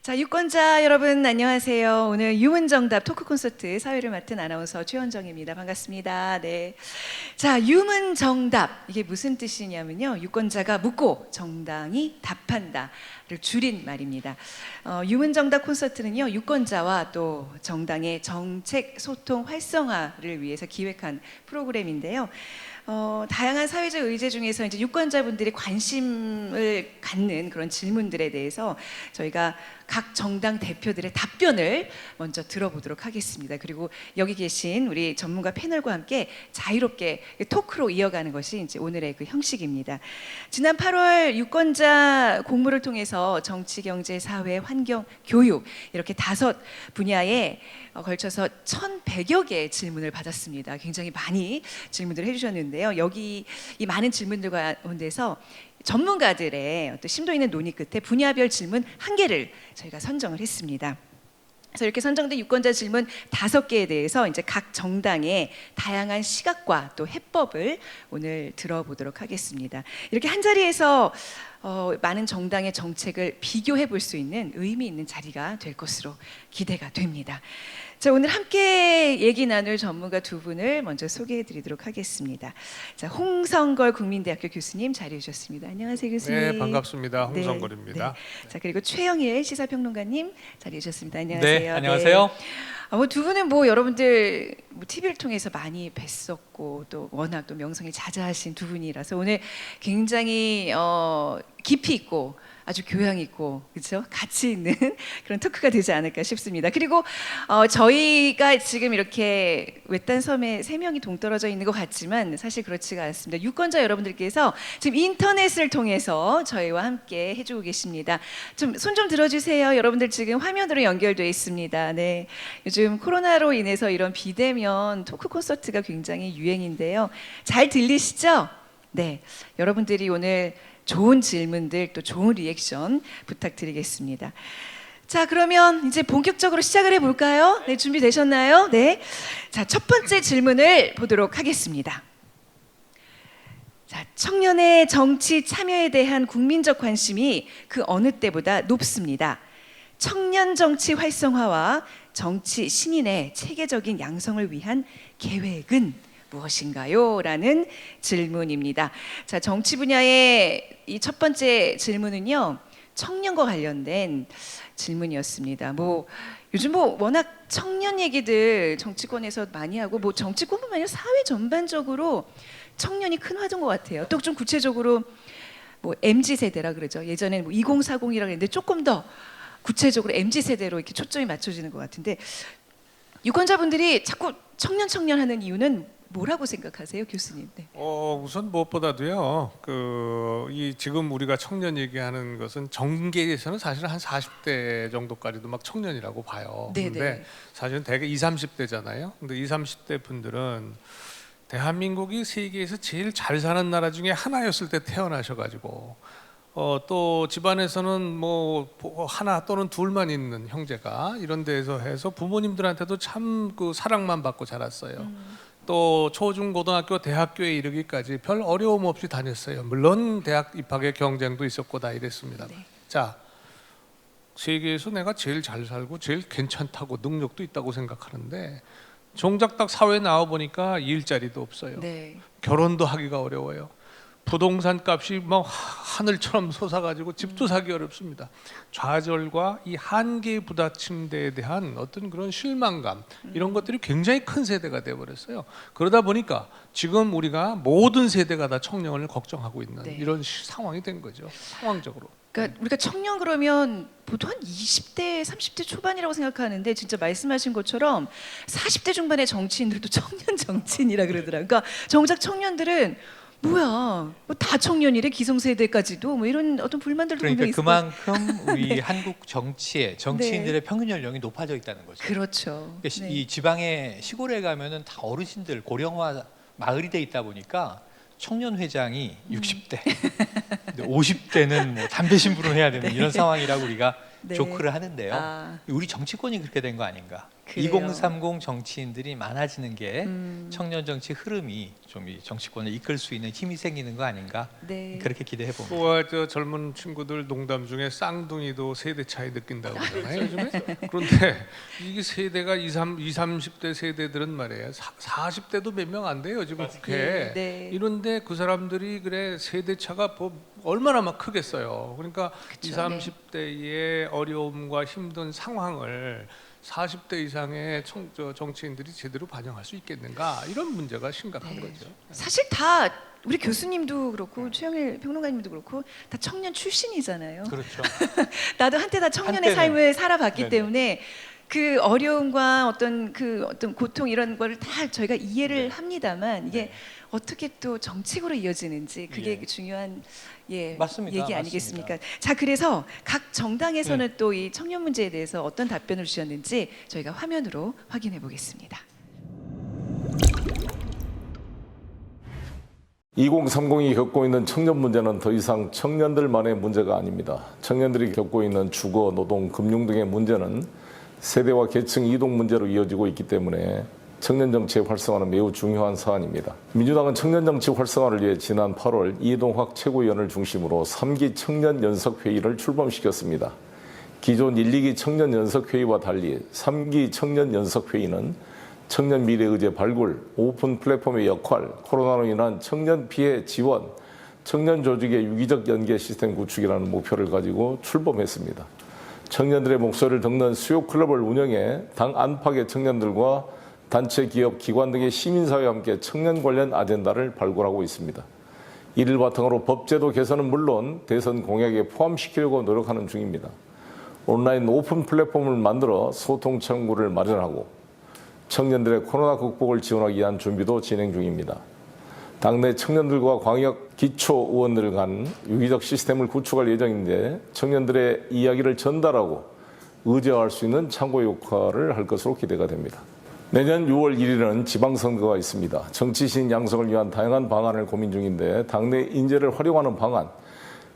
자, 유권자 여러분 안녕하세요. 오늘 유문정답 토크 콘서트 사회를 맡은 아나운서 최원정입니다. 반갑습니다. 네. 자, 유문정답 이게 무슨 뜻이냐면요. 유권자가 묻고 정당이 답한다를 줄인 말입니다. 유문정답 콘서트는요. 유권자와 또 정당의 정책 소통 활성화를 위해서 기획한 프로그램인데요. 다양한 사회적 의제 중에서 이제 유권자분들이 관심을 갖는 그런 질문들에 대해서 저희가 각 정당 대표들의 답변을 먼저 들어보도록 하겠습니다. 그리고 여기 계신 우리 전문가 패널과 함께 자유롭게 토크로 이어가는 것이 이제 오늘의 그 형식입니다. 지난 8월 유권자 공모를 통해서 정치, 경제, 사회, 환경, 교육 이렇게 5분야에 걸쳐서 1,100여 개의 질문을 받았습니다. 굉장히 많이 질문들을 해주셨는데요. 여기 이 많은 질문들 가운데서 전문가들의 어떤 심도 있는 논의 끝에 분야별 질문 1개를 저희가 선정을 했습니다. 그래서 이렇게 선정된 유권자 질문 5개에 대해서 이제 각 정당의 다양한 시각과 또 해법을 오늘 들어보도록 하겠습니다. 이렇게 한 자리에서 많은 정당의 정책을 비교해 볼 수 있는 의미 있는 자리가 될 것으로 기대가 됩니다. 자, 오늘 함께 얘기 나눌 전문가 2분을 먼저 소개해 드리도록 하겠습니다. 자, 홍성걸 국민대학교 교수님 자리해 주셨습니다. 안녕하세요, 교수님. 네, 반갑습니다. 홍성걸입니다. 네. 자, 그리고 최영일 시사평론가님 자리해 주셨습니다. 안녕하세요. 네, 안녕하세요. 네. 2분은 여러분들 TV를 통해서 많이 뵀었고 또 워낙 또 명성이 자자하신 2분이라서 오늘 굉장히 깊이 있고 아주 교양 있고 그렇죠? 가치 있는 그런 토크가 되지 않을까 싶습니다. 그리고 저희가 지금 이렇게 외딴 섬에 3명이 동떨어져 있는 것 같지만 사실 그렇지가 않습니다. 유권자 여러분들께서 지금 인터넷을 통해서 저희와 함께 해주고 계십니다. 좀 손 좀 들어주세요. 여러분들 지금 화면으로 연결되어 있습니다. 네, 요즘 코로나로 인해서 이런 비대면 토크 콘서트가 굉장히 유행인데요. 잘 들리시죠? 네, 여러분들이 오늘 좋은 질문들 또 좋은 리액션 부탁드리겠습니다. 자, 그러면 이제 본격적으로 시작을 해볼까요? 네, 준비되셨나요? 네. 자, 첫 번째 질문을 보도록 하겠습니다. 자, 청년의 정치 참여에 대한 국민적 관심이 그 어느 때보다 높습니다. 청년 정치 활성화와 정치 신인의 체계적인 양성을 위한 계획은 무엇인가요? 라는 질문입니다. 자, 정치 분야의 이 첫 번째 질문은요, 청년과 관련된 질문이었습니다. 요즘 워낙 청년 얘기들 정치권에서 많이 하고 정치권뿐만 아니라 사회 전반적으로 청년이 큰 화두인 것 같아요. 또 좀 구체적으로 MZ 세대라 그러죠. 예전에는 2040이라고 했는데 조금 더 구체적으로 MZ 세대로 이렇게 초점이 맞춰지는 것 같은데 유권자분들이 자꾸 청년 하는 이유는 뭐라고 생각하세요, 교수님? 네. 우선 무엇보다도요. 이 지금 우리가 청년 얘기하는 것은 정계에서는 사실은 한 40대 정도까지도 막 청년이라고 봐요. 그런데 사실은 대개 20, 30대잖아요. 근데 20, 30대 분들은 대한민국이 세계에서 제일 잘 사는 나라 중에 하나였을 때 태어나셔가지고 또 집안에서는 하나 또는 둘만 있는 형제가 이런 데에서 해서 부모님들한테도 참 사랑만 받고 자랐어요. 또 초중 고등학교 대학교에 이르기까지 별 어려움 없이 다녔어요. 물론 대학 입학의 경쟁도 있었고 다 이랬습니다. 네. 자, 세계에서 내가 제일 잘 살고 제일 괜찮다고 능력도 있다고 생각하는데 정작 딱 사회에 나와 보니까 일자리도 없어요. 네. 결혼도 하기가 어려워요. 부동산 값이 하늘처럼 솟아가지고 집도 사기 어렵습니다. 좌절과 이 한계에 부딪힌 데에 대한 어떤 그런 실망감 이런 것들이 굉장히 큰 세대가 되어버렸어요. 그러다 보니까 지금 우리가 모든 세대가 다 청년을 걱정하고 있는 이런 상황이 된 거죠. 상황적으로. 그러니까 우리가 청년 그러면 보통 한 20대, 30대 초반이라고 생각하는데 진짜 말씀하신 것처럼 40대 중반의 정치인들도 청년 정치인이라 그러더라고요. 그러니까 정작 청년들은 다 청년이래, 기성세대까지도 이런 어떤 불만들도 그러니까 분명히 그만큼 우리 네. 한국 정치인들의 평균 연령이 높아져 있다는 거죠. 그렇죠. 그러니까 이 지방의 시골에 가면은 다 어르신들 고령화 마을이 돼 있다 보니까 청년 회장이 60대, 근데 50대는 담배 심부름 해야 되는 이런 상황이라고 우리가 네. 조크를 하는데요. 아. 우리 정치권이 그렇게 된 거 아닌가? 그래요. 2030 정치인들이 많아지는 게 청년 정치 흐름이 좀 이 정치권을 이끌 수 있는 힘이 생기는 거 아닌가? 네. 그렇게 기대해 봅니다. 또 저 젊은 친구들 농담 중에 쌍둥이도 세대 차이 느낀다고 그러잖아요 요즘에. 그런데 이게 세대가 30대 세대들은 말이에요 40대도 몇 명 안 돼요 지금 국회에. 네. 이런데 그 사람들이 그래 세대 차가 뭐 얼마나 막 크겠어요. 그러니까 그쵸, 20, 30대의 어려움과 힘든 상황을 40대 이상의 정치인들이 제대로 반영할 수 있겠는가 이런 문제가 심각한 네. 거죠. 사실 다 우리 교수님도 그렇고 최영일 평론가님도 그렇고 다 청년 출신이잖아요. 그렇죠. 나도 한때 다 청년의 한때는. 삶을 살아봤기 네네. 때문에 그 어려움과 어떤 고통 이런 거를 다 저희가 이해를 합니다만 이게 네. 어떻게 또 정책으로 이어지는지 그게 예. 중요한 맞습니다. 얘기 아니겠습니까? 자, 그래서 각 정당에서는 또 이 청년 문제에 대해서 어떤 답변을 주셨는지 저희가 화면으로 확인해 보겠습니다. 2030이 겪고 있는 청년 문제는 더 이상 청년들만의 문제가 아닙니다. 청년들이 겪고 있는 주거, 노동, 금융 등의 문제는 세대와 계층 이동 문제로 이어지고 있기 때문에 청년 정치의 활성화는 매우 중요한 사안입니다. 민주당은 청년 정치 활성화를 위해 지난 8월 이동학 최고위원을 중심으로 3기 청년 연석회의를 출범시켰습니다. 기존 1, 2기 청년 연석회의와 달리 3기 청년 연석회의는 청년 미래 의제 발굴, 오픈 플랫폼의 역할, 코로나로 인한 청년 피해 지원, 청년 조직의 유기적 연계 시스템 구축이라는 목표를 가지고 출범했습니다. 청년들의 목소리를 듣는 수요 클럽을 운영해 당 안팎의 청년들과 단체, 기업, 기관 등의 시민사회와 함께 청년 관련 아젠다를 발굴하고 있습니다. 이를 바탕으로 법제도 개선은 물론 대선 공약에 포함시키려고 노력하는 중입니다. 온라인 오픈 플랫폼을 만들어 소통 창구를 마련하고 청년들의 코로나 극복을 지원하기 위한 준비도 진행 중입니다. 당내 청년들과 광역 기초의원들 간 유기적 시스템을 구축할 예정인데 청년들의 이야기를 전달하고 의제화할 수 있는 창구 역할을 할 것으로 기대가 됩니다. 내년 6월 1일은 지방선거가 있습니다. 정치신 양성을 위한 다양한 방안을 고민 중인데 당내 인재를 활용하는 방안,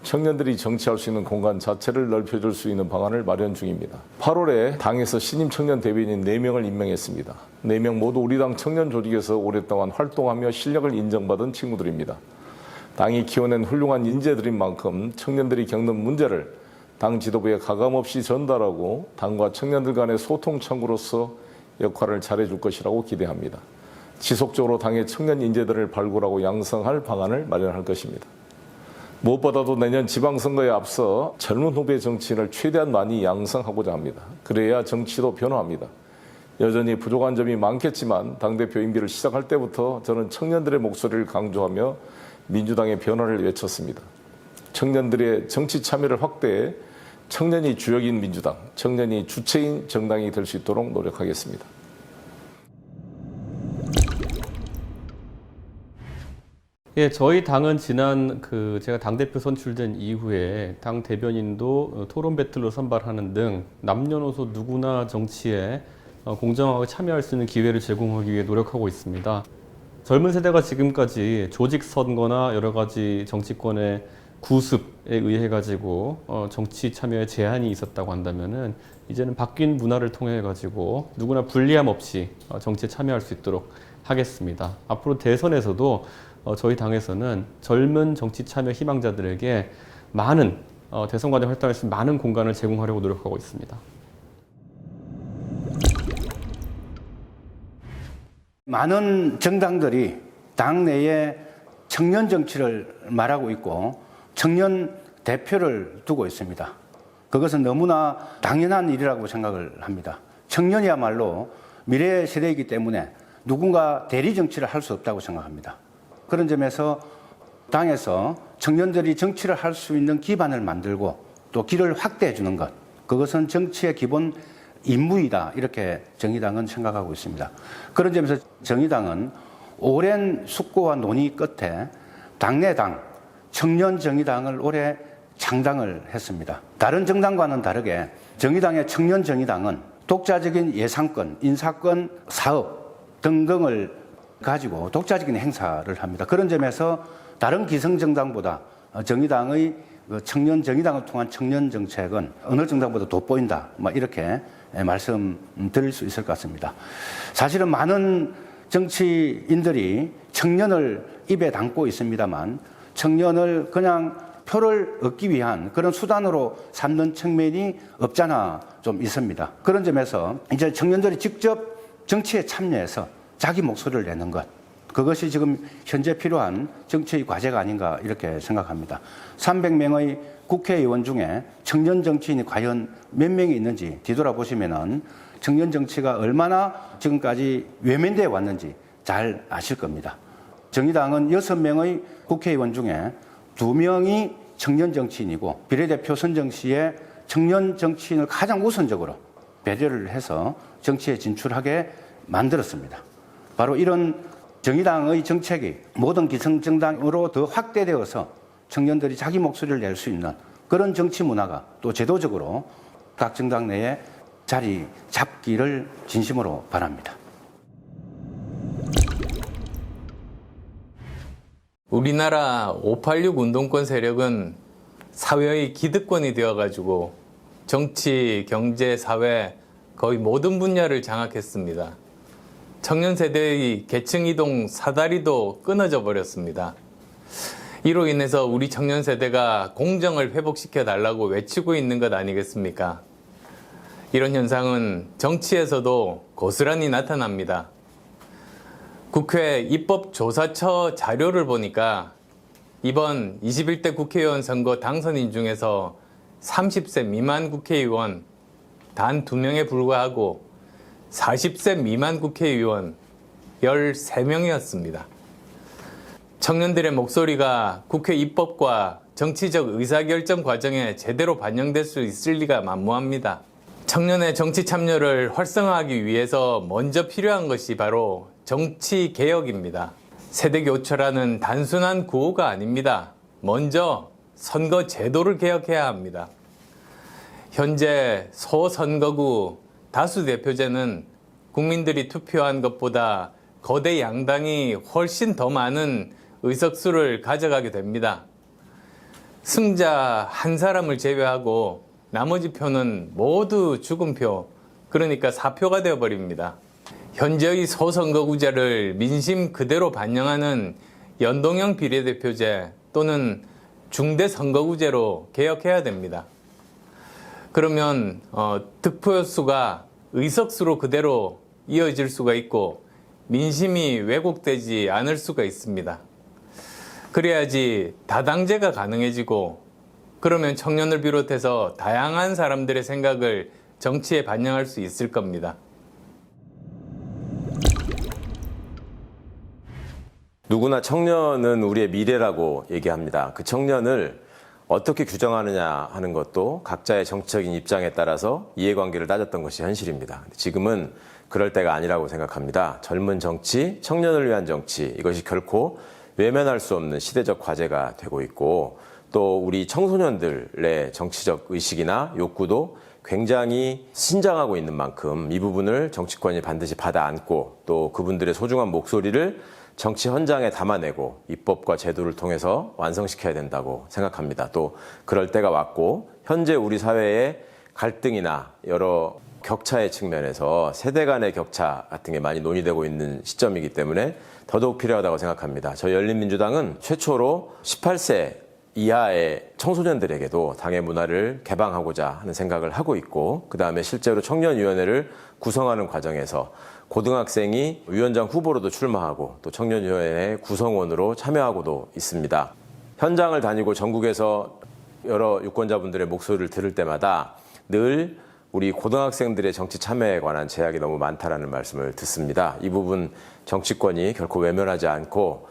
청년들이 정치할 수 있는 공간 자체를 넓혀줄 수 있는 방안을 마련 중입니다. 8월에 당에서 신임 청년 대변인 4명을 임명했습니다. 4명 모두 우리 당 청년 조직에서 오랫동안 활동하며 실력을 인정받은 친구들입니다. 당이 키워낸 훌륭한 인재들인 만큼 청년들이 겪는 문제를 당 지도부에 가감없이 전달하고 당과 청년들 간의 소통 창구로서 역할을 잘해줄 것이라고 기대합니다. 지속적으로 당의 청년 인재들을 발굴하고 양성할 방안을 마련할 것입니다. 무엇보다도 내년 지방선거에 앞서 젊은 후배 정치인을 최대한 많이 양성하고자 합니다. 그래야 정치도 변화합니다. 여전히 부족한 점이 많겠지만 당대표 임기를 시작할 때부터 저는 청년들의 목소리를 강조하며 민주당의 변화를 외쳤습니다. 청년들의 정치 참여를 확대해 청년이 주역인 민주당, 청년이 주체인 정당이 될 수 있도록 노력하겠습니다. 예, 저희 당은 지난 제가 당대표 선출된 이후에 당 대변인도 토론 배틀로 선발하는 등 남녀노소 누구나 정치에 공정하게 참여할 수 있는 기회를 제공하기 위해 노력하고 있습니다. 젊은 세대가 지금까지 조직 선거나 여러 가지 정치권의 구습에 의해 가지고 정치 참여에 제한이 있었다고 한다면은 이제는 바뀐 문화를 통해 가지고 누구나 불리함 없이 정치에 참여할 수 있도록 하겠습니다. 앞으로 대선에서도 저희 당에서는 젊은 정치 참여 희망자들에게 많은 대선 과정 활동할 수 있는 많은 공간을 제공하려고 노력하고 있습니다. 많은 정당들이 당내에 청년 정치를 말하고 있고 청년 대표를 두고 있습니다. 그것은 너무나 당연한 일이라고 생각을 합니다. 청년이야말로 미래의 세대이기 때문에 누군가 대리 정치를 할 수 없다고 생각합니다. 그런 점에서 당에서 청년들이 정치를 할 수 있는 기반을 만들고 또 길을 확대해 주는 것, 그것은 정치의 기본 임무이다, 이렇게 정의당은 생각하고 있습니다. 그런 점에서 정의당은 오랜 숙고와 논의 끝에 당내 당 청년정의당을 올해 창당을 했습니다. 다른 정당과는 다르게 정의당의 청년정의당은 독자적인 예산권, 인사권, 사업 등등을 가지고 독자적인 행사를 합니다. 그런 점에서 다른 기성정당보다 정의당의 그 청년 정의당을 통한 청년 정책은 어느 정당보다 돋보인다. 이렇게 말씀드릴 수 있을 것 같습니다. 사실은 많은 정치인들이 청년을 입에 담고 있습니다만 청년을 그냥 표를 얻기 위한 그런 수단으로 삼는 측면이 없잖아 좀 있습니다. 그런 점에서 이제 청년들이 직접 정치에 참여해서 자기 목소리를 내는 것, 그것이 지금 현재 필요한 정치의 과제가 아닌가 이렇게 생각합니다. 300명의 국회의원 중에 청년 정치인이 과연 몇 명이 있는지 뒤돌아보시면은 청년 정치가 얼마나 지금까지 외면되어 왔는지 잘 아실 겁니다. 정의당은 6명의 국회의원 중에 2명이 청년 정치인이고 비례대표 선정 시에 청년 정치인을 가장 우선적으로 배려를 해서 정치에 진출하게 만들었습니다. 바로 이런 정의당의 정책이 모든 기성정당으로 더 확대되어서 청년들이 자기 목소리를 낼 수 있는 그런 정치 문화가 또 제도적으로 각 정당 내에 자리 잡기를 진심으로 바랍니다. 우리나라 586 운동권 세력은 사회의 기득권이 되어가지고 정치, 경제, 사회 거의 모든 분야를 장악했습니다. 청년 세대의 계층 이동 사다리도 끊어져 버렸습니다. 이로 인해서 우리 청년 세대가 공정을 회복시켜 달라고 외치고 있는 것 아니겠습니까? 이런 현상은 정치에서도 고스란히 나타납니다. 국회 입법조사처 자료를 보니까 이번 21대 국회의원 선거 당선인 중에서 30세 미만 국회의원 단 2명에 불과하고 40세 미만 국회의원 13명이었습니다. 청년들의 목소리가 국회 입법과 정치적 의사결정 과정에 제대로 반영될 수 있을 리가 만무합니다. 청년의 정치 참여를 활성화하기 위해서 먼저 필요한 것이 바로 정치 개혁입니다. 세대 교체라는 단순한 구호가 아닙니다. 먼저 선거 제도를 개혁해야 합니다. 현재 소선거구 다수대표제는 국민들이 투표한 것보다 거대 양당이 훨씬 더 많은 의석수를 가져가게 됩니다. 승자 한 사람을 제외하고 나머지 표는 모두 죽은 표, 그러니까 사표가 되어버립니다. 현재의 소선거구제를 민심 그대로 반영하는 연동형 비례대표제 또는 중대선거구제로 개혁해야 됩니다. 그러면 득표수가 의석수로 그대로 이어질 수가 있고 민심이 왜곡되지 않을 수가 있습니다. 그래야지 다당제가 가능해지고 그러면 청년을 비롯해서 다양한 사람들의 생각을 정치에 반영할 수 있을 겁니다. 누구나 청년은 우리의 미래라고 얘기합니다. 그 청년을 어떻게 규정하느냐 하는 것도 각자의 정치적인 입장에 따라서 이해관계를 따졌던 것이 현실입니다. 지금은 그럴 때가 아니라고 생각합니다. 젊은 정치, 청년을 위한 정치, 이것이 결코 외면할 수 없는 시대적 과제가 되고 있고 또 우리 청소년들의 정치적 의식이나 욕구도 굉장히 신장하고 있는 만큼 이 부분을 정치권이 반드시 받아 안고 또 그분들의 소중한 목소리를 정치 현장에 담아내고 입법과 제도를 통해서 완성시켜야 된다고 생각합니다. 또 그럴 때가 왔고 현재 우리 사회의 갈등이나 여러 격차의 측면에서 세대 간의 격차 같은 게 많이 논의되고 있는 시점이기 때문에 더더욱 필요하다고 생각합니다. 저희 열린민주당은 최초로 18세 이하의 청소년들에게도 당의 문화를 개방하고자 하는 생각을 하고 있고 그다음에 실제로 청년위원회를 구성하는 과정에서 고등학생이 위원장 후보로도 출마하고 또 청년위원회 구성원으로 참여하고도 있습니다. 현장을 다니고 전국에서 여러 유권자분들의 목소리를 들을 때마다 늘 우리 고등학생들의 정치 참여에 관한 제약이 너무 많다라는 말씀을 듣습니다. 이 부분 정치권이 결코 외면하지 않고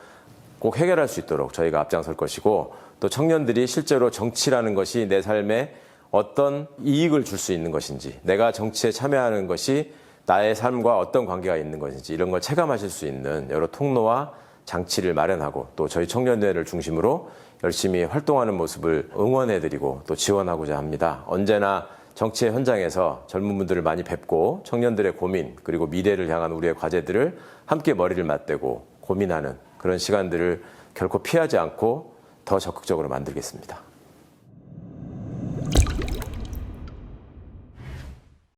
꼭 해결할 수 있도록 저희가 앞장설 것이고 또 청년들이 실제로 정치라는 것이 내 삶에 어떤 이익을 줄 수 있는 것인지 내가 정치에 참여하는 것이 나의 삶과 어떤 관계가 있는 것인지 이런 걸 체감하실 수 있는 여러 통로와 장치를 마련하고 또 저희 청년회를 중심으로 열심히 활동하는 모습을 응원해드리고 또 지원하고자 합니다. 언제나 정치의 현장에서 젊은 분들을 많이 뵙고 청년들의 고민 그리고 미래를 향한 우리의 과제들을 함께 머리를 맞대고 고민하는 그런 시간들을 결코 피하지 않고 더 적극적으로 만들겠습니다.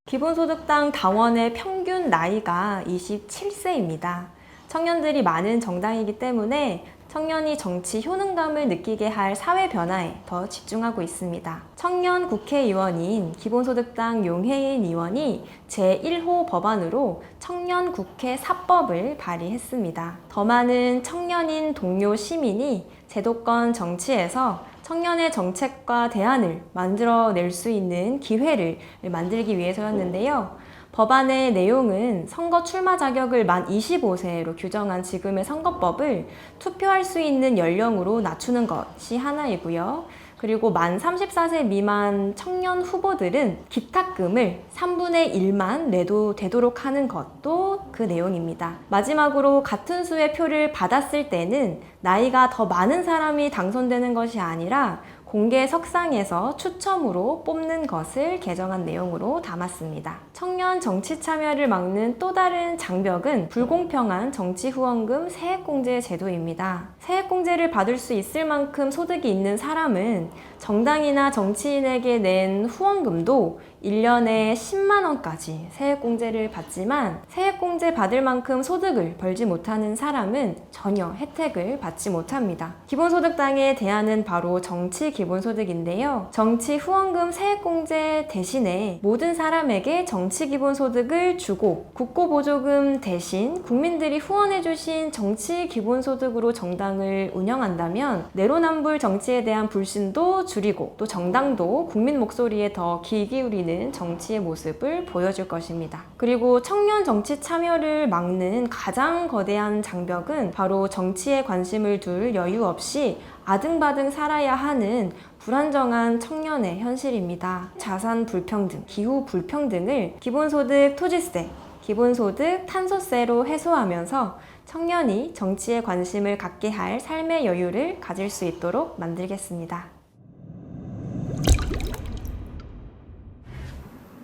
기본소득당 당원의 평균 나이가 27세입니다. 청년들이 많은 정당이기 때문에 청년이 정치 효능감을 느끼게 할 사회 변화에 더 집중하고 있습니다. 청년 국회의원인 기본소득당 용혜인 의원이 제1호 법안으로 청년국회 4법을 발의했습니다. 더 많은 청년인 동료 시민이 제도권 정치에서 청년의 정책과 대안을 만들어낼 수 있는 기회를 만들기 위해서였는데요. 법안의 내용은 선거 출마 자격을 만 25세로 규정한 지금의 선거법을 투표할 수 있는 연령으로 낮추는 것이 하나이고요. 그리고 만 34세 미만 청년 후보들은 기탁금을 3분의 1만 내도 되도록 하는 것도 그 내용입니다. 마지막으로 같은 수의 표를 받았을 때는 나이가 더 많은 사람이 당선되는 것이 아니라 공개 석상에서 추첨으로 뽑는 것을 개정한 내용으로 담았습니다. 청년 정치 참여를 막는 또 다른 장벽은 불공평한 정치 후원금 세액공제 제도입니다. 세액공제를 받을 수 있을 만큼 소득이 있는 사람은 정당이나 정치인에게 낸 후원금도 1년에 10만 원까지 세액공제를 받지만 세액공제 받을 만큼 소득을 벌지 못하는 사람은 전혀 혜택을 받지 못합니다. 기본소득당의 대안은 바로 정치 기본소득인데요. 정치 후원금 세액공제 대신에 모든 사람에게 정치 기본소득을 주고 국고보조금 대신 국민들이 후원해주신 정치 기본소득으로 정당을 운영한다면 내로남불 정치에 대한 불신도 줄이고 또 정당도 국민 목소리에 더 귀 기울이는 정치의 모습을 보여줄 것입니다. 그리고 청년 정치 참여를 막는 가장 거대한 장벽은 바로 정치에 관심을 둘 여유 없이 아등바등 살아야 하는 불안정한 청년의 현실입니다. 자산 불평등, 기후 불평등을 기본소득 토지세, 기본소득 탄소세로 해소하면서 청년이 정치에 관심을 갖게 할 삶의 여유를 가질 수 있도록 만들겠습니다.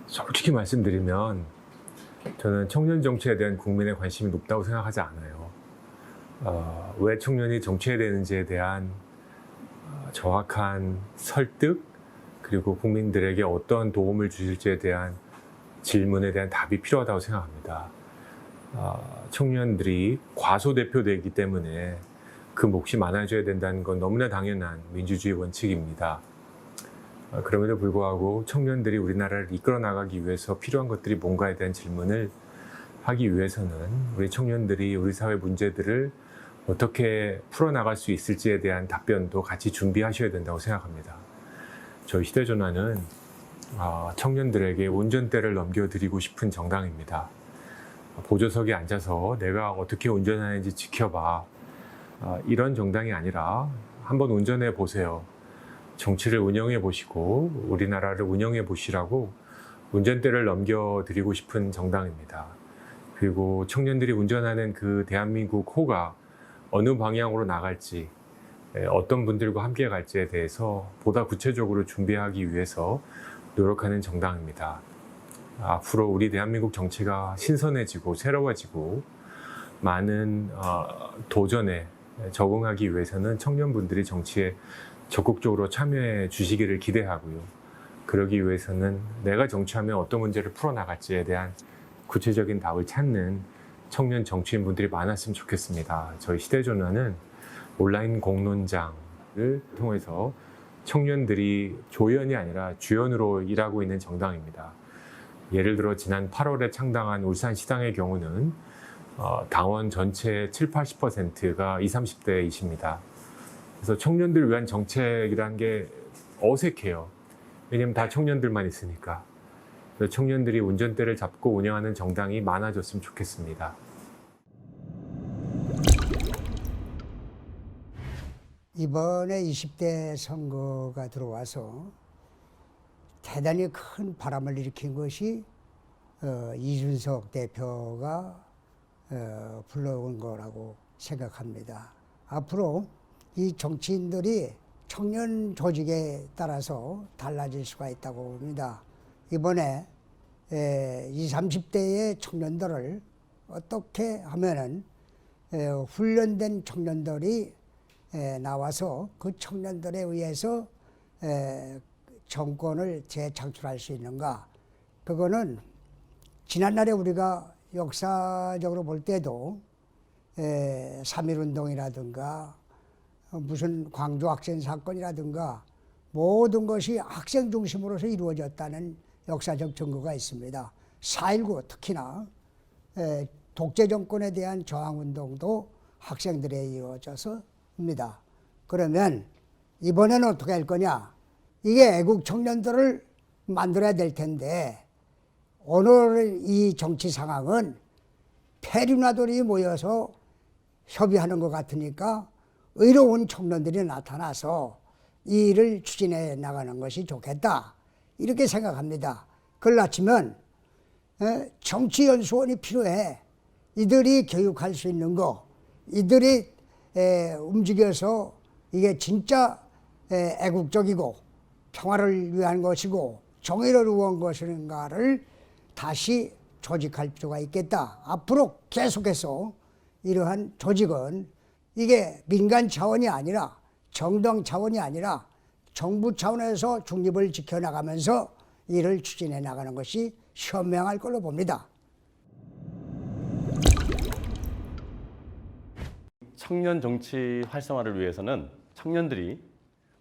솔직히 말씀드리면 저는 청년 정치에 대한 국민의 관심이 높다고 생각하지 않아요. 왜 청년이 정치해야 되는지에 대한 정확한 설득, 그리고 국민들에게 어떤 도움을 주실지에 대한 질문에 대한 답이 필요하다고 생각합니다. 청년들이 과소대표되기 때문에 그 몫이 많아져야 된다는 건 너무나 당연한 민주주의 원칙입니다. 그럼에도 불구하고 청년들이 우리나라를 이끌어 나가기 위해서 필요한 것들이 뭔가에 대한 질문을 하기 위해서는 우리 청년들이 우리 사회 문제들을 어떻게 풀어나갈 수 있을지에 대한 답변도 같이 준비하셔야 된다고 생각합니다. 저희 휴대전화는 청년들에게 운전대를 넘겨드리고 싶은 정당입니다. 보조석에 앉아서 내가 어떻게 운전하는지 지켜봐. 이런 정당이 아니라 한번 운전해 보세요. 정치를 운영해 보시고 우리나라를 운영해 보시라고 운전대를 넘겨드리고 싶은 정당입니다. 그리고 청년들이 운전하는 그 대한민국 호가 어느 방향으로 나갈지, 어떤 분들과 함께 갈지에 대해서 보다 구체적으로 준비하기 위해서 노력하는 정당입니다. 앞으로 우리 대한민국 정치가 신선해지고 새로워지고 많은 도전에 적응하기 위해서는 청년분들이 정치에 적극적으로 참여해 주시기를 기대하고요. 그러기 위해서는 내가 정치하면 어떤 문제를 풀어나갈지에 대한 구체적인 답을 찾는 청년 정치인분들이 많았으면 좋겠습니다. 저희 시대전화는 온라인 공론장을 통해서 청년들이 조연이 아니라 주연으로 일하고 있는 정당입니다. 예를 들어 지난 8월에 창당한 울산시당의 경우는 당원 전체의 70~80%가 20, 30대이십니다. 그래서 청년들을 위한 정책이라는 게 어색해요. 왜냐면 다 청년들만 있으니까. 그래서 청년들이 운전대를 잡고 운영하는 정당이 많아졌으면 좋겠습니다. 이번에 20대 선거가 들어와서 대단히 큰 바람을 일으킨 것이 이준석 대표가 불러온 거라고 생각합니다. 앞으로 이 정치인들이 청년 조직에 따라서 달라질 수가 있다고 봅니다. 이번에 20, 30대의 청년들을 어떻게 하면은 훈련된 청년들이 나와서 그 청년들에 의해서 정권을 재창출할 수 있는가, 그거는 지난날에 우리가 역사적으로 볼 때도 3.1운동이라든가 무슨 광주 학생 사건이라든가 모든 것이 학생 중심으로서 이루어졌다는 역사적 증거가 있습니다. 4.19 특히나 독재 정권에 대한 저항운동도 학생들에 이루어져서입니다. 그러면 이번에는 어떻게 할 거냐? 이게 애국 청년들을 만들어야 될 텐데 오늘 이 정치 상황은 패륜아들이 모여서 협의하는 것 같으니까 의로운 청년들이 나타나서 이 일을 추진해 나가는 것이 좋겠다 이렇게 생각합니다. 그렇다면 정치연수원이 필요해. 이들이 교육할 수 있는 거, 이들이 움직여서 이게 진짜 애국적이고 평화를 위한 것이고 정의를 위한 것인가를 다시 조직할 필요가 있겠다. 앞으로 계속해서 이러한 조직은 이게 민간 차원이 아니라 정당 차원이 아니라 정부 차원에서 중립을 지켜나가면서 이를 추진해 나가는 것이 현명할 걸로 봅니다. 청년 정치 활성화를 위해서는 청년들이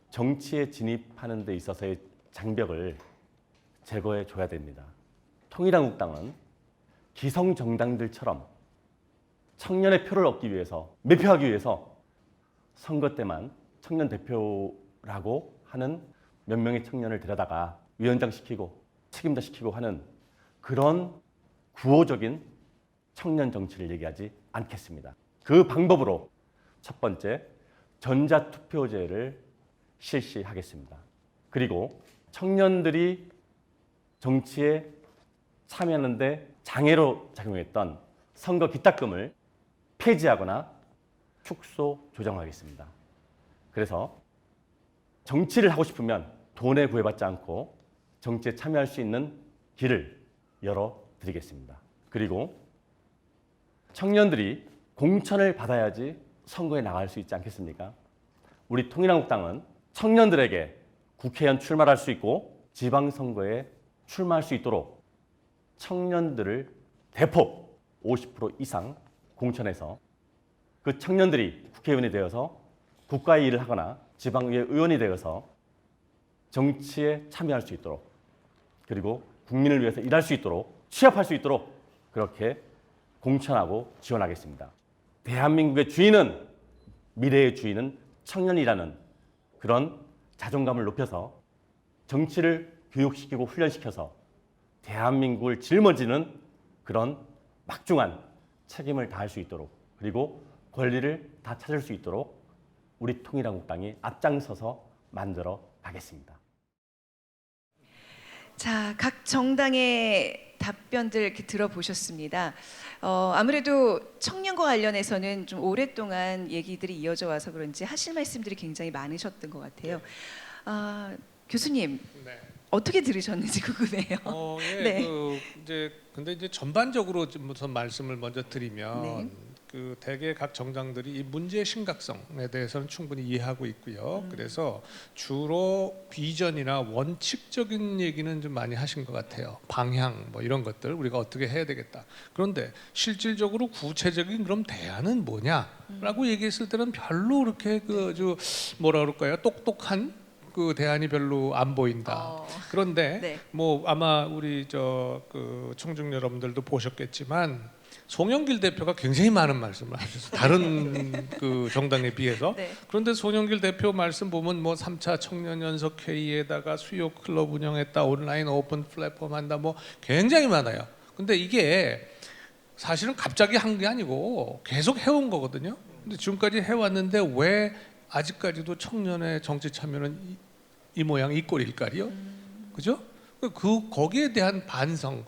정치에 진입하는 데 있어서의 장벽을 제거해 줘야 됩니다. 통일한국당은 기성 정당들처럼 청년의 표를 얻기 위해서, 매표하기 위해서 선거 때만 청년 대표라고 하는 몇 명의 청년을 데려다가 위원장 시키고 책임자 시키고 하는 그런 구호적인 청년 정치를 얘기하지 않겠습니다. 그 방법으로 첫 번째, 전자투표제를 실시하겠습니다. 그리고 청년들이 정치에 참여하는데 장애로 작용했던 선거 기탁금을 폐지하거나 축소 조정하겠습니다. 그래서 정치를 하고 싶으면 돈에 구애받지 않고 정치에 참여할 수 있는 길을 열어드리겠습니다. 그리고 청년들이 공천을 받아야지 선거에 나갈 수 있지 않겠습니까? 우리 통일한국당은 청년들에게 국회의원 출마할 수 있고 지방선거에 출마할 수 있도록 청년들을 대폭 50% 이상 공천해서 그 청년들이 국회의원이 되어서 국가의 일을 하거나 지방의회 의원이 되어서 정치에 참여할 수 있도록 그리고 국민을 위해서 일할 수 있도록 취업할 수 있도록 그렇게 공천하고 지원하겠습니다. 대한민국의 주인은 미래의 주인은 청년이라는 그런 자존감을 높여서 정치를 교육시키고 훈련시켜서 대한민국을 짊어지는 그런 막중한 책임을 다할 수 있도록 그리고 권리를 다 찾을 수 있도록 우리 통일한국당이 앞장서서 만들어 가겠습니다. 자, 각 정당의 답변들 이렇게 들어보셨습니다. 아무래도 청년과 관련해서는 좀 오랫동안 얘기들이 이어져 와서 그런지 하실 말씀들이 굉장히 많으셨던 것 같아요. 교수님, 네. 어떻게 들으셨는지 궁금해요. 예, 네. 근데 이제 전반적으로 좀 우선 말씀을 먼저 드리면 네. 그 대개 각 정당들이 이 문제의 심각성에 대해서는 충분히 이해하고 있고요. 그래서 주로 비전이나 원칙적인 얘기는 좀 많이 하신 것 같아요. 방향 뭐 이런 것들 우리가 어떻게 해야 되겠다. 그런데 실질적으로 구체적인 그럼 대안은 뭐냐라고 얘기했을 때는 별로 그렇게 뭐라 그럴까요? 똑똑한 그 대안이 별로 안 보인다. 그런데 네. 뭐 아마 우리 그 청중 여러분들도 보셨겠지만 송영길 대표가 굉장히 많은 말씀을 하셨어요. 다른 그 정당에 비해서. 네. 그런데 송영길 대표 말씀 보면 뭐 3차 청년 연석 회의에다가 수요 클럽 운영했다, 온라인 오픈 플랫폼 한다, 뭐 굉장히 많아요. 근데 이게 사실은 갑자기 한 게 아니고 계속 해온 거거든요. 근데 지금까지 해왔는데 왜 아직까지도 청년의 정치 참여는 이 모양 이 꼴일까요? 그죠? 거기에 대한 반성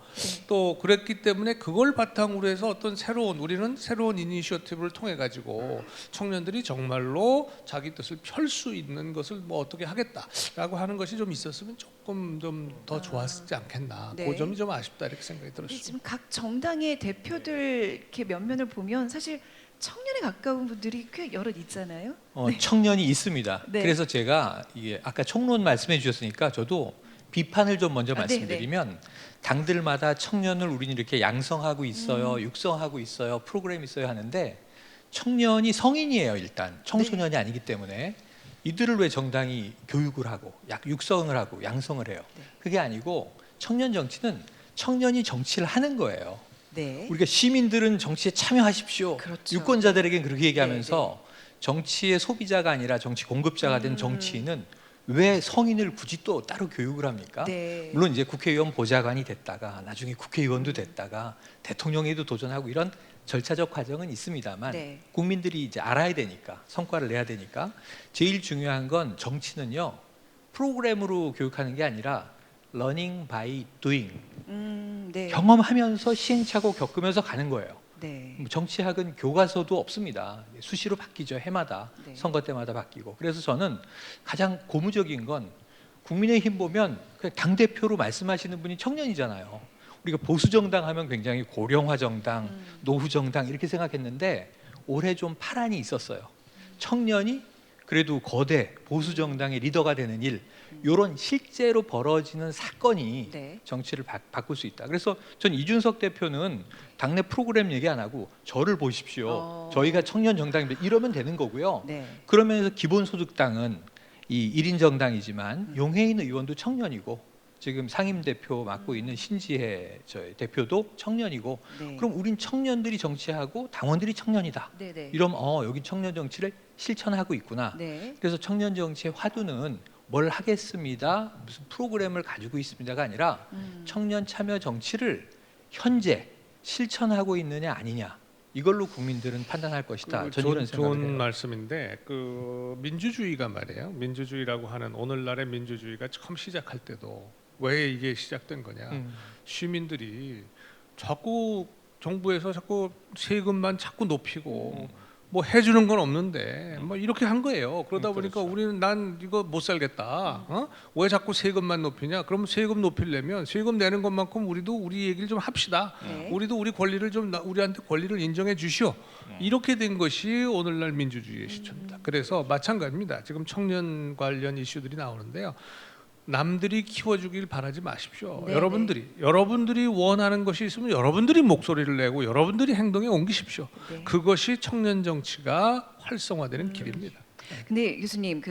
또 그랬기 때문에 그걸 바탕으로 해서 어떤 우리는 새로운 이니셔티브를 통해 가지고 청년들이 정말로 자기 뜻을 펼 수 있는 것을 뭐 어떻게 하겠다라고 하는 것이 좀 있었으면 조금 좀 더 좋았지 않겠나. 네. 그 점이 좀 아쉽다 이렇게 생각이 들었습니다. 지금 각 정당의 대표들 이렇게 면면을 보면 사실 청년에 가까운 분들이 꽤 여럿 있잖아요. 청년이 있습니다. 네. 그래서 제가 이게 아까 총론 말씀해 주셨으니까 저도 비판을 좀 먼저 네, 말씀드리면 당들마다 청년을 우리는 이렇게 양성하고 있어요, 육성하고 있어요, 프로그램 있어요 하는데 청년이 성인이에요. 일단 청소년이 아니기 때문에 이들을 왜 정당이 교육을 하고 육성을 하고 양성을 해요? 그게 아니고 청년 정치는 청년이 정치를 하는 거예요. 네. 우리가 시민들은 정치에 참여하십시오. 그렇죠. 유권자들에겐 그렇게 얘기하면서 정치의 소비자가 아니라 정치 공급자가 된 정치인은 왜 성인을 굳이 또 따로 교육을 합니까? 네. 물론 이제 국회의원 보좌관이 됐다가 나중에 국회의원도 됐다가 대통령에도 도전하고 이런 절차적 과정은 있습니다만 네. 국민들이 이제 알아야 되니까 성과를 내야 되니까 제일 중요한 건 정치는요 프로그램으로 교육하는 게 아니라 learning by doing 네. 경험하면서 시행착오 겪으면서 가는 거예요. 네. 정치학은 교과서도 없습니다. 수시로 바뀌죠. 해마다 네. 선거 때마다 바뀌고. 그래서 저는 가장 고무적인 건 국민의힘 보면 당 대표로 말씀하시는 분이 청년이잖아요. 우리가 보수 정당 하면 굉장히 고령화 정당, 노후 정당 이렇게 생각했는데 올해 좀 파란이 있었어요. 청년이 그래도 거대 보수 정당의 리더가 되는 일, 이런 실제로 벌어지는 사건이 네. 정치를 바꿀 수 있다. 그래서 전 이준석 대표는 당내 프로그램 얘기 안 하고 저를 보십시오. 저희가 청년 정당입니다. 이러면 되는 거고요. 네. 그러면서 기본소득당은 이 1인 정당이지만 용해인 의원도 청년이고 지금 상임 대표 맡고 있는 신지혜 저희 대표도 청년이고 네. 그럼 우린 청년들이 정치하고 당원들이 청년이다. 네네. 이러면 여기 청년 정치를 실천하고 있구나. 네. 그래서 청년 정치의 화두는 뭘 하겠습니다. 무슨 프로그램을 가지고 있습니다가 아니라 청년 참여 정치를 현재 실천하고 있느냐 아니냐. 이걸로 국민들은 판단할 것이다. 저는 이런 생각을 좋은 해요. 말씀인데 그 민주주의가 말이에요. 민주주의라고 하는 오늘날의 민주주의가 처음 시작할 때도 왜 이게 시작된 거냐? 시민들이 자꾸 정부에서 자꾸 세금만 자꾸 높이고 뭐 해주는 건 없는데 뭐 이렇게 한 거예요. 그러다 보니까 그렇죠. 우리는 난 이거 못 살겠다. 왜 자꾸 세금만 높이냐? 그러면 세금 높이려면 세금 내는 것만큼 우리도 우리 얘기를 좀 합시다. 네. 우리도 우리 권리를 좀 우리한테 권리를 인정해 주시오. 이렇게 된 것이 오늘날 민주주의의 시초입니다. 그래서 마찬가지입니다. 지금 청년 관련 이슈들이 나오는데요. 남들이 키워주길 바라지 마십시오. 네네. 여러분들이 원하는 것이 있으면 여러분들이 목소리를 내고 여러분들이 행동에 옮기십시오. 네. 그것이 청년 정치가 활성화되는 길입니다. 근데 교수님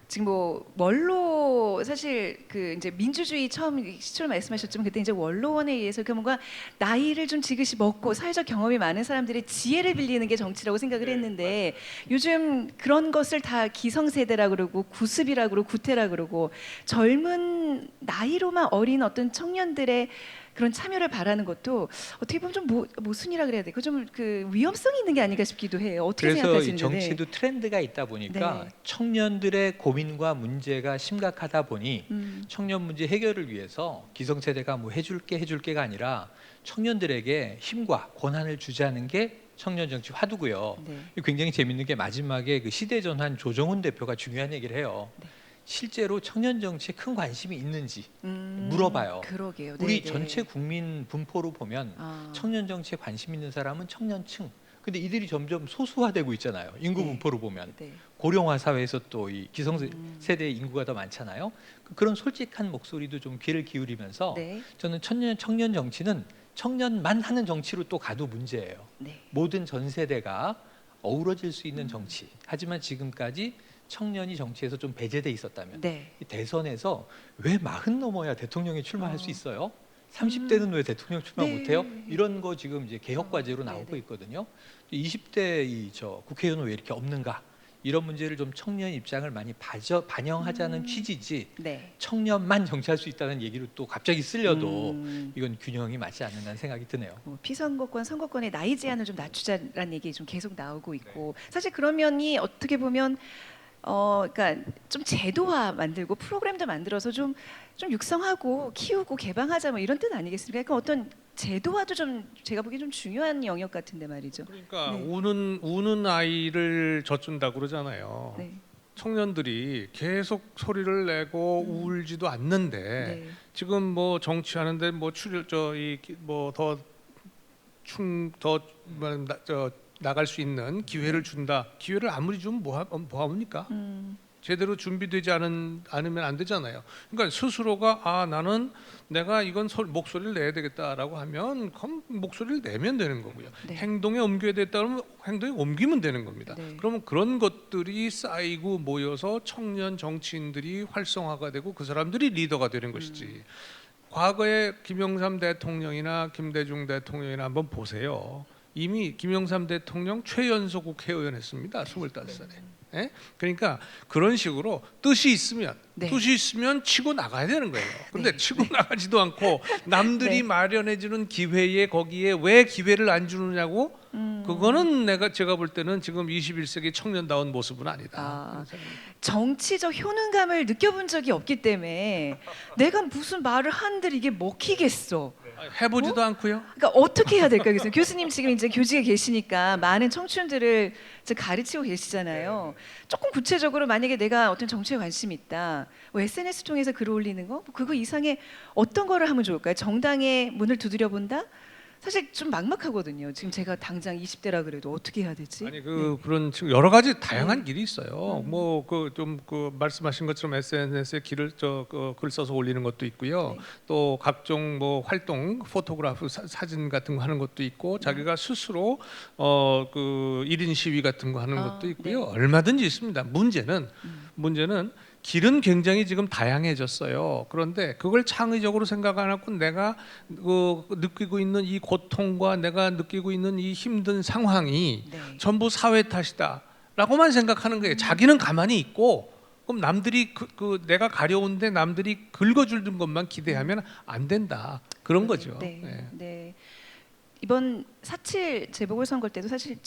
지금 뭐 원로 사실 이제 민주주의 처음 시초를 말씀하셨지만 그때 이제 원로원에 의해서 뭔가 나이를 좀 지그시 먹고 사회적 경험이 많은 사람들의 지혜를 빌리는 게 정치라고 생각을 했는데 요즘 그런 것을 다 기성세대라 그러고 구습이라 그러고 구태라 그러고 젊은 나이로만 어린 어떤 청년들의 그런 참여를 바라는 것도 어떻게 보면 좀 모순이라 그래야 돼. 좀 위험성이 있는 게 아닌가 싶기도 해요. 어떻게 그래서 이 생각하시는지. 정치도 트렌드가 있다 보니까 네. 청년들의 고민과 문제가 심각하다 보니 청년 문제 해결을 위해서 기성세대가 뭐 해줄게가 아니라 청년들에게 힘과 권한을 주자는 게 청년 정치 화두고요. 네. 굉장히 재밌는 게 마지막에 그 시대전환 조정훈 대표가 중요한 얘기를 해요. 네. 실제로 청년 정치에 큰 관심이 있는지 물어봐요. 그러게요. 우리 네네. 전체 국민 분포로 보면 청년 정치에 관심 있는 사람은 청년층. 근데 이들이 점점 소수화되고 있잖아요. 인구 네. 분포로 보면 네. 고령화 사회에서 또 이 기성세대의 인구가 더 많잖아요. 그런 솔직한 목소리도 좀 귀를 기울이면서 네. 저는 청년 정치는 청년만 하는 정치로 또 가도 문제예요. 네. 모든 전 세대가 어우러질 수 있는 정치. 하지만 지금까지 청년이 정치에서 좀 배제돼 있었다면 네. 이 대선에서 왜 40 넘어야 대통령에 출마할 수 있어요? 30대는 왜 대통령 출마 네. 못해요? 이런 거 지금 이제 개혁 과제로 나오고 네네. 있거든요. 20대 국회의원은 왜 이렇게 없는가? 이런 문제를 좀 청년 입장을 많이 반영하자는 취지지. 네. 청년만 정치할 수 있다는 얘기를 또 갑자기 쓰려도 이건 균형이 맞지 않는다는 생각이 드네요. 피선거권, 선거권의 나이 제한을 좀 낮추자라는 얘기 좀 계속 나오고 있고 사실 그런 면이 어떻게 보면 그러니까 좀 제도화 만들고 프로그램도 만들어서 좀 육성하고 키우고 개방하자 뭐 이런 뜻 아니겠습니까? 그러니까 어떤 제도화도 좀 제가 보기엔 좀 중요한 영역 같은데 말이죠. 그러니까 네. 우는 아이를 젖준다고 그러잖아요. 네. 청년들이 계속 소리를 내고 울지도 않는데 네. 지금 뭐 정치하는데 뭐 나갈 수 있는 기회를 준다. 기회를 아무리 주면 뭐합니까? 제대로 준비되지 않으면 안 되잖아요. 그러니까 스스로가 나는 내가 이건 목소리를 내야 되겠다라고 하면 그럼 목소리를 내면 되는 거고요. 네. 행동에 옮겨야 됐다 그러면 행동에 옮기면 되는 겁니다. 네. 그러면 그런 것들이 쌓이고 모여서 청년 정치인들이 활성화가 되고 그 사람들이 리더가 되는 것이지. 과거에 김영삼 대통령이나 김대중 대통령이나 한번 보세요. 이미 김영삼 대통령 최연소 국회의원 했습니다. 25살에. 예? 그러니까 그런 식으로 뜻이 있으면 치고 나가야 되는 거예요. 근데 치고 나가지도 않고 남들이 마련해주는 기회에 거기에 왜 기회를 안 주느냐고 그거는 제가 볼 때는 지금 21세기 청년다운 모습은 아니다. 정치적 효능감을 느껴본 적이 없기 때문에 내가 무슨 말을 하는데 이게 먹히겠어. 해보지도 않고요. 그러니까 어떻게 해야 될까요? 교수님 지금 이제 교직에 계시니까 많은 청춘들을 이제 가르치고 계시잖아요. 조금 구체적으로 만약에 내가 어떤 정치에 관심이 있다, 뭐 SNS 통해서 글을 올리는 거, 그거 이상의 어떤 거를 하면 좋을까요? 정당의 문을 두드려 본다? 사실 좀 막막하거든요. 지금 제가 당장 20대라 그래도 어떻게 해야 되지? 아니 그런 지금 여러 가지 다양한 길이 있어요. 뭐 그 말씀하신 것처럼 SNS에 글 써서 올리는 것도 있고요. 또 각종 뭐 활동, 포토그래프 사진 같은 거 하는 것도 있고, 자기가 스스로 그 1인 시위 같은 거 하는 것도 있고요. 얼마든지 있습니다. 문제는 길은 굉장히 지금 다양해졌어요. 그런데 그걸 창의적으로 생각 안 하고 내가 느끼고 있는 이 고통과 내가 느끼고 있는 이 힘든 상황이 전부 사회 탓이다라고만 생각하는 거예요. 자기는 가만히 있고 그럼 남들이 내가 가려운데 남들이 긁어주는 것만 기대하면 안 된다. 그런 거죠. 네. 이번 4.7 재보궐선거 때도 사실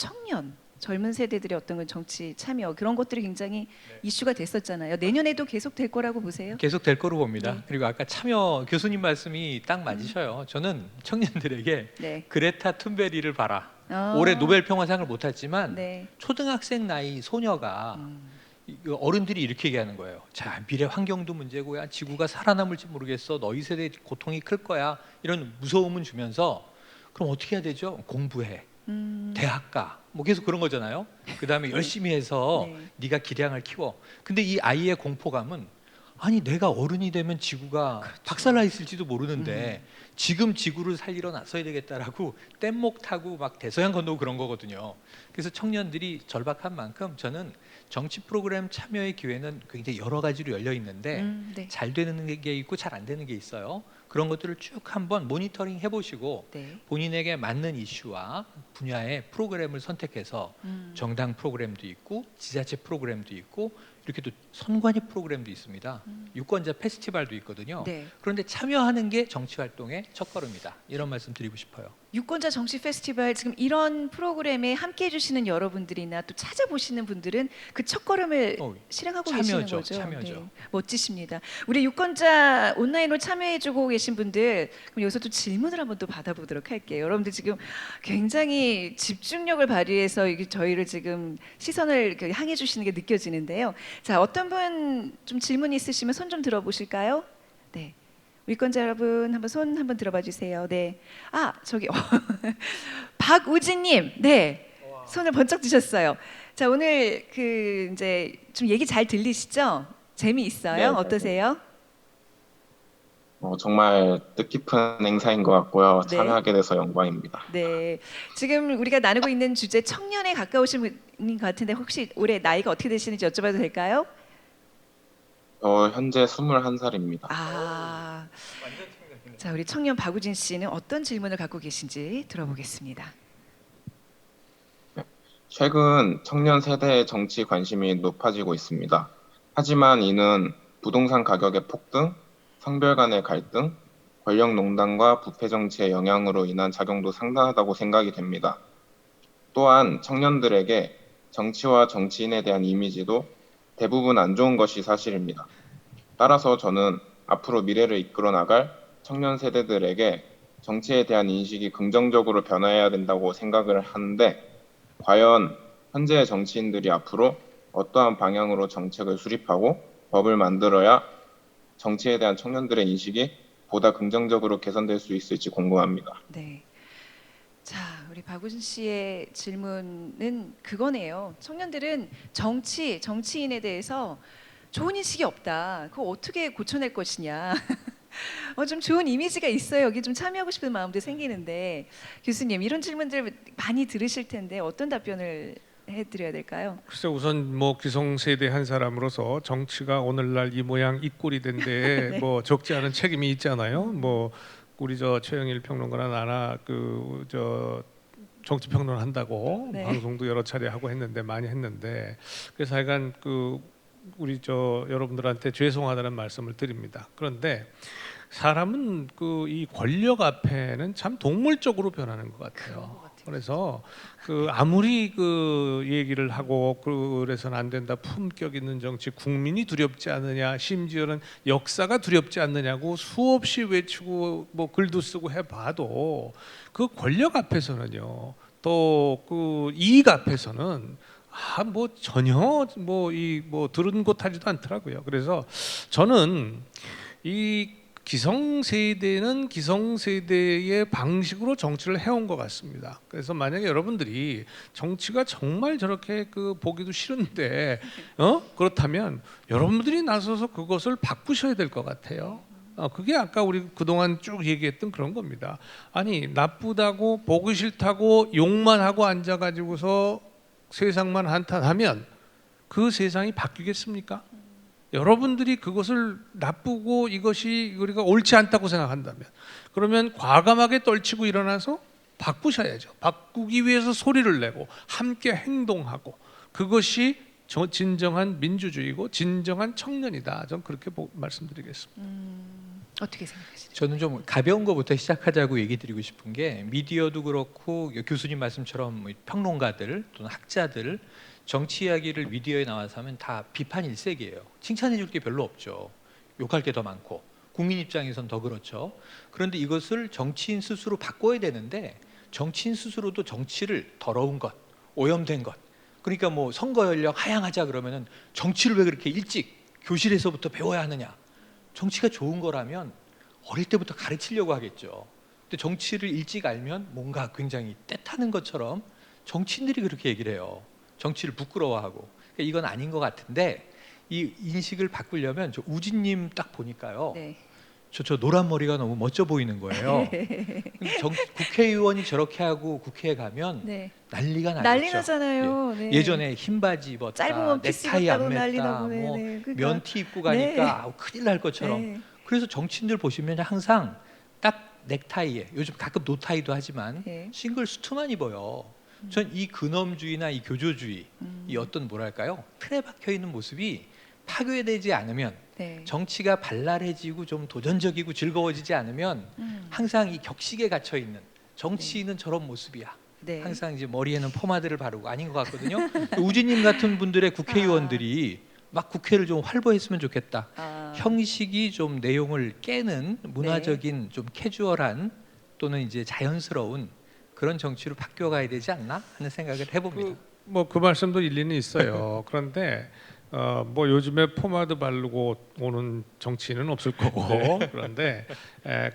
젊은 세대들의 어떤 정치 참여 그런 것들이 굉장히 이슈가 됐었잖아요. 내년에도 계속 될 거라고 보세요? 계속 될 거로 봅니다. 그리고 아까 참여 교수님 말씀이 딱 맞으셔요. 저는 청년들에게 그레타 툰베리를 봐라. 올해 노벨 평화상을 못 탔지만 초등학생 나이 소녀가 어른들이 이렇게 얘기하는 거예요. 자, 미래 환경도 문제고야. 지구가 살아남을지 모르겠어. 너희 세대 고통이 클 거야. 이런 무서움은 주면서 그럼 어떻게 해야 되죠? 공부해. 대학 가. 뭐 계속 그런 거잖아요. 그다음에 열심히 해서 네가 기량을 키워. 근데 이 아이의 공포감은 아니 내가 어른이 되면 지구가 박살나 있을지도 모르는데 지금 지구를 살리러 나서야 되겠다라고 뗏목 타고 막 대서양 건너고 그런 거거든요. 그래서 청년들이 절박한 만큼 저는 정치 프로그램 참여의 기회는 굉장히 여러 가지로 열려 있는데 잘 되는 게 있고 잘 안 되는 게 있어요. 그런 것들을 쭉 한번 모니터링 해보시고 본인에게 맞는 이슈와 분야의 프로그램을 선택해서 정당 프로그램도 있고 지자체 프로그램도 있고 이렇게 또 선관위 프로그램도 있습니다. 유권자 페스티벌도 있거든요. 그런데 참여하는 게 정치 활동의 첫걸음이다. 이런 말씀 드리고 싶어요. 유권자 정치 페스티벌 지금 이런 프로그램에 함께 해주시는 여러분들이나 또 찾아보시는 분들은 그 첫걸음을 실행하고 계시는 거죠. 참여죠. 멋지십니다. 우리 유권자 온라인으로 참여해주고 계신 분들 그럼 여기서 또 질문을 한번 또 받아보도록 할게요. 여러분들 지금 굉장히 집중력을 발휘해서 저희를 지금 시선을 향해 주시는 게 느껴지는데요. 자, 어떤 분 좀 질문 있으시면 손 좀 들어보실까요? 네. 유권자 여러분 한번 손 한번 들어봐 주세요. 네. 저기 박우진님, 손을 번쩍 드셨어요. 자, 오늘 이제 좀 얘기 잘 들리시죠? 재미있어요? 어떠세요? 정말 뜻깊은 행사인 것 같고요. 참여하게 돼서 영광입니다. 네, 지금 우리가 나누고 있는 주제 청년에 가까우신 분인 것 같은데 혹시 올해 나이가 어떻게 되시는지 여쭤봐도 될까요? 현재 21살입니다. 자, 우리 청년 박우진 씨는 어떤 질문을 갖고 계신지 들어보겠습니다. 최근 청년 세대의 정치 관심이 높아지고 있습니다. 하지만 이는 부동산 가격의 폭등, 성별 간의 갈등, 권력농단과 부패정치의 영향으로 인한 작용도 상당하다고 생각이 됩니다. 또한 청년들에게 정치와 정치인에 대한 이미지도 대부분 안 좋은 것이 사실입니다. 따라서 저는 앞으로 미래를 이끌어 나갈 청년 세대들에게 정치에 대한 인식이 긍정적으로 변화해야 된다고 생각을 하는데 과연 현재의 정치인들이 앞으로 어떠한 방향으로 정책을 수립하고 법을 만들어야 정치에 대한 청년들의 인식이 보다 긍정적으로 개선될 수 있을지 궁금합니다. 네. 자, 우리 박우진 씨의 질문은 그거네요. 청년들은 정치인에 대해서 좋은 인식이 없다. 그거 어떻게 고쳐낼 것이냐. 좀 좋은 이미지가 있어요. 여기 좀 참여하고 싶은 마음도 생기는데 교수님 이런 질문들 많이 들으실 텐데 어떤 답변을 해드려야 될까요? 글쎄 우선 뭐 기성세대 한 사람으로서 정치가 오늘날 이 모양 이 꼴이 된데 네. 뭐 적지 않은 책임이 있잖아요. 뭐 우리 저 최영일 평론가나 나나 그 저 정치 평론 한다고 네. 방송도 여러 차례 하고 했는데 많이 했는데 그래서 하여간 그 우리 저 여러분들한테 죄송하다는 말씀을 드립니다. 그런데 사람은 그 이 권력 앞에는 참 동물적으로 변하는 것 같아요. 그래서 그 아무리 그 얘기를 하고 그래서는 안 된다 품격 있는 정치 국민이 두렵지 않느냐 심지어는 역사가 두렵지 않느냐고 수없이 외치고 뭐 글도 쓰고 해봐도 그 권력 앞에서는요 또 그 이익 앞에서는 뭐 전혀 뭐 들은 곳 하지도 않더라고요. 그래서 저는 이 기성세대는 기성세대의 방식으로 정치를 해온 것 같습니다. 그래서 만약에 여러분들이 정치가 정말 저렇게 그 보기도 싫은데 그렇다면 여러분들이 나서서 그것을 바꾸셔야 될 것 같아요. 그게 아까 우리 그동안 쭉 얘기했던 그런 겁니다. 아니 나쁘다고 보기 싫다고 욕만 하고 앉아가지고서 세상만 한탄하면 그 세상이 바뀌겠습니까? 여러분들이 그것을 나쁘고 이것이 우리가 옳지 않다고 생각한다면 그러면 과감하게 떨치고 일어나서 바꾸셔야죠. 바꾸기 위해서 소리를 내고 함께 행동하고 그것이 진정한 민주주의고 진정한 청년이다. 저는 그렇게 말씀드리겠습니다. 어떻게 생각하시죠? 저는 좀 가벼운 것부터 시작하자고 얘기 드리고 싶은 게 미디어도 그렇고 교수님 말씀처럼 평론가들 또는 학자들 정치 이야기를 미디어에 나와서 하면 다 비판 일색이에요. 칭찬해 줄 게 별로 없죠. 욕할 게 더 많고 국민 입장에선 더 그렇죠. 그런데 이것을 정치인 스스로 바꿔야 되는데 정치인 스스로도 정치를 더러운 것, 오염된 것 그러니까 뭐 선거 연령 하향하자 그러면은 정치를 왜 그렇게 일찍 교실에서부터 배워야 하느냐. 정치가 좋은 거라면 어릴 때부터 가르치려고 하겠죠. 근데 정치를 일찍 알면 뭔가 굉장히 떼타는 것처럼 정치인들이 그렇게 얘기를 해요. 정치를 부끄러워하고. 그러니까 이건 아닌 것 같은데 이 인식을 바꾸려면 저 우진님 딱 보니까요. 네. 저 노란 머리가 너무 멋져 보이는 거예요. 국회의원이 저렇게 하고 국회에 가면 네. 난리가 나죠. 난리 나잖아요. 네. 예전에 흰 바지 입었다, 짧은 원피스 넥타이 안 입었다고 난리 맸다, 나고, 뭐 네. 그러니까. 면티 입고 가니까 네. 아우, 큰일 날 것처럼. 네. 그래서 정치인들 보시면 항상 딱 넥타이에 요즘 가끔 노타이도 하지만 네. 싱글 수트만 입어요. 전 이 근엄주의나 이 교조주의, 이 어떤 뭐랄까요 틀에 박혀 있는 모습이 파괴되지 않으면 네. 정치가 발랄해지고 좀 도전적이고 즐거워지지 않으면 항상 이 격식에 갇혀 있는 정치인은 저런 모습이야. 네. 항상 이제 머리에는 포마드를 바르고 아닌 것 같거든요. 우진님 같은 분들의 국회의원들이 막 국회를 좀 활보했으면 좋겠다. 형식이 좀 내용을 깨는 문화적인 좀 캐주얼한 또는 이제 자연스러운 그런 정치로 바뀌어가야 되지 않나 하는 생각을 해봅니다. 그 말씀도 일리는 있어요. 그런데 뭐 요즘에 포마드 바르고 오는 정치인은 없을 거고 그런데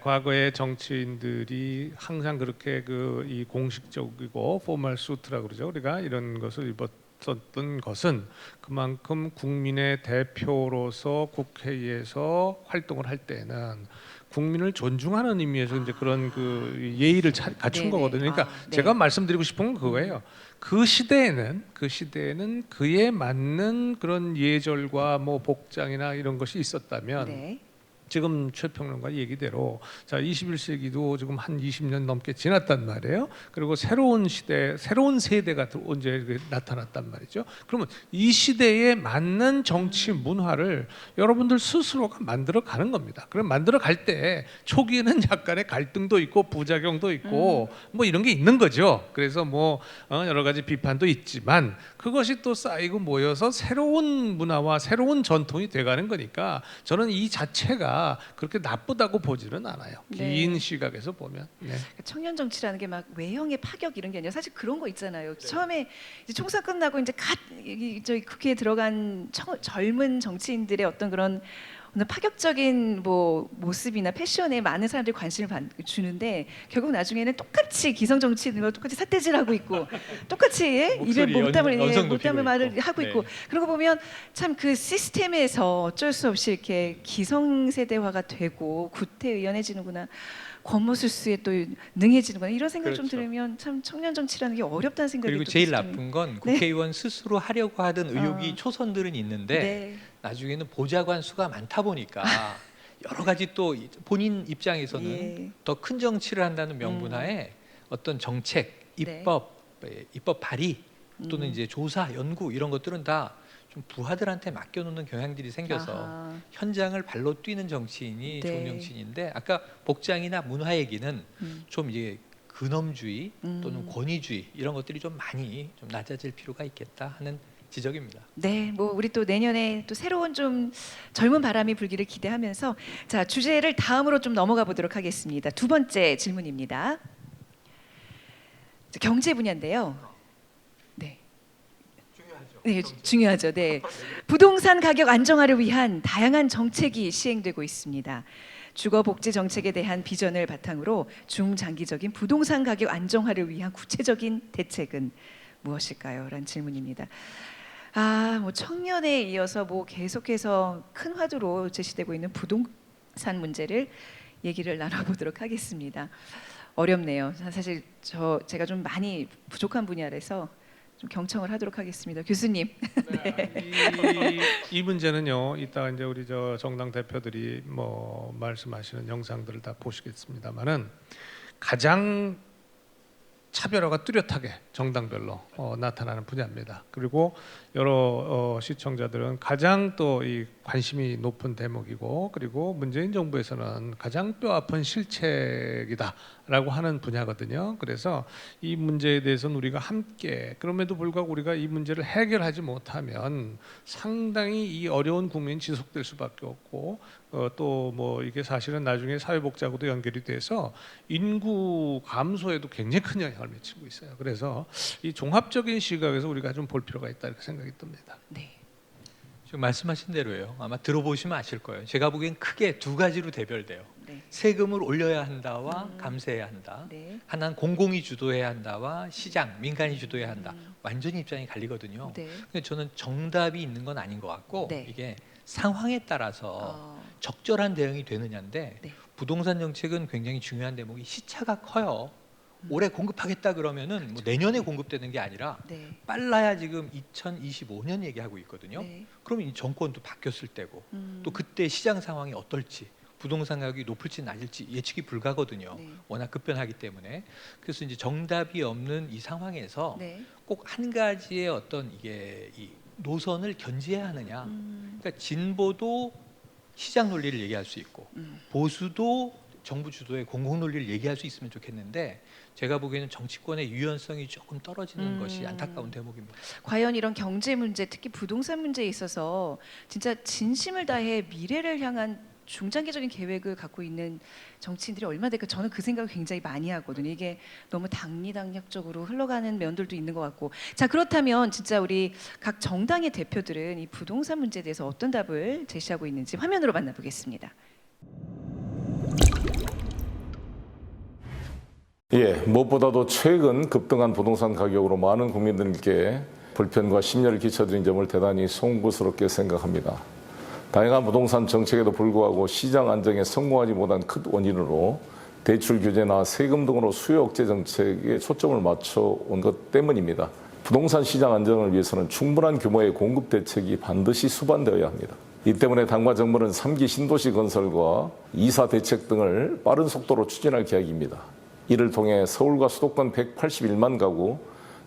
과거의 정치인들이 항상 그렇게 이 공식적이고 포멀 수트라 그러죠. 우리가 이런 것을 입었던 것은 그만큼 국민의 대표로서 국회에서 활동을 할 때는 국민을 존중하는 의미에서 이제 그런 예의를 갖춘 네네. 거거든요. 그러니까 네. 제가 말씀드리고 싶은 건 그거예요. 그 시대에는 그에 맞는 그런 예절과 뭐 복장이나 이런 것이 있었다면 네. 지금 최 평론가 얘기대로 자 21세기도 지금 한 20년 넘게 지났단 말이에요. 그리고 새로운 시대, 새로운 세대가 이제 나타났단 말이죠. 그러면 이 시대에 맞는 정치 문화를 여러분들 스스로가 만들어 가는 겁니다. 그럼 만들어 갈 때 초기에는 약간의 갈등도 있고 부작용도 있고 뭐 이런 게 있는 거죠. 그래서 뭐 여러 가지 비판도 있지만 그것이 또 쌓이고 모여서 새로운 문화와 새로운 전통이 돼가는 거니까 저는 이 자체가 그렇게 나쁘다고 보지는 않아요. 네. 긴 시각에서 보면. 네. 청년 정치라는 게 막 외형의 파격 이런 게 아니라 사실 그런 거 있잖아요. 처음에 이제 총선 끝나고 이제 저희 국회에 들어간 젊은 정치인들의 어떤 그런 파격적인 뭐 모습이나 패션에 많은 사람들이 관심을 주는데 결국 나중에는 똑같이 기성 정치인과 똑같이 삿대질하고 있고 똑같이 입에 못담을 말을 하고 있고 그런 거 보면 참 그 시스템에서 어쩔 수 없이 이렇게 기성세대화가 되고 구태의연해지는구나. 권모술수에 또 능해지는구나 이런 생각 좀 들으면 참 청년 정치라는 게 어렵다는 생각이 그리고 제일 나쁜 건 국회의원 스스로 하려고 하던 의욕이 초선들은 있는데 나중에는 보좌관 수가 많다 보니까 여러 가지 또 본인 입장에서는 더 큰 정치를 한다는 명분하에 어떤 정책, 입법 발의 또는 이제 조사, 연구 이런 것들은 다 좀 부하들한테 맡겨놓는 경향들이 생겨서 현장을 발로 뛰는 정치인이 좋은 정치인인데 아까 복장이나 문화 얘기는 좀 이제 근엄주의 또는 권위주의 이런 것들이 좀 많이 좀 낮아질 필요가 있겠다 하는 지적입니다. 네, 뭐 우리 또 내년에 또 새로운 좀 젊은 바람이 불기를 기대하면서 자 주제를 다음으로 좀 넘어가 보도록 하겠습니다. 두 번째 질문입니다. 경제 분야인데요. 네, 중요하죠. 네, 부동산 가격 안정화를 위한 다양한 정책이 시행되고 있습니다. 주거복지 정책에 대한 비전을 바탕으로 중장기적인 부동산 가격 안정화를 위한 구체적인 대책은 무엇일까요? 라는 질문입니다. 뭐 청년에 이어서 뭐 계속해서 큰 화두로 제시되고 있는 부동산 문제를 얘기를 나눠보도록 하겠습니다. 어렵네요. 사실 제가 좀 많이 부족한 분야라서 좀 경청을 하도록 하겠습니다. 교수님. 이 문제는요. 이따 이제 우리 정당 대표들이 뭐 말씀하시는 영상들을 다 보시겠습니다만은 가장 차별화가 뚜렷하게 정당별로 나타나는 분야입니다. 그리고 여러 시청자들은 가장 또 이 관심이 높은 대목이고 그리고 문재인 정부에서는 가장 뼈아픈 실책이다라고 하는 분야거든요. 그래서 이 문제에 대해서는 우리가 함께 그럼에도 불구하고 우리가 이 문제를 해결하지 못하면 상당히 이 어려운 국면이 지속될 수밖에 없고 또 뭐 이게 사실은 나중에 사회복지하고도 연결이 돼서 인구 감소에도 굉장히 큰 영향을 미치고 있어요. 그래서 이 종합적인 시각에서 우리가 좀 볼 필요가 있다 이렇게 생각이 듭니다. 네. 지금 말씀하신 대로예요. 아마 들어보시면 아실 거예요. 제가 보기엔 크게 두 가지로 대별돼요. 세금을 올려야 한다와 감세해야 한다. 하나는 공공이 주도해야 한다와 시장, 민간이 주도해야 한다. 완전히 입장이 갈리거든요. 근데 저는 정답이 있는 건 아닌 것 같고 이게 상황에 따라서 적절한 대응이 되느냐인데 부동산 정책은 굉장히 중요한 대목이 시차가 커요. 올해 공급하겠다 그러면은 뭐 내년에 공급되는 게 아니라 빨라야 지금 2025년 얘기하고 있거든요. 그러면 이 정권도 바뀌었을 때고 또 그때 시장 상황이 어떨지 부동산 가격이 높을지 낮을지 예측이 불가거든요. 워낙 급변하기 때문에. 그래서 이제 정답이 없는 이 상황에서 꼭 한 가지의 어떤 이게 이 노선을 견지해야 하느냐. 그러니까 진보도 시장 논리를 얘기할 수 있고 보수도 정부 주도의 공공 논리를 얘기할 수 있으면 좋겠는데 제가 보기에는 정치권의 유연성이 조금 떨어지는 것이 안타까운 대목입니다. 과연 이런 경제 문제, 특히 부동산 문제에 있어서 진짜 진심을 다해 미래를 향한 중장기적인 계획을 갖고 있는 정치인들이 얼마나 될까? 저는 그 생각을 굉장히 많이 하거든요. 이게 너무 당리당략적으로 흘러가는 면들도 있는 것 같고. 자, 그렇다면 진짜 우리 각 정당의 대표들은 이 부동산 문제에 대해서 어떤 답을 제시하고 있는지 화면으로 만나보겠습니다. 무엇보다도 최근 급등한 부동산 가격으로 많은 국민들께 불편과 심려를 끼쳐드린 점을 대단히 송구스럽게 생각합니다. 다양한 부동산 정책에도 불구하고 시장 안정에 성공하지 못한 큰 원인으로 대출 규제나 세금 등으로 수요 억제 정책에 초점을 맞춰온 것 때문입니다. 부동산 시장 안정을 위해서는 충분한 규모의 공급 대책이 반드시 수반되어야 합니다. 이 때문에 당과 정부는 3기 신도시 건설과 이사 대책 등을 빠른 속도로 추진할 계획입니다. 이를 통해 서울과 수도권 181만 가구,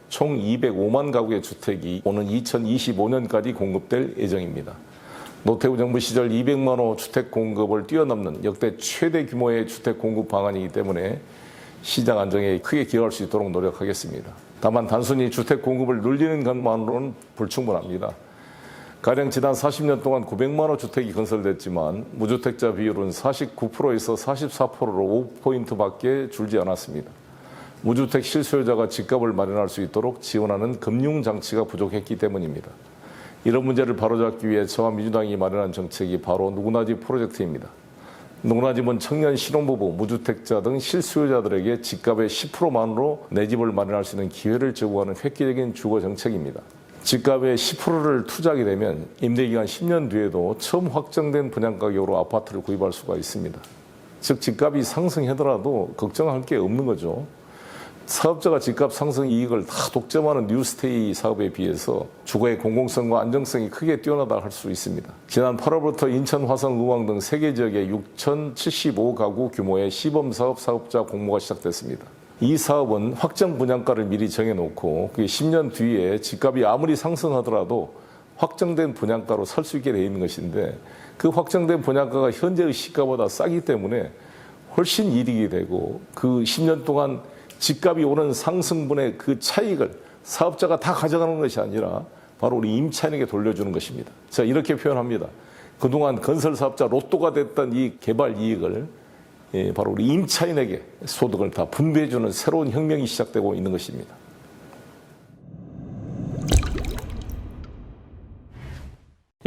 총 205만 가구의 주택이 오는 2025년까지 공급될 예정입니다. 노태우 정부 시절 200만 호 주택 공급을 뛰어넘는 역대 최대 규모의 주택 공급 방안이기 때문에 시장 안정에 크게 기여할 수 있도록 노력하겠습니다. 다만 단순히 주택 공급을 늘리는 것만으로는 불충분합니다. 가령 지난 40년 동안 900만 호 주택이 건설됐지만 무주택자 비율은 49%에서 44%로 5포인트밖에 줄지 않았습니다. 무주택 실소유자가 집값을 마련할 수 있도록 지원하는 금융장치가 부족했기 때문입니다. 이런 문제를 바로잡기 위해 저와 민주당이 마련한 정책이 바로 누구나 집 프로젝트입니다. 누구나 집은 청년 신혼부부, 무주택자 등 실수요자들에게 집값의 10%만으로 내 집을 마련할 수 있는 기회를 제공하는 획기적인 주거 정책입니다. 집값의 10%를 투자하게 되면 임대기간 10년 뒤에도 처음 확정된 분양가격으로 아파트를 구입할 수가 있습니다. 즉 집값이 상승하더라도 걱정할 게 없는 거죠. 사업자가 집값 상승 이익을 다 독점하는 뉴스테이 사업에 비해서 주거의 공공성과 안정성이 크게 뛰어나다 할 수 있습니다. 지난 8월부터 인천, 화성, 의왕 등 3개 지역에 6,075가구 규모의 시범사업 사업자 공모가 시작됐습니다. 이 사업은 확정 분양가를 미리 정해놓고 그게 10년 뒤에 집값이 아무리 상승하더라도 확정된 분양가로 살 수 있게 되어 있는 것인데 그 확정된 분양가가 현재의 시가보다 싸기 때문에 훨씬 이익이 되고 그 10년 동안 집값이 오는 상승분의 그 차익을 사업자가 다 가져가는 것이 아니라 바로 우리 임차인에게 돌려주는 것입니다. 자, 이렇게 표현합니다. 그동안 건설사업자 로또가 됐던 이 개발 이익을 바로 우리 임차인에게 소득을 다 분배해주는 새로운 혁명이 시작되고 있는 것입니다.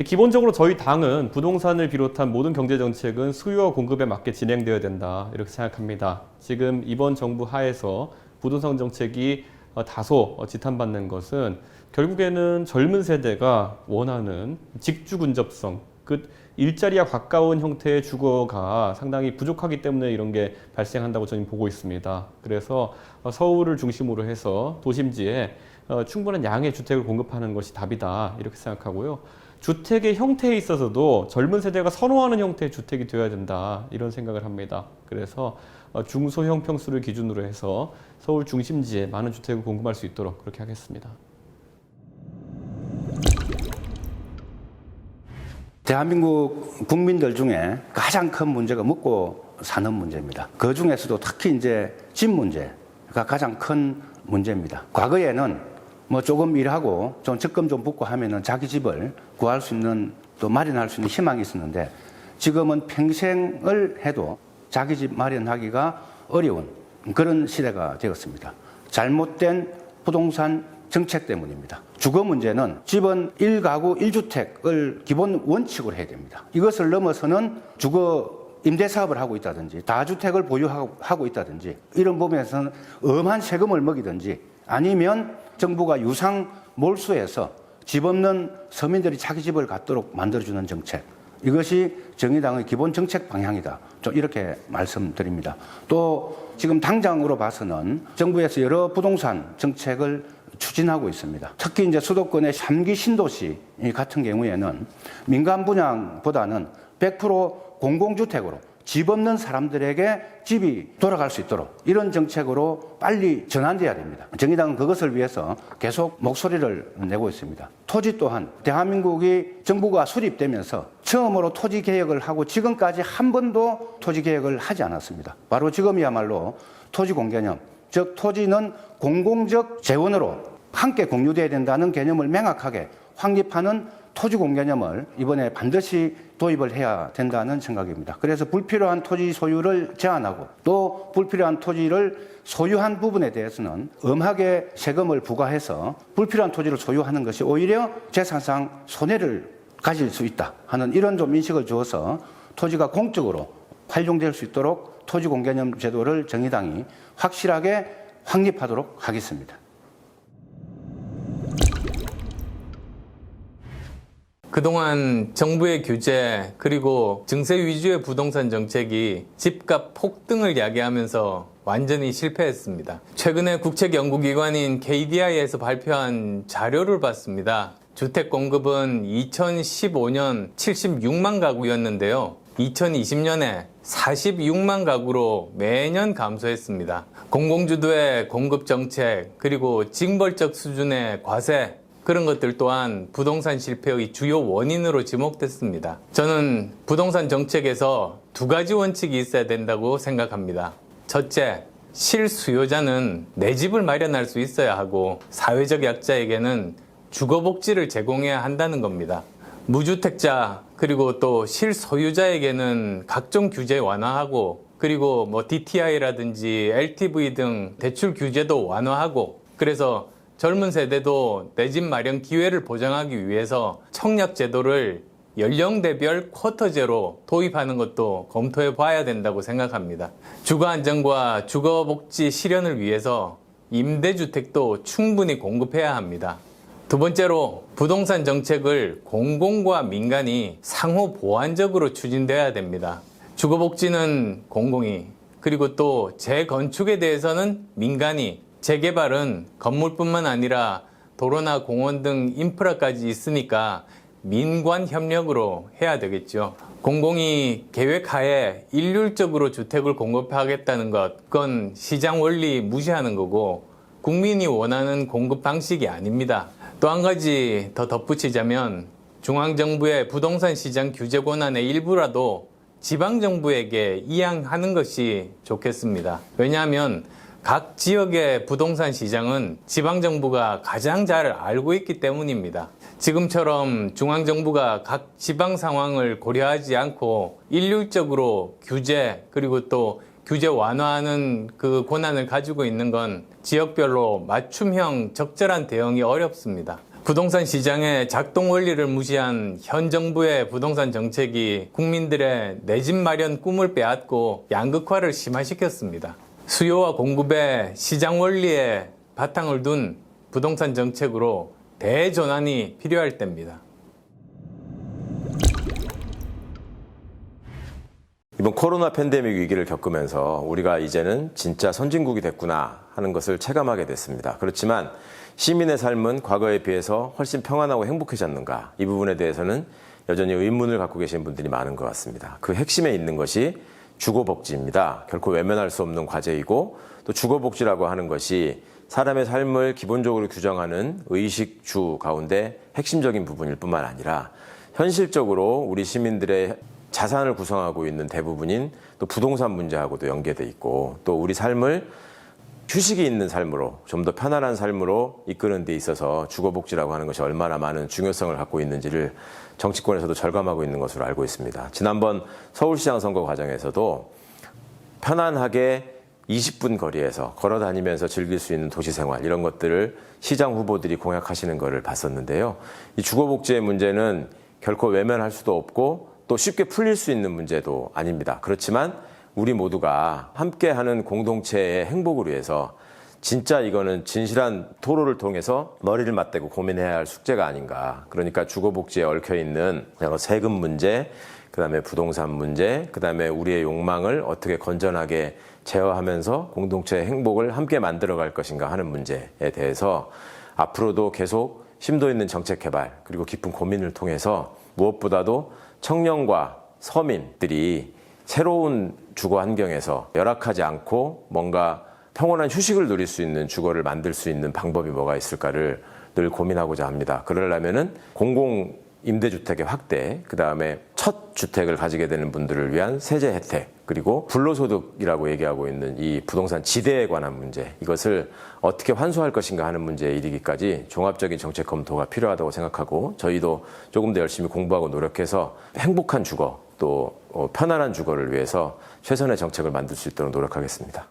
기본적으로 저희 당은 부동산을 비롯한 모든 경제정책은 수요와 공급에 맞게 진행되어야 된다 이렇게 생각합니다. 지금 이번 정부 하에서 부동산 정책이 다소 지탄받는 것은 결국에는 젊은 세대가 원하는 직주 근접성, 그 일자리와 가까운 형태의 주거가 상당히 부족하기 때문에 이런 게 발생한다고 저는 보고 있습니다. 그래서 서울을 중심으로 해서 도심지에 충분한 양의 주택을 공급하는 것이 답이다 이렇게 생각하고요. 주택의 형태에 있어서도 젊은 세대가 선호하는 형태의 주택이 되어야 된다 이런 생각을 합니다. 그래서 중소형 평수를 기준으로 해서 서울 중심지에 많은 주택을 공급할 수 있도록 그렇게 하겠습니다. 대한민국 국민들 중에 가장 큰 문제가 먹고 사는 문제입니다. 그 중에서도 특히 이제 집 문제가 가장 큰 문제입니다. 과거에는 뭐 조금 일하고 좀 적금 좀 붓고 하면은 자기 집을 구할 수 있는 또 마련할 수 있는 희망이 있었는데 지금은 평생을 해도 자기 집 마련하기가 어려운 그런 시대가 되었습니다. 잘못된 부동산 정책 때문입니다. 주거 문제는 집은 1가구 1주택을 기본 원칙으로 해야 됩니다. 이것을 넘어서는 주거 임대사업을 하고 있다든지 다주택을 보유하고 있다든지 이런 부분에서는 엄한 세금을 먹이든지 아니면 정부가 유상 몰수해서 집 없는 서민들이 자기 집을 갖도록 만들어주는 정책, 이것이 정의당의 기본 정책 방향이다. 좀 이렇게 말씀드립니다. 또 지금 당장으로 봐서는 정부에서 여러 부동산 정책을 추진하고 있습니다. 특히 이제 수도권의 3기 신도시 같은 경우에는 민간 분양보다는 100% 공공주택으로 집 없는 사람들에게 집이 돌아갈 수 있도록 이런 정책으로 빨리 전환돼야 됩니다. 정의당은 그것을 위해서 계속 목소리를 내고 있습니다. 토지 또한 대한민국이 정부가 수립되면서 처음으로 토지 개혁을 하고 지금까지 한 번도 토지 개혁을 하지 않았습니다. 바로 지금이야말로 토지 공개념, 즉 토지는 공공적 재원으로 함께 공유돼야 된다는 개념을 명확하게 확립하는 토지 공개념을 이번에 반드시 도입을 해야 된다는 생각입니다. 그래서 불필요한 토지 소유를 제한하고 또 불필요한 토지를 소유한 부분에 대해서는 엄하게 세금을 부과해서 불필요한 토지를 소유하는 것이 오히려 재산상 손해를 가질 수 있다 하는 이런 좀 인식을 주어서 토지가 공적으로 활용될 수 있도록 토지 공개념 제도를 정의당이 확실하게 확립하도록 하겠습니다. 그동안 정부의 규제 그리고 증세 위주의 부동산 정책이 집값 폭등을 야기하면서 완전히 실패했습니다. 최근에 국책연구기관인 KDI에서 발표한 자료를 봤습니다. 주택 공급은 2015년 76만 가구였는데요. 2020년에 46만 가구로 매년 감소했습니다. 공공주도의 공급 정책 그리고 징벌적 수준의 과세 그런 것들 또한 부동산 실패의 주요 원인으로 지목됐습니다. 저는 부동산 정책에서 두 가지 원칙이 있어야 된다고 생각합니다. 첫째, 실수요자는 내 집을 마련할 수 있어야 하고 사회적 약자에게는 주거복지를 제공해야 한다는 겁니다. 무주택자 그리고 또 실소유자에게는 각종 규제 완화하고 그리고 DTI라든지 LTV 등 대출 규제도 완화하고 그래서 젊은 세대도 내 집 마련 기회를 보장하기 위해서 청약 제도를 연령대별 쿼터제로 도입하는 것도 검토해 봐야 된다고 생각합니다. 주거 안정과 주거 복지 실현을 위해서 임대주택도 충분히 공급해야 합니다. 두 번째로 부동산 정책을 공공과 민간이 상호 보완적으로 추진돼야 됩니다. 주거 복지는 공공이, 그리고 또 재건축에 대해서는 민간이, 재개발은 건물뿐만 아니라 도로나 공원 등 인프라까지 있으니까 민관 협력으로 해야 되겠죠. 공공이 계획하에 일률적으로 주택을 공급하겠다는 것, 그건 시장 원리 무시하는 거고 국민이 원하는 공급 방식이 아닙니다. 또 한 가지 더 덧붙이자면 중앙정부의 부동산 시장 규제 권한의 일부라도 지방정부에게 이양하는 것이 좋겠습니다. 왜냐하면 각 지역의 부동산 시장은 지방정부가 가장 잘 알고 있기 때문입니다. 지금처럼 중앙정부가 각 지방 상황을 고려하지 않고 일률적으로 규제, 그리고 또 규제 완화하는 그 권한을 가지고 있는 건 지역별로 맞춤형 적절한 대응이 어렵습니다. 부동산 시장의 작동 원리를 무시한 현 정부의 부동산 정책이 국민들의 내 집 마련 꿈을 빼앗고 양극화를 심화시켰습니다. 수요와 공급의 시장 원리에 바탕을 둔 부동산 정책으로 대전환이 필요할 때입니다. 이번 코로나 팬데믹 위기를 겪으면서 우리가 이제는 진짜 선진국이 됐구나 하는 것을 체감하게 됐습니다. 그렇지만 시민의 삶은 과거에 비해서 훨씬 평안하고 행복해졌는가? 이 부분에 대해서는 여전히 의문을 갖고 계신 분들이 많은 것 같습니다. 그 핵심에 있는 것이 주거복지입니다. 결코 외면할 수 없는 과제이고, 또 주거복지라고 하는 것이 사람의 삶을 기본적으로 규정하는 의식주 가운데 핵심적인 부분일 뿐만 아니라 현실적으로 우리 시민들의 자산을 구성하고 있는 대부분인 또 부동산 문제하고도 연계돼 있고, 또 우리 삶을 휴식이 있는 삶으로, 좀 더 편안한 삶으로 이끄는 데 있어서 주거복지라고 하는 것이 얼마나 많은 중요성을 갖고 있는지를 정치권에서도 절감하고 있는 것으로 알고 있습니다. 지난번 서울시장 선거 과정에서도 편안하게 20분 거리에서 걸어 다니면서 즐길 수 있는 도시생활, 이런 것들을 시장 후보들이 공약하시는 것을 봤었는데요. 이 주거복지의 문제는 결코 외면할 수도 없고 또 쉽게 풀릴 수 있는 문제도 아닙니다. 그렇지만 우리 모두가 함께하는 공동체의 행복을 위해서 진짜 이거는 진실한 토론을 통해서 머리를 맞대고 고민해야 할 숙제가 아닌가. 그러니까 주거복지에 얽혀있는 세금 문제, 그다음에 부동산 문제, 그다음에 우리의 욕망을 어떻게 건전하게 제어하면서 공동체의 행복을 함께 만들어갈 것인가 하는 문제에 대해서 앞으로도 계속 심도 있는 정책 개발, 그리고 깊은 고민을 통해서 무엇보다도 청년과 서민들이 새로운 주거 환경에서 열악하지 않고 뭔가 평온한 휴식을 누릴 수 있는 주거를 만들 수 있는 방법이 뭐가 있을까를 늘 고민하고자 합니다. 그러려면은 공공 임대주택의 확대, 그 다음에 첫 주택을 가지게 되는 분들을 위한 세제 혜택, 그리고 불로소득이라고 얘기하고 있는 이 부동산 지대에 관한 문제, 이것을 어떻게 환수할 것인가 하는 문제에 이르기까지 종합적인 정책 검토가 필요하다고 생각하고, 저희도 조금 더 열심히 공부하고 노력해서 행복한 주거, 또 편안한 주거를 위해서 최선의 정책을 만들 수 있도록 노력하겠습니다.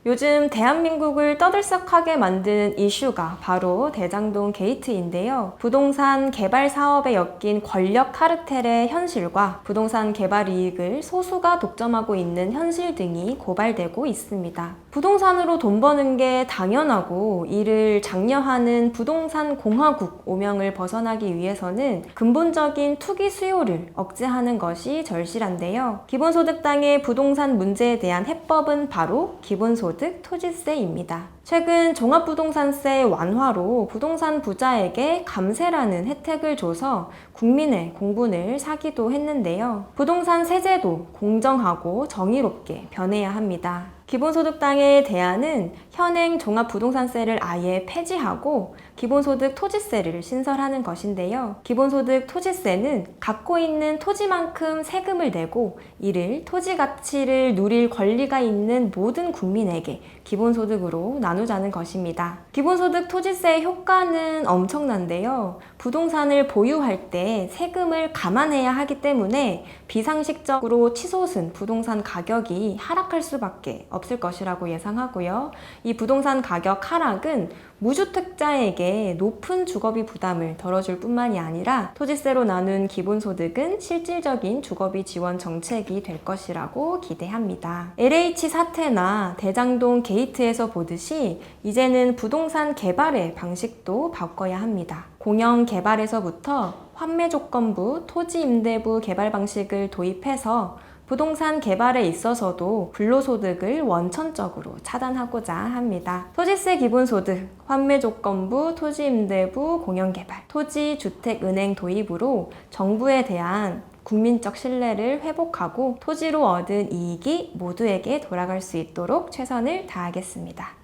요즘 대한민국을 떠들썩하게 만드는 이슈가 바로 대장동 게이트인데요. 부동산 개발 사업에 엮인 권력 카르텔의 현실과 부동산 개발 이익을 소수가 독점하고 있는 현실 등이 고발되고 있습니다. 부동산으로 돈 버는 게 당연하고 이를 장려하는 부동산 공화국 오명을 벗어나기 위해서는 근본적인 투기 수요를 억제하는 것이 절실한데요. 기본소득당의 부동산 문제에 대한 해법은 바로 기본소득 토지세입니다. 최근 종합부동산세 완화로 부동산 부자에게 감세라는 혜택을 줘서 국민의 공분을 사기도 했는데요. 부동산 세제도 공정하고 정의롭게 변해야 합니다. 기본소득당의 대안은 현행 종합부동산세를 아예 폐지하고 기본소득 토지세를 신설하는 것인데요. 기본소득 토지세는 갖고 있는 토지만큼 세금을 내고 이를 토지 가치를 누릴 권리가 있는 모든 국민에게 기본소득으로 나누자는 것입니다. 기본소득 토지세의 효과는 엄청난데요. 부동산을 보유할 때 세금을 감안해야 하기 때문에 비상식적으로 치솟은 부동산 가격이 하락할 수밖에 없을 것이라고 예상하고요. 이 부동산 가격 하락은 무주택자에게 높은 주거비 부담을 덜어줄 뿐만이 아니라 토지세로 나눈 기본소득은 실질적인 주거비 지원 정책이 될 것이라고 기대합니다. LH 사태나 대장동 게이트에서 보듯이 이제는 부동산 개발의 방식도 바꿔야 합니다. 공영 개발에서부터 환매조건부, 토지임대부 개발 방식을 도입해서 부동산 개발에 있어서도 불로소득을 원천적으로 차단하고자 합니다. 토지세 기본소득, 환매조건부, 토지임대부, 공영개발, 토지주택은행 도입으로 정부에 대한 국민적 신뢰를 회복하고 토지로 얻은 이익이 모두에게 돌아갈 수 있도록 최선을 다하겠습니다.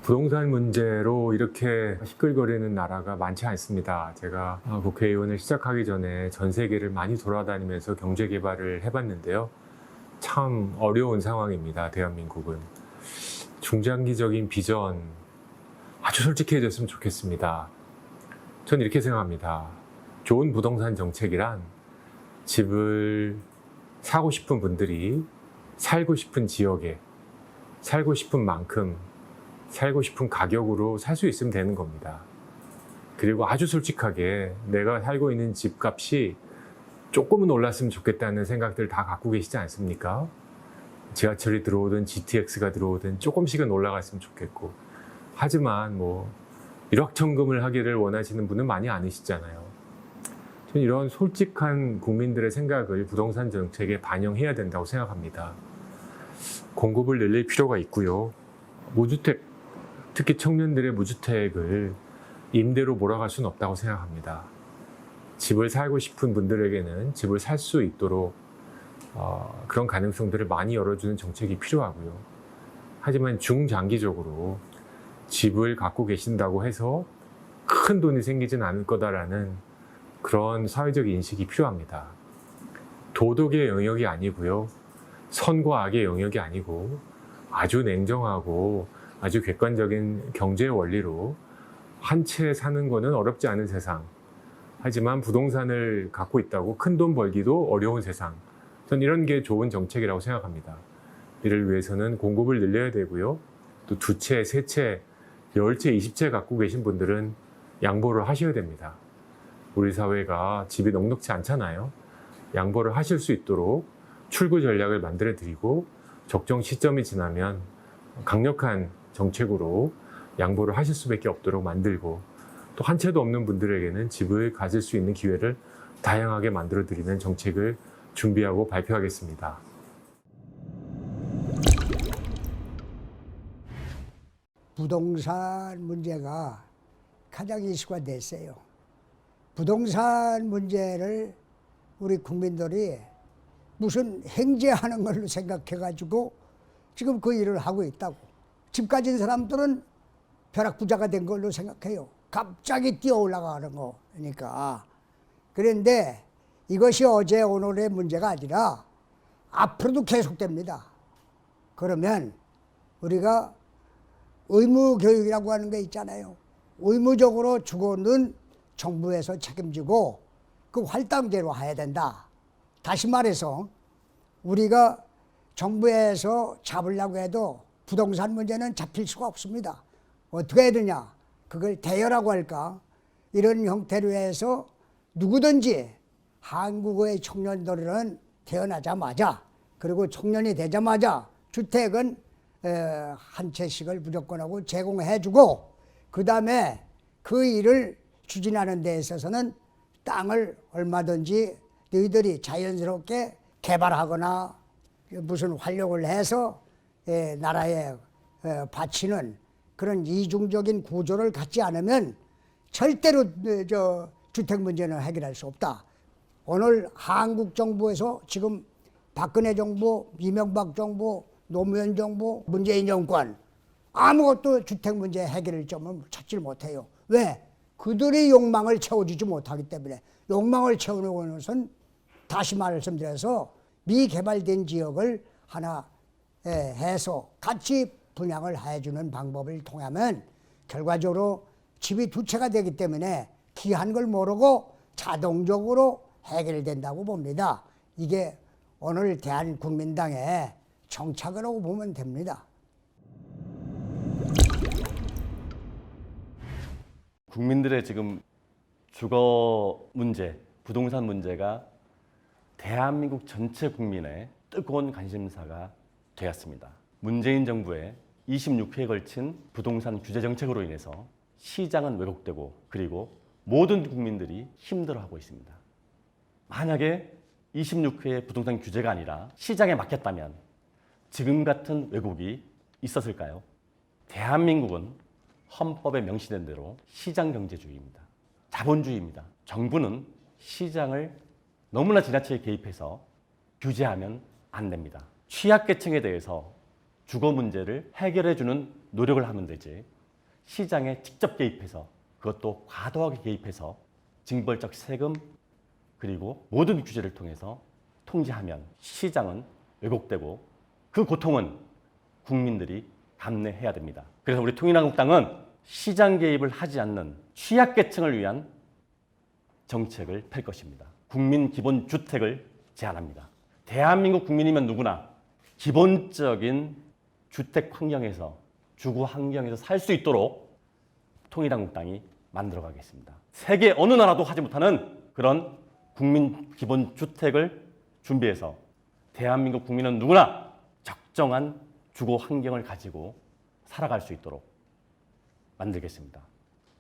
부동산 문제로 이렇게 시끌거리는 나라가 많지 않습니다. 제가 국회의원을 시작하기 전에 전 세계를 많이 돌아다니면서 경제 개발을 해봤는데요. 참 어려운 상황입니다. 대한민국은. 중장기적인 비전 아주 솔직해졌으면 좋겠습니다. 전 이렇게 생각합니다. 좋은 부동산 정책이란 집을 사고 싶은 분들이 살고 싶은 지역에 살고 싶은 만큼 살고 싶은 가격으로 살 수 있으면 되는 겁니다. 그리고 아주 솔직하게 내가 살고 있는 집값이 조금은 올랐으면 좋겠다는 생각들 다 갖고 계시지 않습니까? 지하철이 들어오든 GTX가 들어오든 조금씩은 올라갔으면 좋겠고, 하지만 뭐 일확천금을 하기를 원하시는 분은 많이 아니시잖아요. 저는 이런 솔직한 국민들의 생각을 부동산 정책에 반영해야 된다고 생각합니다. 공급을 늘릴 필요가 있고요. 무주택, 특히 청년들의 무주택을 임대로 몰아갈 수는 없다고 생각합니다. 집을 살고 싶은 분들에게는 집을 살 수 있도록 그런 가능성들을 많이 열어주는 정책이 필요하고요. 하지만 중장기적으로 집을 갖고 계신다고 해서 큰 돈이 생기진 않을 거다라는 그런 사회적 인식이 필요합니다. 도덕의 영역이 아니고요. 선과 악의 영역이 아니고 아주 냉정하고 아주 객관적인 경제 원리로 한 채 사는 거는 어렵지 않은 세상. 하지만 부동산을 갖고 있다고 큰 돈 벌기도 어려운 세상. 전 이런 게 좋은 정책이라고 생각합니다. 이를 위해서는 공급을 늘려야 되고요. 또 2채, 3채, 10채, 20채 갖고 계신 분들은 양보를 하셔야 됩니다. 우리 사회가 집이 넉넉지 않잖아요. 양보를 하실 수 있도록 출구 전략을 만들어 드리고 적정 시점이 지나면 강력한 정책으로 양보를 하실 수밖에 없도록 만들고, 또 한 채도 없는 분들에게는 집을 가질 수 있는 기회를 다양하게 만들어 드리는 정책을 준비하고 발표하겠습니다. 부동산 문제가 가장 이슈가 됐어요. 부동산 문제를 우리 국민들이 무슨 행제하는 걸로 생각해가지고 지금 그 일을 하고 있다고. 집 가진 사람들은 벼락부자가 된 걸로 생각해요. 갑자기 뛰어 올라가는 거니까. 그런데 이것이 어제 오늘의 문제가 아니라 앞으로도 계속됩니다. 그러면 우리가 의무교육이라고 하는 게 있잖아요. 의무적으로 주거는 정부에서 책임지고 그 할당제로 해야 된다. 다시 말해서 우리가 정부에서 잡으려고 해도 부동산 문제는 잡힐 수가 없습니다. 어떻게 해야 되냐? 그걸 대여라고 할까? 이런 형태로 해서 누구든지 한국의 청년들은 태어나자마자, 그리고 청년이 되자마자 주택은 한 채씩을 무조건 하고 제공해주고, 그 다음에 그 일을 추진하는 데 있어서는 땅을 얼마든지 너희들이 자연스럽게 개발하거나 무슨 활용을 해서 나라에 바치는 그런 이중적인 구조를 갖지 않으면 절대로 주택 문제는 해결할 수 없다. 오늘 한국 정부에서 지금 박근혜 정부, 이명박 정부, 노무현 정부, 문재인 정권 아무것도 주택 문제 해결을 점을 찾지 못해요. 왜? 그들의 욕망을 채워주지 못하기 때문에. 욕망을 채우는 것은 다시 말씀드려서 미개발된 지역을 하나 해서 같이 분양을 해주는 방법을 통하면 결과적으로 집이 두 채가 되기 때문에 귀한 걸 모르고 자동적으로 해결된다고 봅니다. 이게 오늘 대한국민당의 정착이라고 보면 됩니다. 국민들의 지금 주거 문제, 부동산 문제가 대한민국 전체 국민의 뜨거운 관심사가 되었습니다. 문재인 정부의 26회에 걸친 부동산 규제 정책으로 인해서 시장은 왜곡되고 그리고 모든 국민들이 힘들어하고 있습니다. 만약에 26회의 부동산 규제가 아니라 시장에 맡겼다면 지금 같은 왜곡이 있었을까요? 대한민국은 헌법에 명시된 대로 시장경제주의입니다. 자본주의입니다. 정부는 시장을 너무나 지나치게 개입해서 규제하면 안 됩니다. 취약계층에 대해서 주거 문제를 해결해주는 노력을 하면 되지 시장에 직접 개입해서 그것도 과도하게 개입해서 징벌적 세금 그리고 모든 규제를 통해서 통제하면 시장은 왜곡되고 그 고통은 국민들이 감내해야 됩니다. 그래서 우리 통일한국당은 시장 개입을 하지 않는 취약계층을 위한 정책을 펼 것입니다. 국민 기본 주택을 제안합니다. 대한민국 국민이면 누구나 기본적인 주택 환경에서 주거 환경에서 살 수 있도록 통일한국당이 만들어 가겠습니다. 세계 어느 나라도 하지 못하는 그런 국민 기본 주택을 준비해서 대한민국 국민은 누구나 적정한 주거 환경을 가지고 살아갈 수 있도록 만들겠습니다.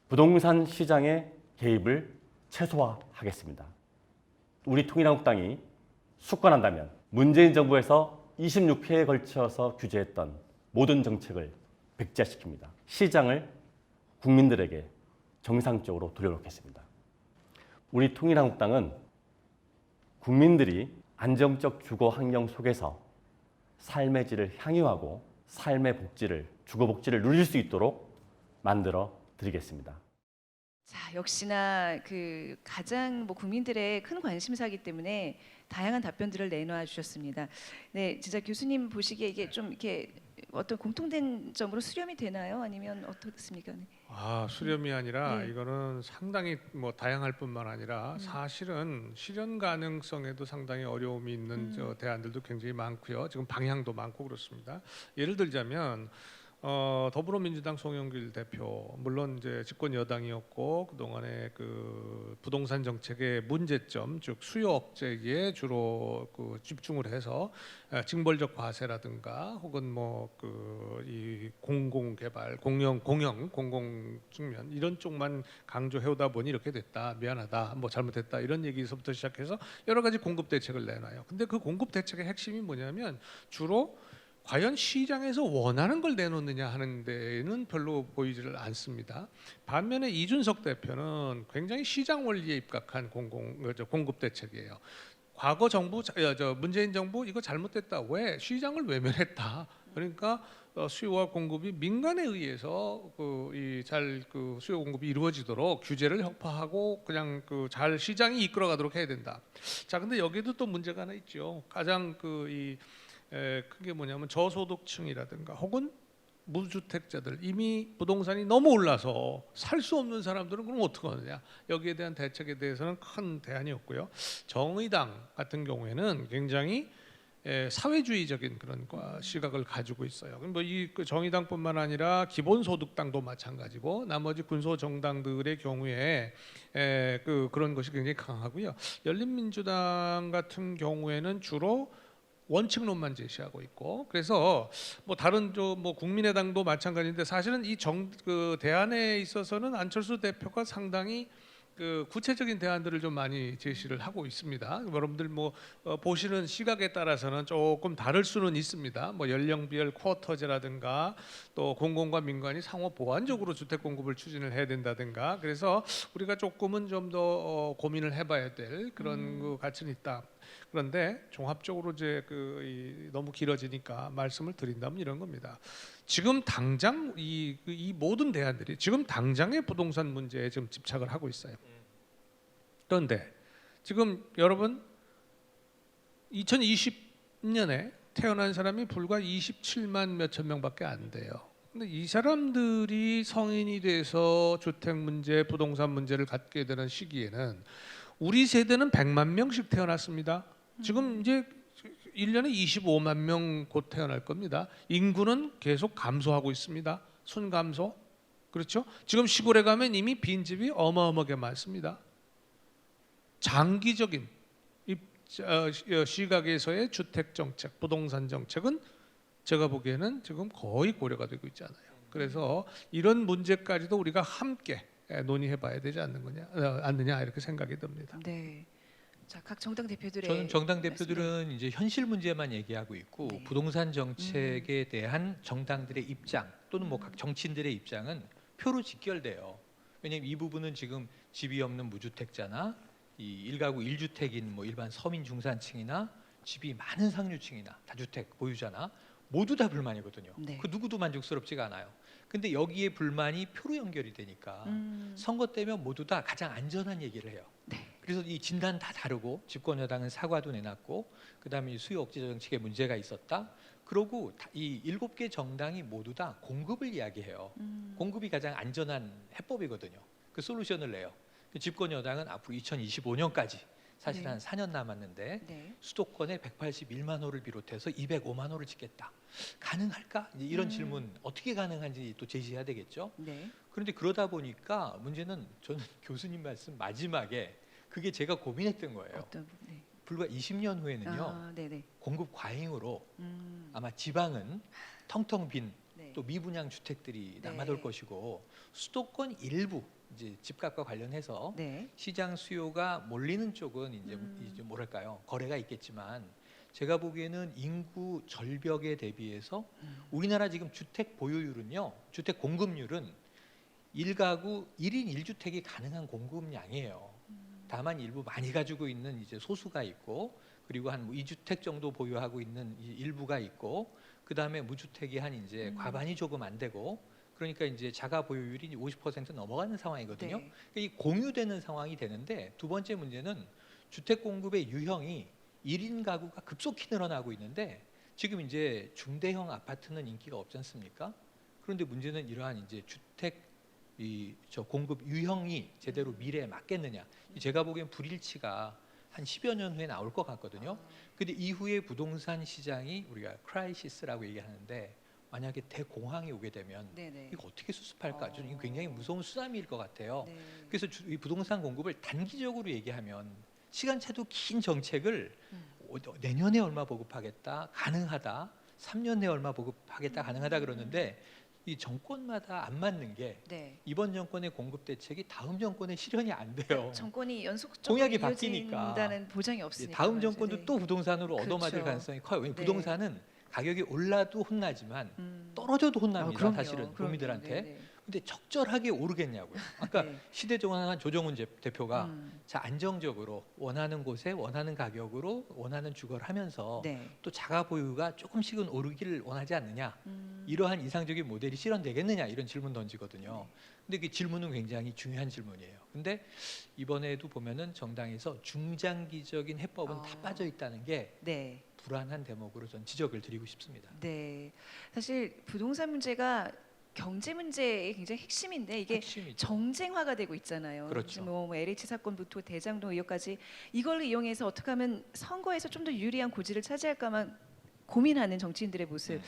부동산 시장의 개입을 최소화하겠습니다. 우리 통일한국당이 숙권한다면 문재인 정부에서 26회에 걸쳐서 규제했던 모든 정책을 백지화시킵니다. 시장을 국민들에게 정상적으로 돌려놓겠습니다. 우리 통일한국당은 국민들이 안정적 주거 환경 속에서 삶의 질을 향유하고 삶의 복지를, 주거 복지를 누릴 수 있도록 만들어 드리겠습니다. 자, 역시나 그 가장 국민들의 큰 관심사이기 때문에 다양한 답변들을 내놓아 주셨습니다. 네, 진짜 교수님 보시기에 이게 좀 이렇게 어떤 공통된 점으로 수렴이 되나요? 아니면 어떻습니까? 네. 수렴이 아니라 네. 이거는 상당히 다양할 뿐만 아니라 사실은 실현 가능성에도 상당히 어려움이 있는 대안들도 굉장히 많고요. 지금 방향도 많고 그렇습니다. 예를 들자면 더불어민주당 송영길 대표 물론 이제 집권 여당이었고 그동안에 그 부동산 정책의 문제점 즉 수요 억제에 주로 집중을 해서 징벌적 과세라든가 혹은 이 공공 개발 공영 공공 측면 이런 쪽만 강조해오다 보니 이렇게 됐다 미안하다 잘못했다 이런 얘기서부터 시작해서 여러 가지 공급 대책을 내놔요. 근데 그 공급 대책의 핵심이 뭐냐면 주로 과연 시장에서 원하는 걸 내놓느냐 하는 데는 별로 보이지를 않습니다. 반면에 이준석 대표는 굉장히 시장 원리에 입각한 공급 대책이에요. 과거 정부, 문재인 정부 이거 잘못됐다. 왜? 시장을 외면했다. 그러니까 수요와 공급이 민간에 의해서 수요 공급이 이루어지도록 규제를 혁파하고 그냥 잘 시장이 이끌어가도록 해야 된다. 자, 근데 여기도 또 문제가 하나 있죠. 가장 그게 뭐냐면 저소득층이라든가 혹은 무주택자들 이미 부동산이 너무 올라서 살 수 없는 사람들은 그럼 어떻게 하느냐 여기에 대한 대책에 대해서는 큰 대안이 없고요. 정의당 같은 경우에는 굉장히 사회주의적인 그런 시각을 가지고 있어요. 이 정의당뿐만 아니라 기본소득당도 마찬가지고 나머지 군소정당들의 경우에 그런 것이 굉장히 강하고요. 열린민주당 같은 경우에는 주로 원칙론만 제시하고 있고 그래서 다른 국민의당도 마찬가지인데 사실은 이 대안에 있어서는 안철수 대표가 상당히 구체적인 대안들을 좀 많이 제시를 하고 있습니다. 여러분들 보시는 시각에 따라서는 조금 다를 수는 있습니다. 연령별 쿼터제라든가 또 공공과 민간이 상호 보완적으로 주택 공급을 추진을 해야 된다든가 그래서 우리가 조금은 좀 더 고민을 해봐야 될 그런 가치는 있다. 그런데 종합적으로 너무 길어지니까 말씀을 드린다면 이런 겁니다. 지금 당장 이 모든 대안들이 지금 당장의 부동산 문제에 지금 집착을 하고 있어요. 그런데 지금 여러분 2020년에 태어난 사람이 불과 27만 몇천 명밖에 안 돼요. 근데 이 사람들이 성인이 돼서 주택 문제, 부동산 문제를 갖게 되는 시기에는 우리 세대는 100만 명씩 태어났습니다. 지금 이제 1년에 25만 명 곧 태어날 겁니다. 인구는 계속 감소하고 있습니다. 순감소. 그렇죠? 지금 시골에 가면 이미 빈집이 어마어마하게 많습니다. 장기적인 시각에서의 주택 정책, 부동산 정책은 제가 보기에는 지금 거의 고려가 되고 있지 않아요. 그래서 이런 문제까지도 우리가 함께 논의해봐야 되지 않느냐 이렇게 생각이 듭니다. 네. 자, 각 정당 대표들의 저는 정당 대표들은 이제 현실 문제만 얘기하고 있고 네. 부동산 정책에 대한 정당들의 입장 또는 뭐 각 정치인들의 입장은 표로 직결돼요. 왜냐하면 이 부분은 지금 집이 없는 무주택자나 이 1가구 1주택인 뭐 일반 서민 중산층이나 집이 많은 상류층이나 다주택 보유자나 모두 다 불만이거든요. 네. 그 누구도 만족스럽지가 않아요. 근데 여기에 불만이 표로 연결이 되니까 선거 때면 모두 다 가장 안전한 얘기를 해요. 네. 그래서 이 진단 다 다르고 집권 여당은 사과도 내놨고 그다음에 수요 억제 정책에 문제가 있었다. 그러고 이 7개 정당이 모두 다 공급을 이야기해요. 공급이 가장 안전한 해법이거든요. 그 솔루션을 내요. 집권 여당은 앞으로 2025년까지 사실 한 4년 남았는데 네. 수도권에 181만 호를 비롯해서 205만 호를 짓겠다. 가능할까? 이제 이런 질문 어떻게 가능한지 또 제시해야 되겠죠. 네. 그런데 그러다 보니까 문제는 저는 교수님 말씀 마지막에 그게 제가 고민했던 거예요. 어떤 네. 불과 20년 후에는요. 아, 네네. 공급 과잉으로 아마 지방은 텅텅 빈 또 네. 미분양 주택들이 네. 남아돌 것이고 수도권 일부 이제 집값과 관련해서 네. 시장 수요가 몰리는 쪽은 이제 뭐랄까요 거래가 있겠지만 제가 보기에는 인구 절벽에 대비해서 우리나라 지금 주택 보유율은요 주택 공급률은 1가구 1인 1주택이 가능한 공급량이에요. 다만 일부 많이 가지고 있는 이제 소수가 있고 그리고 한 2주택 정도 보유하고 있는 일부가 있고 그 다음에 무주택이 한 이제 과반이 조금 안 되고 그러니까 이제 자가 보유율이 50% 넘어가는 상황이거든요. 네. 그러니까 이 공유되는 상황이 되는데 두 번째 문제는 주택 공급의 유형이 1인 가구가 급속히 늘어나고 있는데 지금 이제 중대형 아파트는 인기가 없지 않습니까? 그런데 문제는 이러한 이제 주택 저 공급 유형이 제대로 미래에 맞겠느냐? 제가 보기엔 불일치가 한 10여 년 후에 나올 것 같거든요. 근데 이후에 부동산 시장이 우리가 크라이시스라고 얘기하는데 만약에 대공황이 오게 되면 네네. 이거 어떻게 수습할까? 저는 이거 굉장히 무서운 쓰나미일 것 같아요. 네. 그래서 이 부동산 공급을 단기적으로 얘기하면 시간차도 긴 정책을 내년에 얼마 보급하겠다 가능하다 3년 내에 얼마 보급하겠다 가능하다 그러는데 이 정권마다 안 맞는 게 네. 이번 정권의 공급 대책이 다음 정권에 실현이 안 돼요. 정권이 연속적으로 공약이 바뀌니까 이어진다는 보장이 없으니까. 다음 정권도 네. 또 부동산으로 그렇죠. 얻어맞을 가능성이 커요. 왜냐하면 네. 부동산은 가격이 올라도 혼나지만 떨어져도 혼납니다. 그럼요. 사실은 그럼요. 국민들한테. 네네. 근데 적절하게 오르겠냐고요. 아까 네. 시대정한 조정훈 대표가 자 안정적으로 원하는 곳에 원하는 가격으로 원하는 주거를 하면서 네. 또 자가 보유가 조금씩은 오르기를 원하지 않느냐. 이러한 이상적인 모델이 실현되겠느냐 이런 질문 던지거든요. 근데 그 질문은 굉장히 중요한 질문이에요. 근데 이번에도 보면은 정당에서 중장기적인 해법은 다 빠져 있다는 게 네. 불안한 대목으로 전 지적을 드리고 싶습니다. 네. 사실 부동산 문제가 경제 문제의 굉장히 핵심인데 이게 핵심이죠. 정쟁화가 되고 있잖아요. 그렇죠. 뭐 LH 사건부터 대장동 의혹까지 이걸 이용해서 어떻게 하면 선거에서 좀 더 유리한 고지를 차지할까만 고민하는 정치인들의 모습.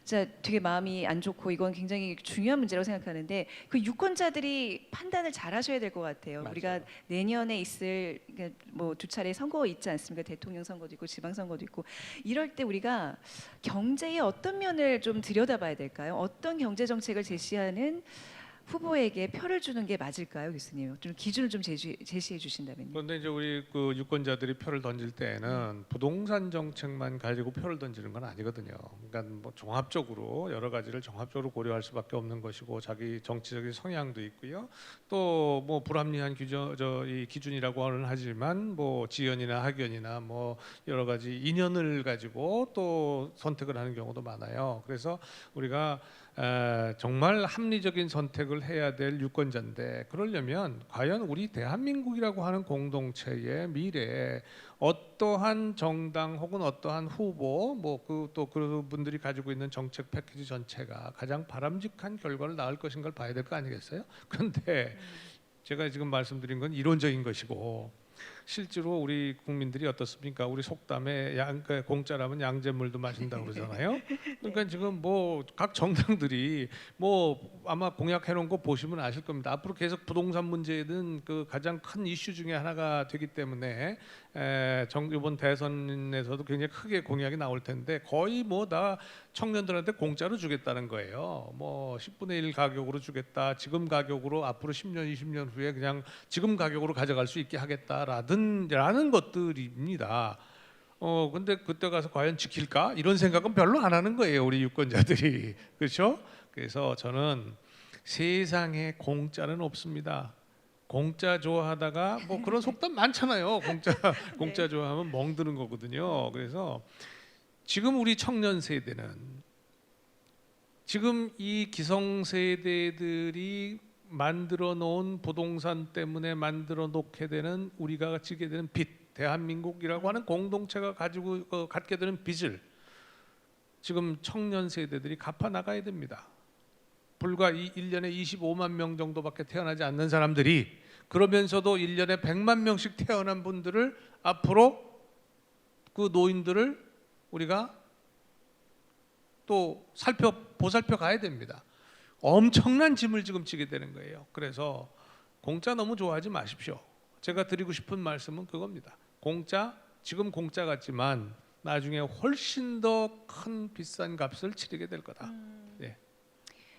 진짜 되게 마음이 안 좋고 이건 굉장히 중요한 문제라고 생각하는데 그 유권자들이 판단을 잘하셔야 될 것 같아요. 맞아요. 우리가 내년에 있을 그러니까 뭐 두 차례 선거 있지 않습니까? 대통령 선거도 있고 지방 선거도 있고 이럴 때 우리가 경제의 어떤 면을 좀 들여다봐야 될까요? 어떤 경제 정책을 제시하는 후보에게 표를 주는 게 맞을까요, 교수님? 좀 기준을 좀 제시해 주신다면요. 그런데 이제 우리 그 유권자들이 표를 던질 때에는 부동산 정책만 가지고 표를 던지는 건 아니거든요. 그러니까 뭐 종합적으로 여러 가지를 종합적으로 고려할 수밖에 없는 것이고 자기 정치적인 성향도 있고요. 또 뭐 불합리한 이 기준이라고는 하지만 뭐 지연이나 학연이나 뭐 여러 가지 인연을 가지고 또 선택을 하는 경우도 많아요. 그래서 우리가 정말 합리적인 선택을 해야 될 유권자인데 그러려면 과연 우리 대한민국이라고 하는 공동체의 미래에 어떠한 정당 혹은 어떠한 후보 또 그분들이 가지고 있는 정책 패키지 전체가 가장 바람직한 결과를 낳을 것인가를 봐야 될 거 아니겠어요? 그런데 제가 지금 말씀드린 건 이론적인 것이고 실제로 우리 국민들이 어떻습니까? 우리 속담에 공짜라면 양잿물도 마신다고 그러잖아요. 그러니까 지금 뭐 각 정당들이 뭐 아마 공약해 놓은 거 보시면 아실 겁니다. 앞으로 계속 부동산 문제는 그 가장 큰 이슈 중에 하나가 되기 때문에 이번 대선에서도 굉장히 크게 공약이 나올 텐데 거의 뭐 다 청년들한테 공짜로 주겠다는 거예요. 뭐 10분의 1 가격으로 주겠다. 지금 가격으로 앞으로 10년, 20년 후에 그냥 지금 가격으로 가져갈 수 있게 하겠다라는 것들입니다. 근데 그때 가서 과연 지킬까? 이런 생각은 별로 안 하는 거예요, 우리 유권자들이. 그렇죠? 그래서 저는 세상에 공짜는 없습니다. 공짜 좋아하다가 뭐 그런 속담 많잖아요. 공짜 좋아하면 멍드는 거거든요. 그래서 지금 우리 청년 세대는 지금 이 기성세대들이 만들어 놓은 부동산 때문에 만들어 놓게 되는 우리가 지게 되는 빚, 대한민국이라고 하는 공동체가 갖게 되는 빚을 지금 청년 세대들이 갚아 나가야 됩니다. 불과 1년에 25만 명 정도밖에 태어나지 않는 사람들이 그러면서도 1년에 100만 명씩 태어난 분들을 앞으로 그 노인들을 우리가 또 보살펴 가야 됩니다. 엄청난 짐을 지금 지게 되는 거예요. 그래서 공짜 너무 좋아하지 마십시오. 제가 드리고 싶은 말씀은 그겁니다. 지금 공짜 같지만 나중에 훨씬 더 큰 비싼 값을 치르게 될 거다. 네.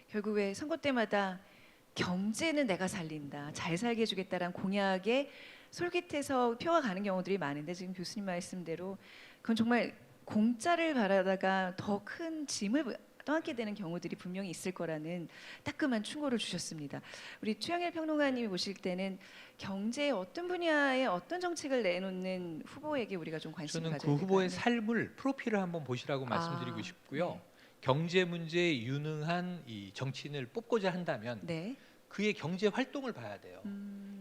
결국 왜 선거 때마다 경제는 내가 살린다, 잘 살게 해주겠다라는 공약에 솔깃해서 표가 가는 경우들이 많은데 지금 교수님 말씀대로 그건 정말 공짜를 바라다가 더 큰 짐을 떠안게 되는 경우들이 분명히 있을 거라는 따끔한 충고를 주셨습니다. 우리 최영일 평론가님이 보실 때는 경제의 어떤 분야에 어떤 정책을 내놓는 후보에게 우리가 좀 관심을 가져야 될까요? 저는 그 후보의 삶을 프로필을 한번 보시라고 말씀드리고 싶고요. 네. 경제 문제에 유능한 이 정치인을 뽑고자 한다면 네. 그의 경제 활동을 봐야 돼요.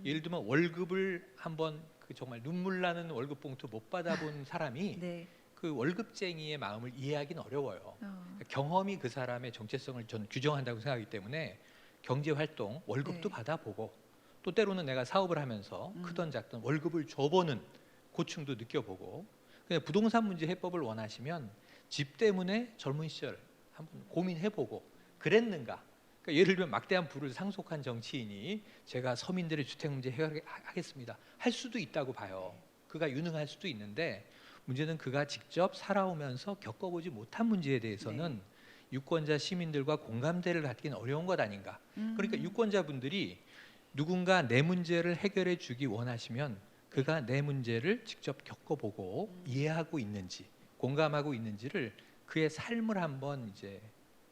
예를 들면 월급을 한번 정말 눈물 나는 월급 봉투 못 받아본 사람이 네. 그 월급쟁이의 마음을 이해하기는 어려워요. 경험이 그 사람의 정체성을 저는 규정한다고 생각하기 때문에 경제 활동, 월급도 네. 받아보고 또 때로는 내가 사업을 하면서 크던 작던 월급을 줘보는 고충도 느껴보고 그냥 부동산 문제 해법을 원하시면 집 때문에 젊은 시절 한번 고민해보고 그랬는가. 그러니까 예를 들면 막대한 부를 상속한 정치인이 제가 서민들의 주택 문제 해결하겠습니다. 할 수도 있다고 봐요. 그가 유능할 수도 있는데 문제는 그가 직접 살아오면서 겪어보지 못한 문제에 대해서는 유권자 시민들과 공감대를 갖기는 어려운 것 아닌가. 그러니까 유권자분들이 누군가 내 문제를 해결해 주기 원하시면 그가 내 문제를 직접 겪어보고 이해하고 있는지 공감하고 있는지를 그의 삶을 한번 이제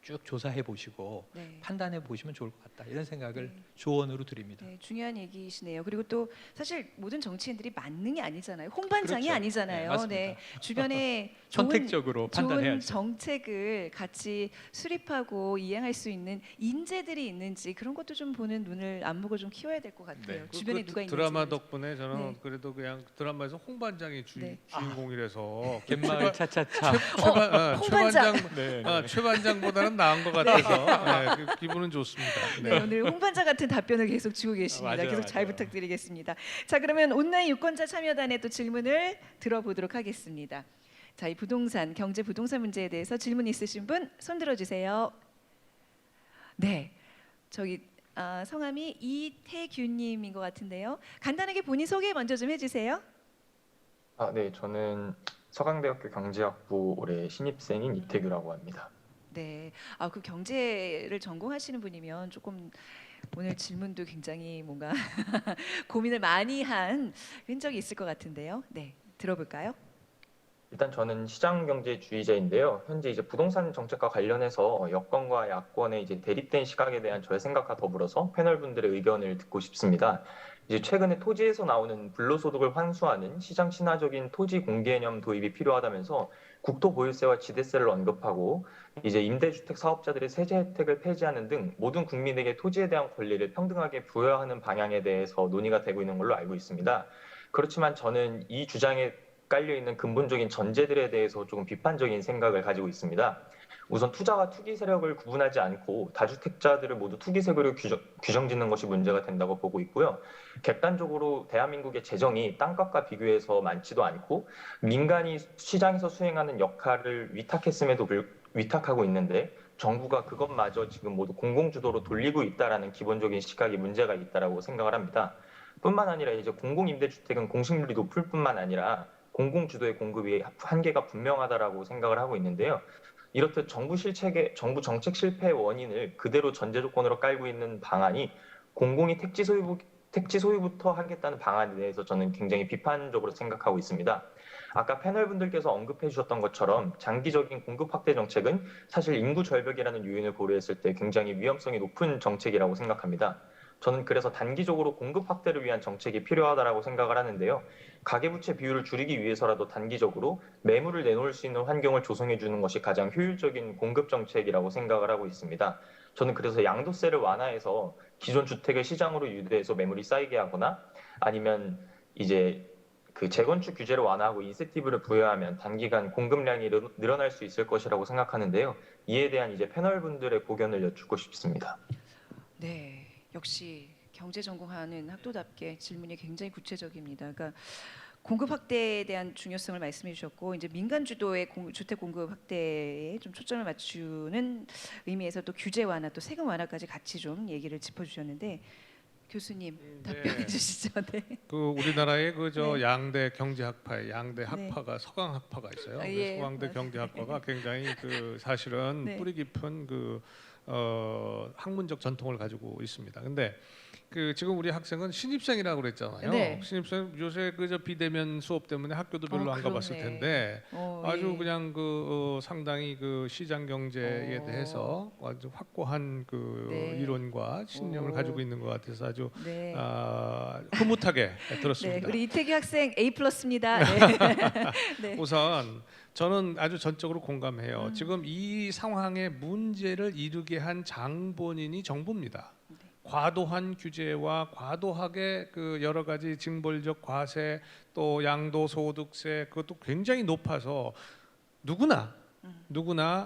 쭉 조사해 보시고 판단해 보시면 좋을 것 같다 이런 생각을 조언으로 드립니다. 네, 중요한 얘기시네요. 그리고 또 사실 모든 정치인들이 만능이 아니잖아요. 홍반장이 그렇죠. 아니잖아요. 네, 맞습니다. 네, 주변에 선택적으로 좋은 판단해야죠. 정책을 같이 수립하고 이행할 수 있는 인재들이 있는지 그런 것도 좀 보는 눈을 안목을 좀 키워야 될 것 같아요. 주변에 누가 있는지. 드라마 덕분에 저는 네. 그래도 그냥 드라마에서 홍반장이 네. 주인공이라서 갯마을 차차차. 홍반장. 최반장보다는 나은 것 같아서 그 기분은 좋습니다. 네, 오늘 홍반장 같은 답변을 계속 주고 계십니다. 맞아요, 계속 잘 맞아요. 부탁드리겠습니다. 자, 그러면 온라인 유권자 참여단의 또 질문을 들어보도록 하겠습니다. 자, 이 경제 부동산 문제에 대해서 질문 있으신 분 손 들어주세요. 네, 저기 성함이 이태균님인 것 같은데요. 간단하게 본인 소개 먼저 좀 해주세요. 네, 저는 서강대학교 경제학부 올해 신입생인 이태규라고 합니다. 네, 그 경제를 전공하시는 분이면 조금 오늘 질문도 굉장히 뭔가 고민을 많이 한 흔적이 있을 것 같은데요. 네, 들어볼까요? 일단 저는 시장경제주의자인데요. 현재 이제 부동산 정책과 관련해서 여권과 야권의 이제 대립된 시각에 대한 저의 생각과 더불어서 패널분들의 의견을 듣고 싶습니다. 이제 최근에 토지에서 나오는 불로소득을 환수하는 시장 친화적인 토지 공개념 도입이 필요하다면서 국토보유세와 지대세를 언급하고 이제 임대주택 사업자들의 세제 혜택을 폐지하는 등 모든 국민에게 토지에 대한 권리를 평등하게 부여하는 방향에 대해서 논의가 되고 있는 걸로 알고 있습니다. 그렇지만 저는 이 주장에 깔려 있는 근본적인 전제들에 대해서 조금 비판적인 생각을 가지고 있습니다. 우선 투자와 투기 세력을 구분하지 않고 다주택자들을 모두 투기 세력으로 규정짓는 것이 문제가 된다고 보고 있고요. 객관적으로 대한민국의 재정이 땅값과 비교해서 많지도 않고 민간이 시장에서 수행하는 역할을 위탁하고 있는데 정부가 그것마저 지금 모두 공공주도로 돌리고 있다라는 기본적인 시각이 문제가 있다라고 생각을 합니다. 뿐만 아니라 이제 공공임대주택은 공식률이 높을 뿐만 아니라 공공주도의 공급이 한계가 분명하다라고 생각을 하고 있는데요. 이렇듯 정부 정책 실패의 원인을 그대로 전제 조건으로 깔고 있는 방안이 공공이 택지 소유부터 하겠다는 방안에 대해서 저는 굉장히 비판적으로 생각하고 있습니다. 아까 패널분들께서 언급해 주셨던 것처럼 장기적인 공급 확대 정책은 사실 인구 절벽이라는 요인을 고려했을 때 굉장히 위험성이 높은 정책이라고 생각합니다. 저는 그래서 단기적으로 공급 확대를 위한 정책이 필요하다고 생각을 하는데요. 가계부채 비율을 줄이기 위해서라도 단기적으로 매물을 내놓을 수 있는 환경을 조성해 주는 것이 가장 효율적인 공급 정책이라고 생각을 하고 있습니다. 저는 그래서 양도세를 완화해서 기존 주택을 시장으로 유도해서 매물이 쌓이게 하거나 아니면 이제 그 재건축 규제를 완화하고 인센티브를 부여하면 단기간 공급량이 늘어날 수 있을 것이라고 생각하는데요. 이에 대한 이제 패널분들의 고견을 여쭙고 싶습니다. 네, 역시 경제 전공하는 학도답게 질문이 굉장히 구체적입니다. 그러니까 공급 확대에 대한 중요성을 말씀해 주셨고 이제 민간 주도의 주택 공급 확대에 좀 초점을 맞추는 의미에서 또 규제 완화 또 세금 완화까지 같이 좀 얘기를 짚어 주셨는데 교수님 답변해 주시죠. 네. 그 우리나라의 그저 네. 양대 경제학파의 양대 학파가 서강학파가 있어요. 예, 서강대 맞아요. 경제학파가 굉장히 그 사실은 네. 뿌리 깊은 그 학문적 전통을 가지고 있습니다. 근데 그 지금 우리 학생은 신입생이라고 그랬잖아요. 네. 신입생 요새 그저 비대면 수업 때문에 학교도 별로 안 가봤을 그렇네. 텐데 아주 예. 그냥 그 상당히 그 시장 경제에 대해서 아주 확고한 그 네. 이론과 신념을 가지고 있는 것 같아서 아주 네. 흐뭇하게 들었습니다. 네, 우리 이태규 학생 A+입니다. 네. 네. 우선 저는 아주 전적으로 공감해요. 지금 이 상황의 문제를 이루게 한 장본인이 정부입니다. 과도한 규제와 과도하게 그 여러 가지 징벌적 과세 또 양도소득세 그것도 굉장히 높아서 누구나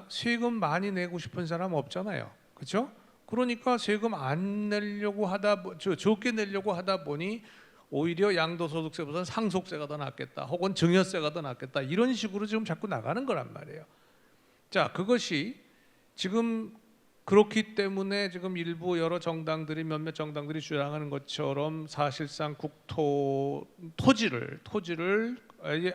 세금 많이 내고 싶은 사람 없잖아요. 그렇죠? 그러니까 세금 안 내려고 적게 내려고 하다 보니 오히려 양도소득세보다 상속세가 더 낫겠다 혹은 증여세가 더 낫겠다 이런 식으로 지금 자꾸 나가는 거란 말이에요. 자, 그것이 지금 그렇기 때문에 지금 일부 여러 정당들이 몇몇 정당들이 주장하는 것처럼 사실상 토지를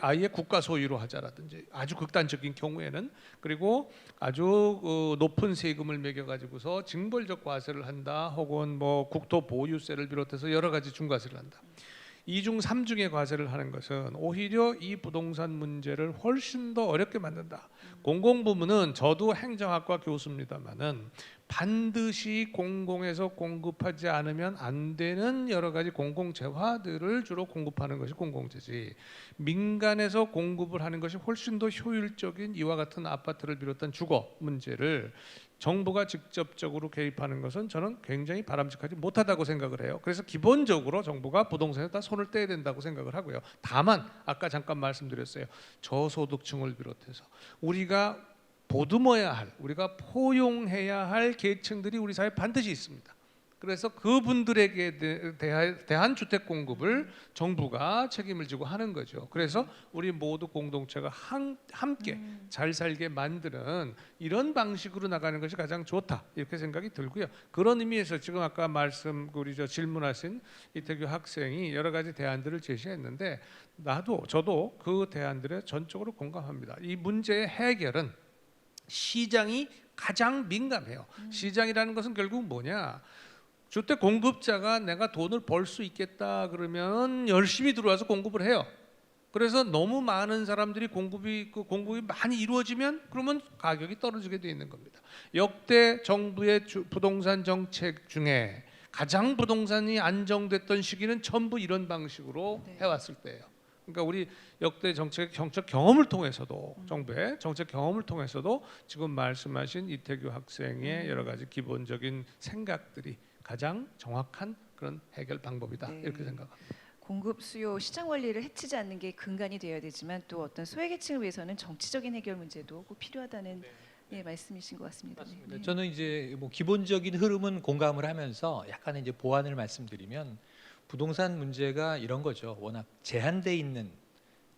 아예 국가 소유로 하자라든지 아주 극단적인 경우에는 그리고 아주 높은 세금을 매겨 가지고서 징벌적 과세를 한다 혹은 뭐 국토 보유세를 비롯해서 여러 가지 중과세를 한다. 2중 3중의 과세를 하는 것은 오히려 이 부동산 문제를 훨씬 더 어렵게 만든다. 공공부문은 저도 행정학과 교수입니다만은 반드시 공공에서 공급하지 않으면 안 되는 여러 가지 공공재화들을 주로 공급하는 것이 공공재지 민간에서 공급을 하는 것이 훨씬 더 효율적인 이와 같은 아파트를 비롯한 주거 문제를 정부가 직접적으로 개입하는 것은 저는 굉장히 바람직하지 못하다고 생각을 해요. 그래서 기본적으로 정부가 부동산에 다 손을 떼야 된다고 생각을 하고요. 다만 아까 잠깐 말씀드렸어요. 저소득층을 비롯해서 우리가 보듬어야 할, 우리가 포용해야 할 계층들이 우리 사회에 반드시 있습니다. 그래서 그분들에게 대한 주택 공급을 정부가 책임을 지고 하는 거죠. 그래서 우리 모두 공동체가 함께 잘 살게 만드는 이런 방식으로 나가는 것이 가장 좋다 이렇게 생각이 들고요. 그런 의미에서 지금 아까 우리 질문하신 이태규 학생이 여러 가지 대안들을 제시했는데 저도 그 대안들에 전적으로 공감합니다. 이 문제의 해결은 시장이 가장 민감해요. 시장이라는 것은 결국 뭐냐? 주택 공급자가 내가 돈을 벌 수 있겠다 그러면 열심히 들어와서 공급을 해요. 그래서 너무 많은 사람들이 공급이 많이 이루어지면 그러면 가격이 떨어지게 돼 있는 겁니다. 역대 정부의 부동산 정책 중에 가장 부동산이 안정됐던 시기는 전부 이런 방식으로 네. 해왔을 때예요. 그러니까 우리 역대 정책 경험을 통해서도 정부의 정책 경험을 통해서도 지금 말씀하신 이태규 학생의 여러 가지 기본적인 생각들이 가장 정확한 그런 해결 방법이다. 네. 이렇게 생각합니다. 공급 수요 시장 원리를 해치지 않는 게 근간이 되어야 되지만 또 어떤 소외계층을 위해서는 정치적인 해결 문제도 꼭 필요하다는 예, 말씀이신 것 같습니다. 네. 저는 이제 뭐 기본적인 흐름은 공감을 하면서 약간의 이제 보완을 말씀드리면 부동산 문제가 이런 거죠. 워낙 제한돼 있는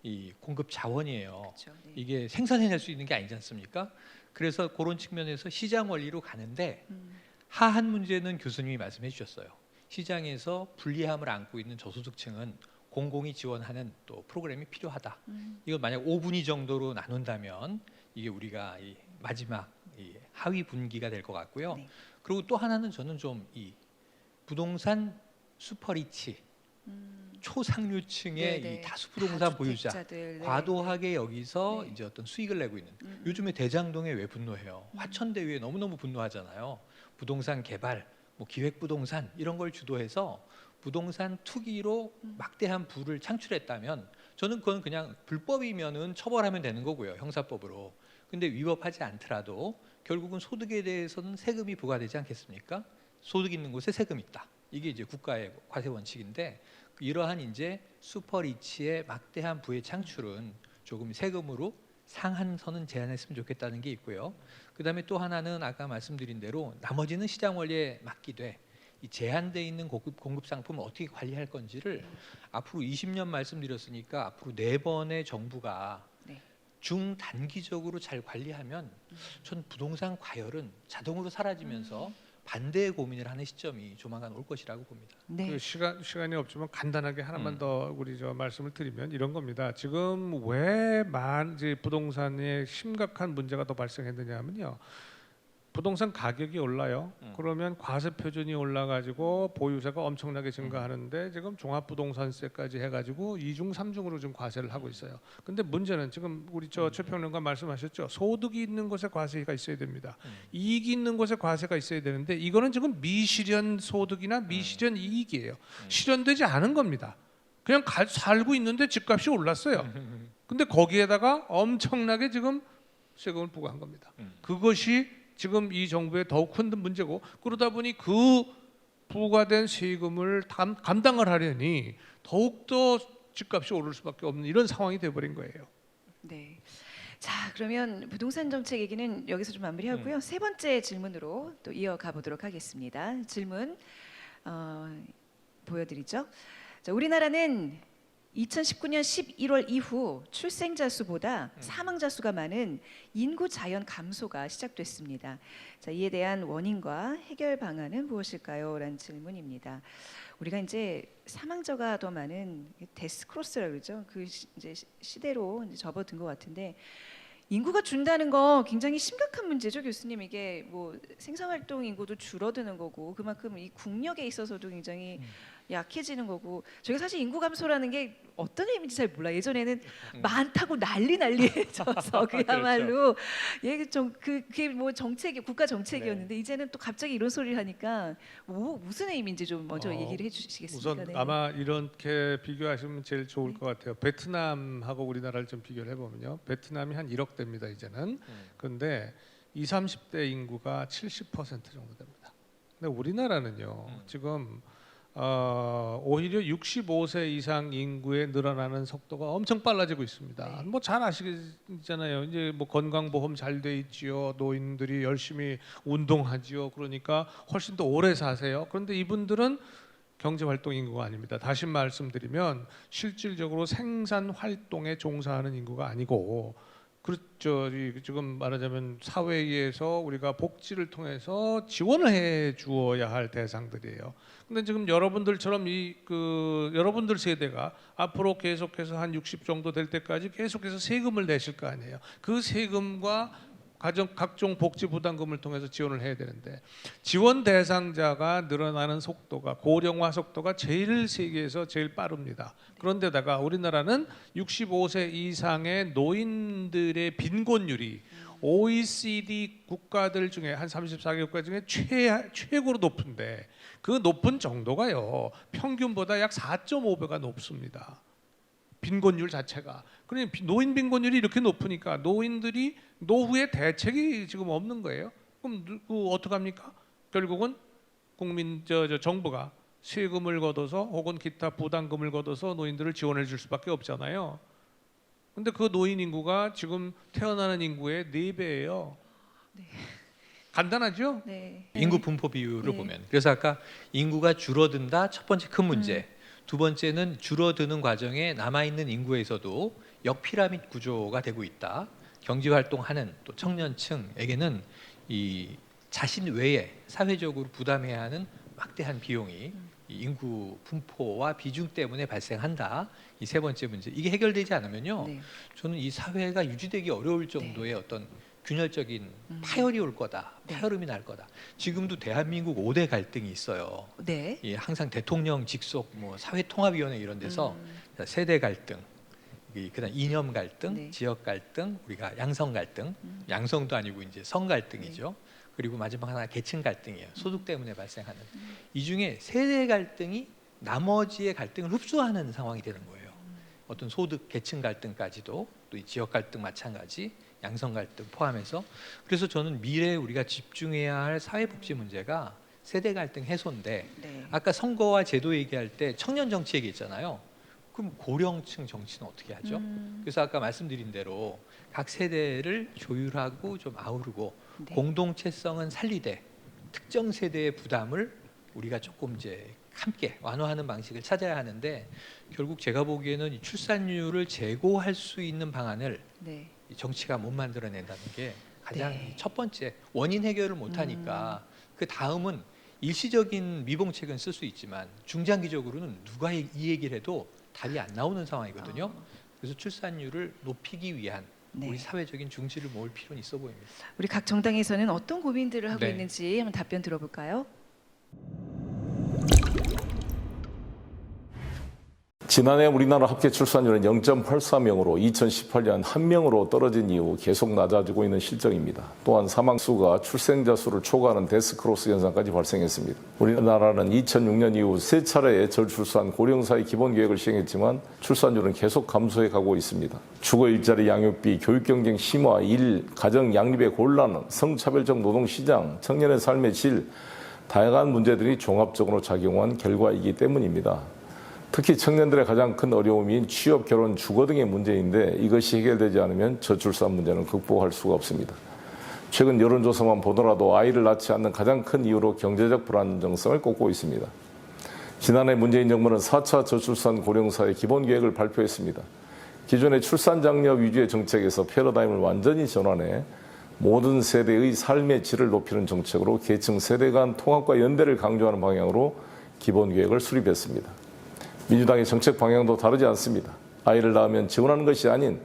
이 공급 자원이에요. 그렇죠. 네. 이게 생산해낼 수 있는 게 아니지 않습니까? 그래서 그런 측면에서 시장 원리로 가는데 하한 문제는 교수님이 말씀해 주셨어요. 시장에서 불리함을 안고 있는 저소득층은 공공이 지원하는 또 프로그램이 필요하다. 이거 만약 5분위 정도로 나눈다면 이게 우리가 이 마지막 이 하위 분기가 될 것 같고요. 네. 그리고 또 하나는 저는 좀 이 부동산 슈퍼리치 초상류층의 네네. 이 다수 부동산 보유자 다주택자들, 네. 과도하게 여기서 네. 이제 어떤 수익을 내고 있는 요즘에 대장동에 왜 분노해요? 화천대유에 너무너무 분노하잖아요. 부동산 개발, 뭐 기획부동산 이런 걸 주도해서 부동산 투기로 막대한 부를 창출했다면 저는 그건 그냥 불법이면은 처벌하면 되는 거고요. 형사법으로. 근데 위법하지 않더라도 결국은 소득에 대해서는 세금이 부과되지 않겠습니까? 소득 있는 곳에 세금 있다. 이게 이제 국가의 과세 원칙인데 이러한 이제 슈퍼리치의 막대한 부의 창출은 조금 세금으로 상한선은 제한했으면 좋겠다는 게 있고요. 그다음에 또 하나는 아까 말씀드린 대로 나머지는 시장 원리에 맡기되 이 제한돼 있는 공급 상품을 어떻게 관리할 건지를 앞으로 20년 말씀드렸으니까 앞으로 4번의 정부가 네. 중단기적으로 잘 관리하면 전 부동산 과열은 자동으로 사라지면서 반대의 고민을 하는 시점이 조만간 올 것이라고 봅니다. 네. 그 시간이 없지만 간단하게 하나만 더 우리 말씀을 드리면 이런 겁니다. 지금 왜 이제 부동산에 심각한 문제가 더 발생했느냐면요. 부동산 가격이 올라요. 그러면 과세 표준이 올라가지고 보유세가 엄청나게 증가하는데 지금 종합부동산세까지 해가지고 2중 3중으로 지금 과세를 하고 있어요. 근데 문제는 지금 우리 최평론가 말씀하셨죠. 소득이 있는 곳에 과세가 있어야 됩니다. 이익이 있는 곳에 과세가 있어야 되는데 이거는 지금 미실현 소득이나 미실현 이익이에요. 실현되지 않은 겁니다. 그냥 살고 있는데 집값이 올랐어요. 근데 거기에다가 엄청나게 지금 세금을 부과한 겁니다. 그것이 지금 이 정부의 더욱 큰 문제고 그러다 보니 그 부과된 세금을 감당을 하려니 더욱더 집값이 오를 수밖에 없는 이런 상황이 돼버린 거예요. 네. 자, 그러면 부동산 정책 얘기는 여기서 좀 마무리하고요. 세 번째 질문으로 또 이어가 보도록 하겠습니다. 질문 보여드리죠. 자, 우리나라는 2019년 11월 이후 출생자 수보다 사망자 수가 많은 인구 자연 감소가 시작됐습니다. 자, 이에 대한 원인과 해결 방안은 무엇일까요? 라는 질문입니다. 우리가 이제 사망자가 더 많은 데스크로스라고 그러죠. 그 이제 시대로 이제 접어든 것 같은데 인구가 준다는 거 굉장히 심각한 문제죠, 교수님. 이게 뭐 생산활동 인구도 줄어드는 거고 그만큼 이 국력에 있어서도 굉장히 약해지는 거고 저희가 사실 인구 감소라는 게 어떤 의미인지 잘 몰라. 예전에는 많다고 난리해져서 그야말로 그게 뭐 정책이 국가 정책이었는데 이제는 또 갑자기 이런 소리를 하니까 무슨 의미인지 좀 먼저 얘기를 해주시겠습니까? 우선 네. 아마 이렇게 비교하시면 제일 좋을 것 같아요. 베트남하고 우리나라를 좀 비교를 해보면요. 베트남이 한 1억 됩니다 이제는. 그런데 20, 30대 인구가 70% 정도 됩니다. 근데 우리나라는요 지금 오히려 65세 이상 인구의 늘어나는 속도가 엄청 빨라지고 있습니다. 뭐 잘 아시잖아요. 이제 뭐 건강보험 잘 돼 있지요. 노인들이 열심히 운동하지요. 그러니까 훨씬 더 오래 사세요. 그런데 이분들은 경제활동 인구가 아닙니다. 다시 말씀드리면 실질적으로 생산 활동에 종사하는 인구가 아니고 그렇죠. 지금 말하자면 사회에서 우리가 복지를 통해서 지원을 해 주어야 할 대상들이에요. 근데 지금 여러분들처럼 여러분들 세대가 앞으로 계속해서 한 60 정도 될 때까지 계속해서 세금을 내실 거 아니에요. 그 세금과 각종 복지 부담금을 통해서 지원을 해야 되는데 지원 대상자가 늘어나는 속도가 고령화 속도가 세계에서 제일 빠릅니다. 그런데다가 우리나라는 65세 이상의 노인들의 빈곤율이 OECD 국가들 중에 한 34개 국가 중에 최고로 높은데 그 높은 정도가요. 평균보다 약 4.5배가 높습니다. 빈곤율 자체가. 그러니 노인 빈곤율이 이렇게 높으니까 노인들이 노후에 대책이 지금 없는 거예요. 그럼 어떡합니까? 결국은 정부가 세금을 걷어서 혹은 기타 부담금을 걷어서 노인들을 지원해 줄 수밖에 없잖아요. 근데 그 노인 인구가 지금 태어나는 인구의 4배예요. 네. 간단하죠? 네. 인구 분포 비율을 네. 보면. 그래서 아까 인구가 줄어든다 첫 번째 큰 문제. 두 번째는 줄어드는 과정에 남아있는 인구에서도 역피라미드 구조가 되고 있다. 경제활동하는 또 청년층에게는 이 자신 외에 사회적으로 부담해야 하는 막대한 비용이 이 인구 분포와 비중 때문에 발생한다. 이 세 번째 문제. 이게 해결되지 않으면요. 네. 저는 이 사회가 유지되기 어려울 정도의 어떤 균열적인 파열이 올 거다. 파열음이 날 거다. 지금도 대한민국 5대 갈등이 있어요. 네. 이 항상 대통령 직속 뭐 사회통합위원회 이런 데서 세대 갈등, 그다음 이념 갈등, 네. 지역 갈등, 우리가 양성 갈등, 양성도 아니고 이제 성 갈등이죠. 그리고 마지막 하나 계층 갈등이에요. 소득 때문에 발생하는. 이 중에 세대 갈등이 나머지의 갈등을 흡수하는 상황이 되는 거예요. 어떤 소득 계층 갈등까지도 또 이 지역 갈등 마찬가지, 양성 갈등 포함해서. 그래서 저는 미래에 우리가 집중해야 할 사회복지 문제가 세대 갈등 해소인데 네. 아까 선거와 제도 얘기할 때 청년 정치 얘기했잖아요. 그럼 고령층 정치는 어떻게 하죠? 그래서 아까 말씀드린 대로 각 세대를 조율하고 좀 아우르고 네. 공동체성은 살리되 특정 세대의 부담을 우리가 조금 이제 함께 완화하는 방식을 찾아야 하는데 결국 제가 보기에는 이 출산율을 제고할 수 있는 방안을 네. 이 정치가 못 만들어낸다는 게 가장 네. 첫 번째 원인 해결을 못하니까 그 다음은 일시적인 미봉책은 쓸 수 있지만 중장기적으로는 누가 이 얘기를 해도 답이 안 나오는 상황이거든요. 그래서 출산율을 높이기 위한 네. 우리 사회적인 중지를 모을 필요는 있어 보입니다. 우리 각 정당에서는 어떤 고민들을 하고 네. 있는지 한번 답변 들어볼까요? 지난해 우리나라 합계 출산율은 0.84명으로 2018년 1명으로 떨어진 이후 계속 낮아지고 있는 실정입니다. 또한 사망 수가 출생자 수를 초과하는 데스크로스 현상까지 발생했습니다. 우리나라는 2006년 이후 3차례의 저출산 고령사회 기본계획을 시행했지만 출산율은 계속 감소해 가고 있습니다. 주거 일자리 양육비, 교육 경쟁 심화, 일, 가정 양립의 곤란, 성차별적 노동시장, 청년의 삶의 질, 다양한 문제들이 종합적으로 작용한 결과이기 때문입니다. 특히 청년들의 가장 큰 어려움인 취업, 결혼, 주거 등의 문제인데 이것이 해결되지 않으면 저출산 문제는 극복할 수가 없습니다. 최근 여론조사만 보더라도 아이를 낳지 않는 가장 큰 이유로 경제적 불안정성을 꼽고 있습니다. 지난해 문재인 정부는 4차 저출산 고령사회 기본계획을 발표했습니다. 기존의 출산 장려 위주의 정책에서 패러다임을 완전히 전환해 모든 세대의 삶의 질을 높이는 정책으로 계층 세대 간 통합과 연대를 강조하는 방향으로 기본계획을 수립했습니다. 민주당의 정책 방향도 다르지 않습니다. 아이를 낳으면 지원하는 것이 아닌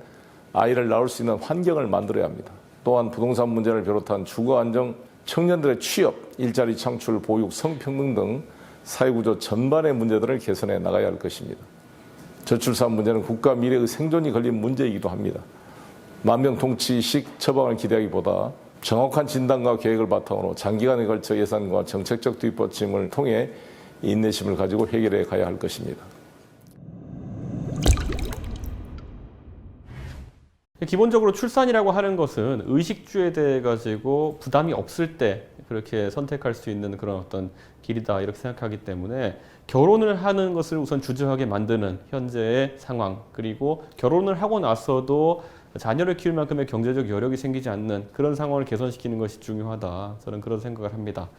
아이를 낳을 수 있는 환경을 만들어야 합니다. 또한 부동산 문제를 비롯한 주거 안정, 청년들의 취업, 일자리 창출, 보육, 성평등 등 사회구조 전반의 문제들을 개선해 나가야 할 것입니다. 저출산 문제는 국가 미래의 생존이 걸린 문제이기도 합니다. 만병통치식 처방을 기대하기보다 정확한 진단과 계획을 바탕으로 장기간에 걸쳐 예산과 정책적 뒷받침을 통해 인내심을 가지고 해결해 가야 할 것입니다. 기본적으로 출산이라고 하는 것은 의식주에 대해 가지고 부담이 없을 때 그렇게 선택할 수 있는 그런 어떤 길이다 이렇게 생각하기 때문에 결혼을 하는 것을 우선 주저하게 만드는 현재의 상황, 그리고 결혼을 하고 나서도 자녀를 키울 만큼의 경제적 여력이 생기지 않는 그런 상황을 개선시키는 것이 중요하다. 저는 그런 생각을 합니다.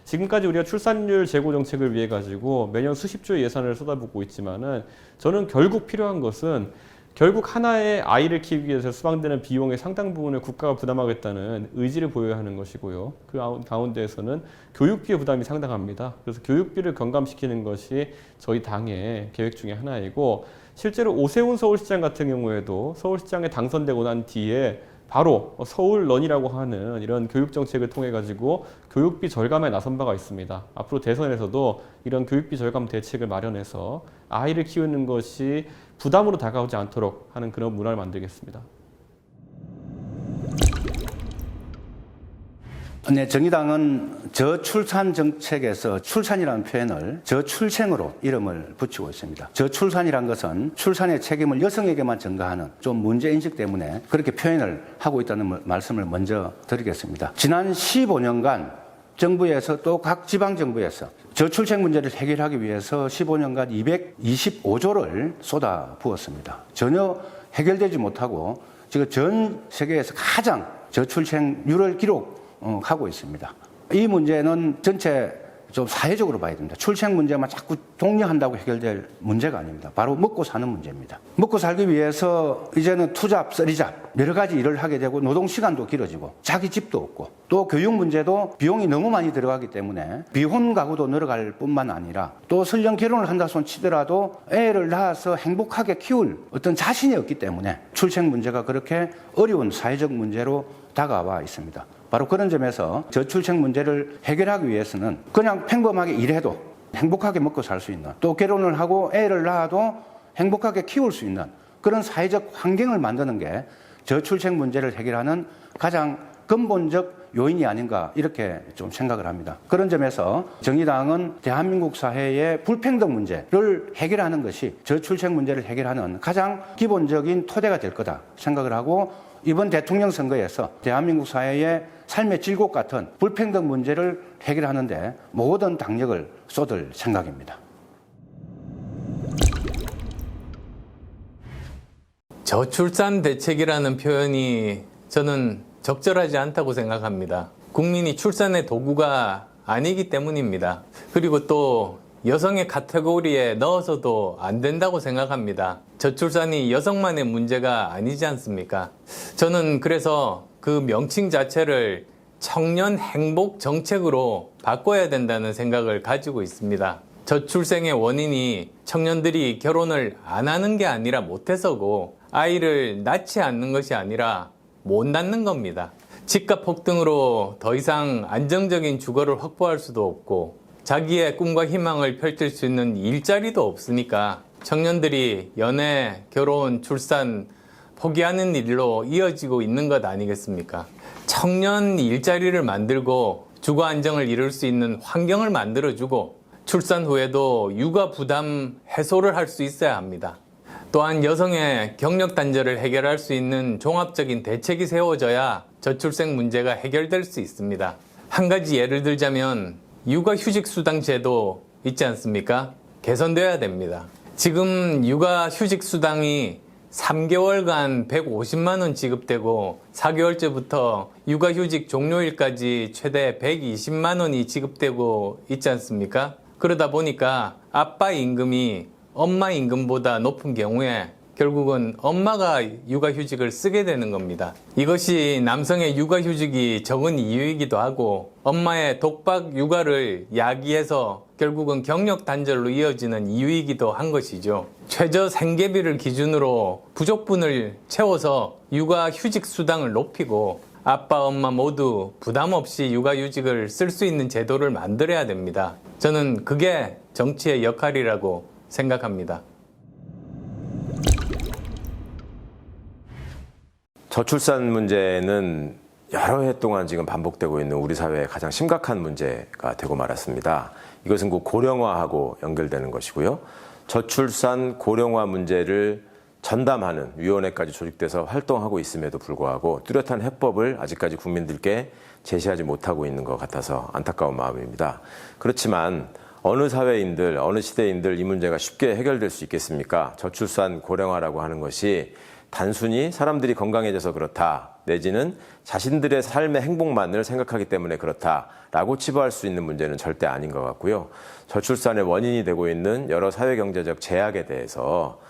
지금까지 우리가 출산율 제고 정책을 위해 가지고 매년 수십조의 예산을 쏟아붓고 있지만은 저는 결국 필요한 것은 결국 하나의 아이를 키우기 위해서 수반되는 비용의 상당 부분을 국가가 부담하겠다는 의지를 보여야 하는 것이고요. 그 가운데에서는 교육비의 부담이 상당합니다. 그래서 교육비를 경감시키는 것이 저희 당의 계획 중에 하나이고, 실제로 오세훈 서울시장 같은 경우에도 서울시장에 당선되고 난 뒤에 바로 서울런이라고 하는 이런 교육 정책을 통해 가지고 교육비 절감에 나선 바가 있습니다. 앞으로 대선에서도 이런 교육비 절감 대책을 마련해서 아이를 키우는 것이 부담으로 다가오지 않도록 하는 그런 문화를 만들겠습니다. 네, 정의당은 저출산 정책에서 출산이라는 표현을 저출생으로 이름을 붙이고 있습니다. 저출산이란 것은 출산의 책임을 여성에게만 전가하는 좀 문제인식 때문에 그렇게 표현을 하고 있다는 말씀을 먼저 드리겠습니다. 지난 15년간 정부에서 또 각 지방정부에서 저출생 문제를 해결하기 위해서 15년간 225조를 쏟아부었습니다. 전혀 해결되지 못하고 지금 전 세계에서 가장 저출생률을 기록하고 있습니다. 이 문제는 전체 좀 사회적으로 봐야 됩니다. 출생 문제만 자꾸 독려한다고 해결될 문제가 아닙니다. 바로 먹고 사는 문제입니다. 먹고 살기 위해서 이제는 투잡, 쓰리잡 여러 가지 일을 하게 되고 노동시간도 길어지고 자기 집도 없고 또 교육 문제도 비용이 너무 많이 들어가기 때문에 비혼 가구도 늘어갈 뿐만 아니라 또 설령 결혼을 한다 손 치더라도 애를 낳아서 행복하게 키울 어떤 자신이 없기 때문에 출생 문제가 그렇게 어려운 사회적 문제로 다가와 있습니다. 바로 그런 점에서 저출생 문제를 해결하기 위해서는 그냥 평범하게 일해도 행복하게 먹고 살 수 있는 또 결혼을 하고 애를 낳아도 행복하게 키울 수 있는 그런 사회적 환경을 만드는 게 저출생 문제를 해결하는 가장 근본적 요인이 아닌가 이렇게 좀 생각을 합니다. 그런 점에서 정의당은 대한민국 사회의 불평등 문제를 해결하는 것이 저출생 문제를 해결하는 가장 기본적인 토대가 될 거다 생각을 하고 이번 대통령 선거에서 대한민국 사회의 삶의 질곡 같은 불평등 문제를 해결하는 데 모든 당력을 쏟을 생각입니다. 저출산 대책이라는 표현이 저는 적절하지 않다고 생각합니다. 국민이 출산의 도구가 아니기 때문입니다. 그리고 또 여성의 카테고리에 넣어서도 안 된다고 생각합니다. 저출산이 여성만의 문제가 아니지 않습니까? 저는 그래서 그 명칭 자체를 청년 행복 정책으로 바꿔야 된다는 생각을 가지고 있습니다. 저출생의 원인이 청년들이 결혼을 안 하는 게 아니라 못해서고 아이를 낳지 않는 것이 아니라 못 낳는 겁니다. 집값 폭등으로 더 이상 안정적인 주거를 확보할 수도 없고 자기의 꿈과 희망을 펼칠 수 있는 일자리도 없으니까 청년들이 연애, 결혼, 출산 포기하는 일로 이어지고 있는 것 아니겠습니까? 청년 일자리를 만들고 주거 안정을 이룰 수 있는 환경을 만들어주고 출산 후에도 육아 부담 해소를 할 수 있어야 합니다. 또한 여성의 경력 단절을 해결할 수 있는 종합적인 대책이 세워져야 저출생 문제가 해결될 수 있습니다. 한 가지 예를 들자면 육아휴직수당 제도 있지 않습니까? 개선돼야 됩니다. 지금 육아휴직수당이 3개월간 150만 원 지급되고 4개월째부터 육아휴직 종료일까지 최대 120만 원이 지급되고 있지 않습니까? 그러다 보니까 아빠 임금이 엄마 임금보다 높은 경우에 결국은 엄마가 육아휴직을 쓰게 되는 겁니다. 이것이 남성의 육아휴직이 적은 이유이기도 하고 엄마의 독박 육아를 야기해서 결국은 경력 단절로 이어지는 이유이기도 한 것이죠. 최저 생계비를 기준으로 부족분을 채워서 육아휴직 수당을 높이고 아빠, 엄마 모두 부담 없이 육아휴직을 쓸 수 있는 제도를 만들어야 됩니다. 저는 그게 정치의 역할이라고 생각합니다. 저출산 문제는 여러 해 동안 지금 반복되고 있는 우리 사회의 가장 심각한 문제가 되고 말았습니다. 이것은 곧 고령화하고 연결되는 것이고요. 저출산 고령화 문제를 전담하는 위원회까지 조직돼서 활동하고 있음에도 불구하고 뚜렷한 해법을 아직까지 국민들께 제시하지 못하고 있는 것 같아서 안타까운 마음입니다. 그렇지만 어느 사회인들, 어느 시대인들 이 문제가 쉽게 해결될 수 있겠습니까? 저출산 고령화라고 하는 것이 단순히 사람들이 건강해져서 그렇다, 내지는 자신들의 삶의 행복만을 생각하기 때문에 그렇다라고 치부할 수 있는 문제는 절대 아닌 것 같고요. 저출산의 원인이 되고 있는 여러 사회경제적 제약에 대해서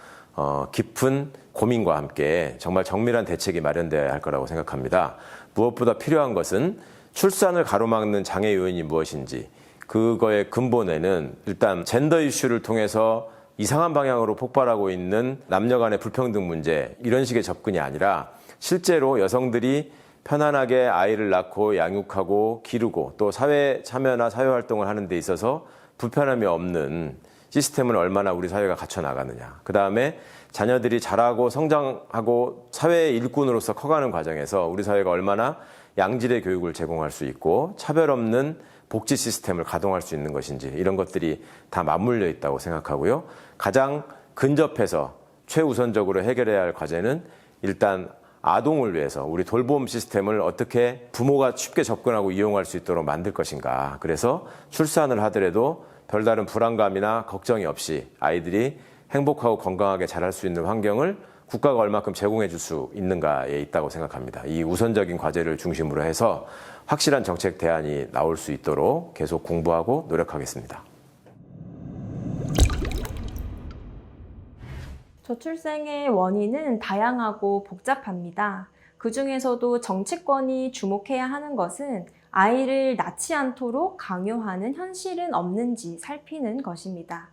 깊은 고민과 함께 정말 정밀한 대책이 마련돼야 할 거라고 생각합니다. 무엇보다 필요한 것은 출산을 가로막는 장애 요인이 무엇인지, 그거의 근본에는 일단 젠더 이슈를 통해서 이상한 방향으로 폭발하고 있는 남녀 간의 불평등 문제, 이런 식의 접근이 아니라 실제로 여성들이 편안하게 아이를 낳고 양육하고 기르고 또 사회 참여나 사회활동을 하는 데 있어서 불편함이 없는 시스템을 얼마나 우리 사회가 갖춰 나가느냐. 그 다음에 자녀들이 자라고 성장하고 사회의 일꾼으로서 커가는 과정에서 우리 사회가 얼마나 양질의 교육을 제공할 수 있고 차별 없는 복지 시스템을 가동할 수 있는 것인지 이런 것들이 다 맞물려 있다고 생각하고요. 가장 근접해서 최우선적으로 해결해야 할 과제는 일단 아동을 위해서 우리 돌봄 시스템을 어떻게 부모가 쉽게 접근하고 이용할 수 있도록 만들 것인가. 그래서 출산을 하더라도 별다른 불안감이나 걱정이 없이 아이들이 행복하고 건강하게 자랄 수 있는 환경을 국가가 얼마큼 제공해 줄 수 있는가에 있다고 생각합니다. 이 우선적인 과제를 중심으로 해서 확실한 정책 대안이 나올 수 있도록 계속 공부하고 노력하겠습니다. 저출생의 원인은 다양하고 복잡합니다. 그 중에서도 정치권이 주목해야 하는 것은 아이를 낳지 않도록 강요하는 현실은 없는지 살피는 것입니다.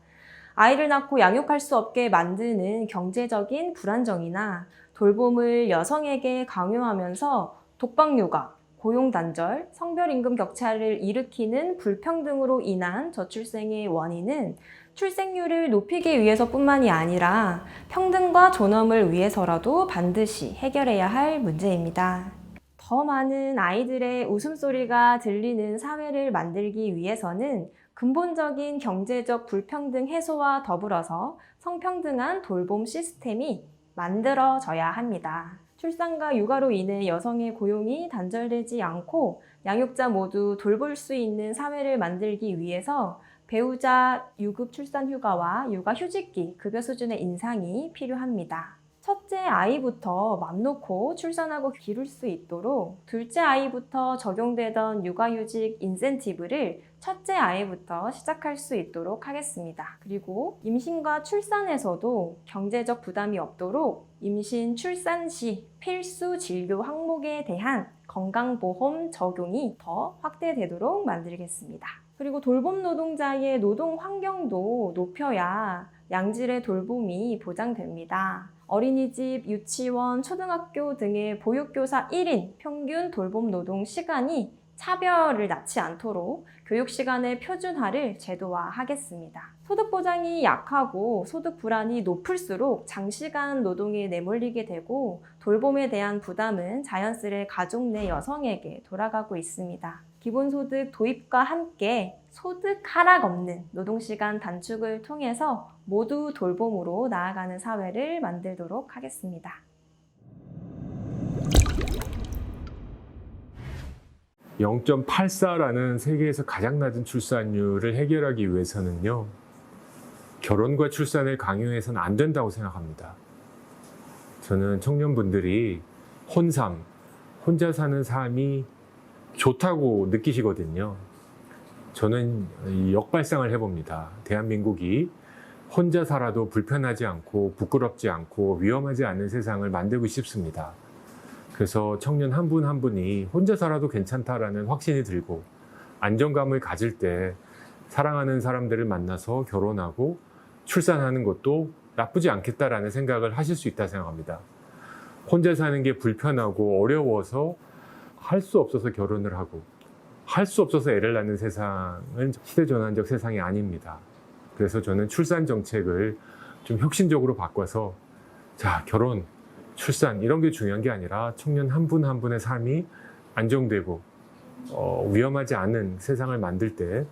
아이를 낳고 양육할 수 없게 만드는 경제적인 불안정이나 돌봄을 여성에게 강요하면서 독박육아, 고용단절, 성별임금 격차를 일으키는 불평등으로 인한 저출생의 원인은 출생률을 높이기 위해서뿐만이 아니라 평등과 존엄을 위해서라도 반드시 해결해야 할 문제입니다. 더 많은 아이들의 웃음소리가 들리는 사회를 만들기 위해서는 근본적인 경제적 불평등 해소와 더불어서 성평등한 돌봄 시스템이 만들어져야 합니다. 출산과 육아로 인해 여성의 고용이 단절되지 않고 양육자 모두 돌볼 수 있는 사회를 만들기 위해서 배우자 유급 출산 휴가와 육아 휴직기 급여 수준의 인상이 필요합니다. 첫째 아이부터 맘 놓고 출산하고 기를 수 있도록 둘째 아이부터 적용되던 육아휴직 인센티브를 첫째 아이부터 시작할 수 있도록 하겠습니다. 그리고 임신과 출산에서도 경제적 부담이 없도록 임신, 출산 시 필수 진료 항목에 대한 건강보험 적용이 더 확대되도록 만들겠습니다. 그리고 돌봄 노동자의 노동 환경도 높여야 양질의 돌봄이 보장됩니다. 어린이집, 유치원, 초등학교 등의 보육교사 1인 평균 돌봄 노동 시간이 차별을 낳지 않도록 교육시간의 표준화를 제도화하겠습니다. 소득 보장이 약하고 소득 불안이 높을수록 장시간 노동에 내몰리게 되고 돌봄에 대한 부담은 자연스레 가족 내 여성에게 돌아가고 있습니다. 기본소득 도입과 함께 소득 하락 없는 노동시간 단축을 통해서 모두 돌봄으로 나아가는 사회를 만들도록 하겠습니다. (0.84)라는 세계에서 가장 낮은 출산율을 해결하기 위해서는요, 결혼과 출산을 강요해서는 안 된다고 생각합니다. 저는 청년분들이 혼자 사는 삶이 좋다고 느끼시거든요. 저는 역발상을 해봅니다. 대한민국이 혼자 살아도 불편하지 않고 부끄럽지 않고 위험하지 않은 세상을 만들고 싶습니다. 그래서 청년 한 분 한 분이 혼자 살아도 괜찮다라는 확신이 들고 안정감을 가질 때 사랑하는 사람들을 만나서 결혼하고 출산하는 것도 나쁘지 않겠다라는 생각을 하실 수 있다 생각합니다. 혼자 사는 게 불편하고 어려워서 할 수 없어서 결혼을 하고 할 수 없어서 애를 낳는 세상은 시대전환적 세상이 아닙니다. 그래서 저는 출산 정책을 좀 혁신적으로 바꿔서 결혼, 출산 이런 게 중요한 게 아니라 청년 한 분 한 분의 삶이 안정되고 위험하지 않은 세상을 만들 때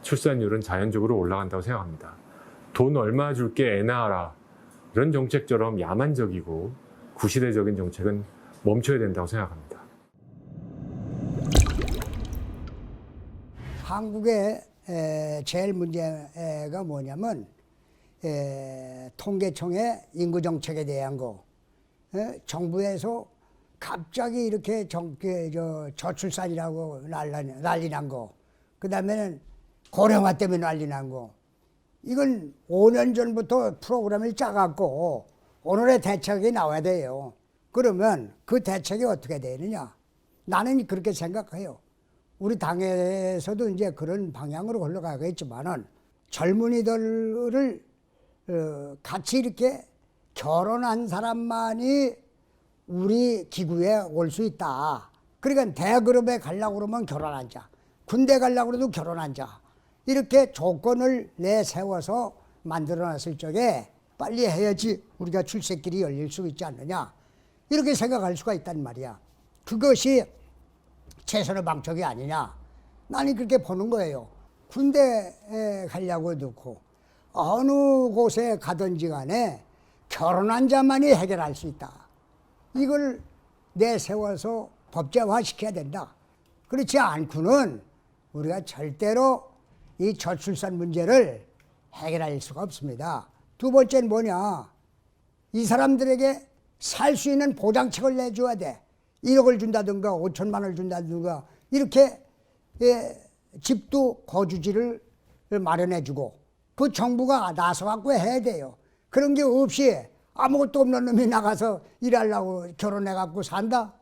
출산율은 자연적으로 올라간다고 생각합니다. 돈 얼마 줄게 애 낳아라 이런 정책처럼 야만적이고 구시대적인 정책은 멈춰야 된다고 생각합니다. 한국의 제일 문제가 뭐냐면 통계청의 인구정책에 대한 거, 정부에서 갑자기 이렇게 저출산이라고 난리 난 거, 그 다음에는 고령화 때문에 난리 난 거, 이건 5년 전부터 프로그램을 짜갖고 오늘의 대책이 나와야 돼요. 그러면 그 대책이 어떻게 되느냐? 나는 그렇게 생각해요. 우리 당에서도 이제 그런 방향으로 흘러가겠지만은 젊은이들을 같이 이렇게 결혼한 사람만이 우리 기구에 올 수 있다. 그러니까 대그룹에 가려고 그러면 결혼하자. 군대 가려고 그래도 결혼하자. 이렇게 조건을 내세워서 만들어놨을 적에 빨리 해야지 우리가 출세길이 열릴 수 있지 않느냐 이렇게 생각할 수가 있단 말이야. 그것이 최선의 방책이 아니냐 나는 그렇게 보는 거예요. 군대에 가려고 넣고 어느 곳에 가든지 간에 결혼한 자만이 해결할 수 있다. 이걸 내세워서 법제화시켜야 된다. 그렇지 않고는 우리가 절대로 이 저출산 문제를 해결할 수가 없습니다. 두 번째는 뭐냐? 이 사람들에게 살 수 있는 보장책을 내줘야 돼. 1억을 준다든가 5천만 원을 준다든가 이렇게 집도 거주지를 마련해주고 그 정부가 나서갖고 해야 돼요. 그런 게 없이 아무것도 없는 놈이 나가서 일하려고 결혼해갖고 산다?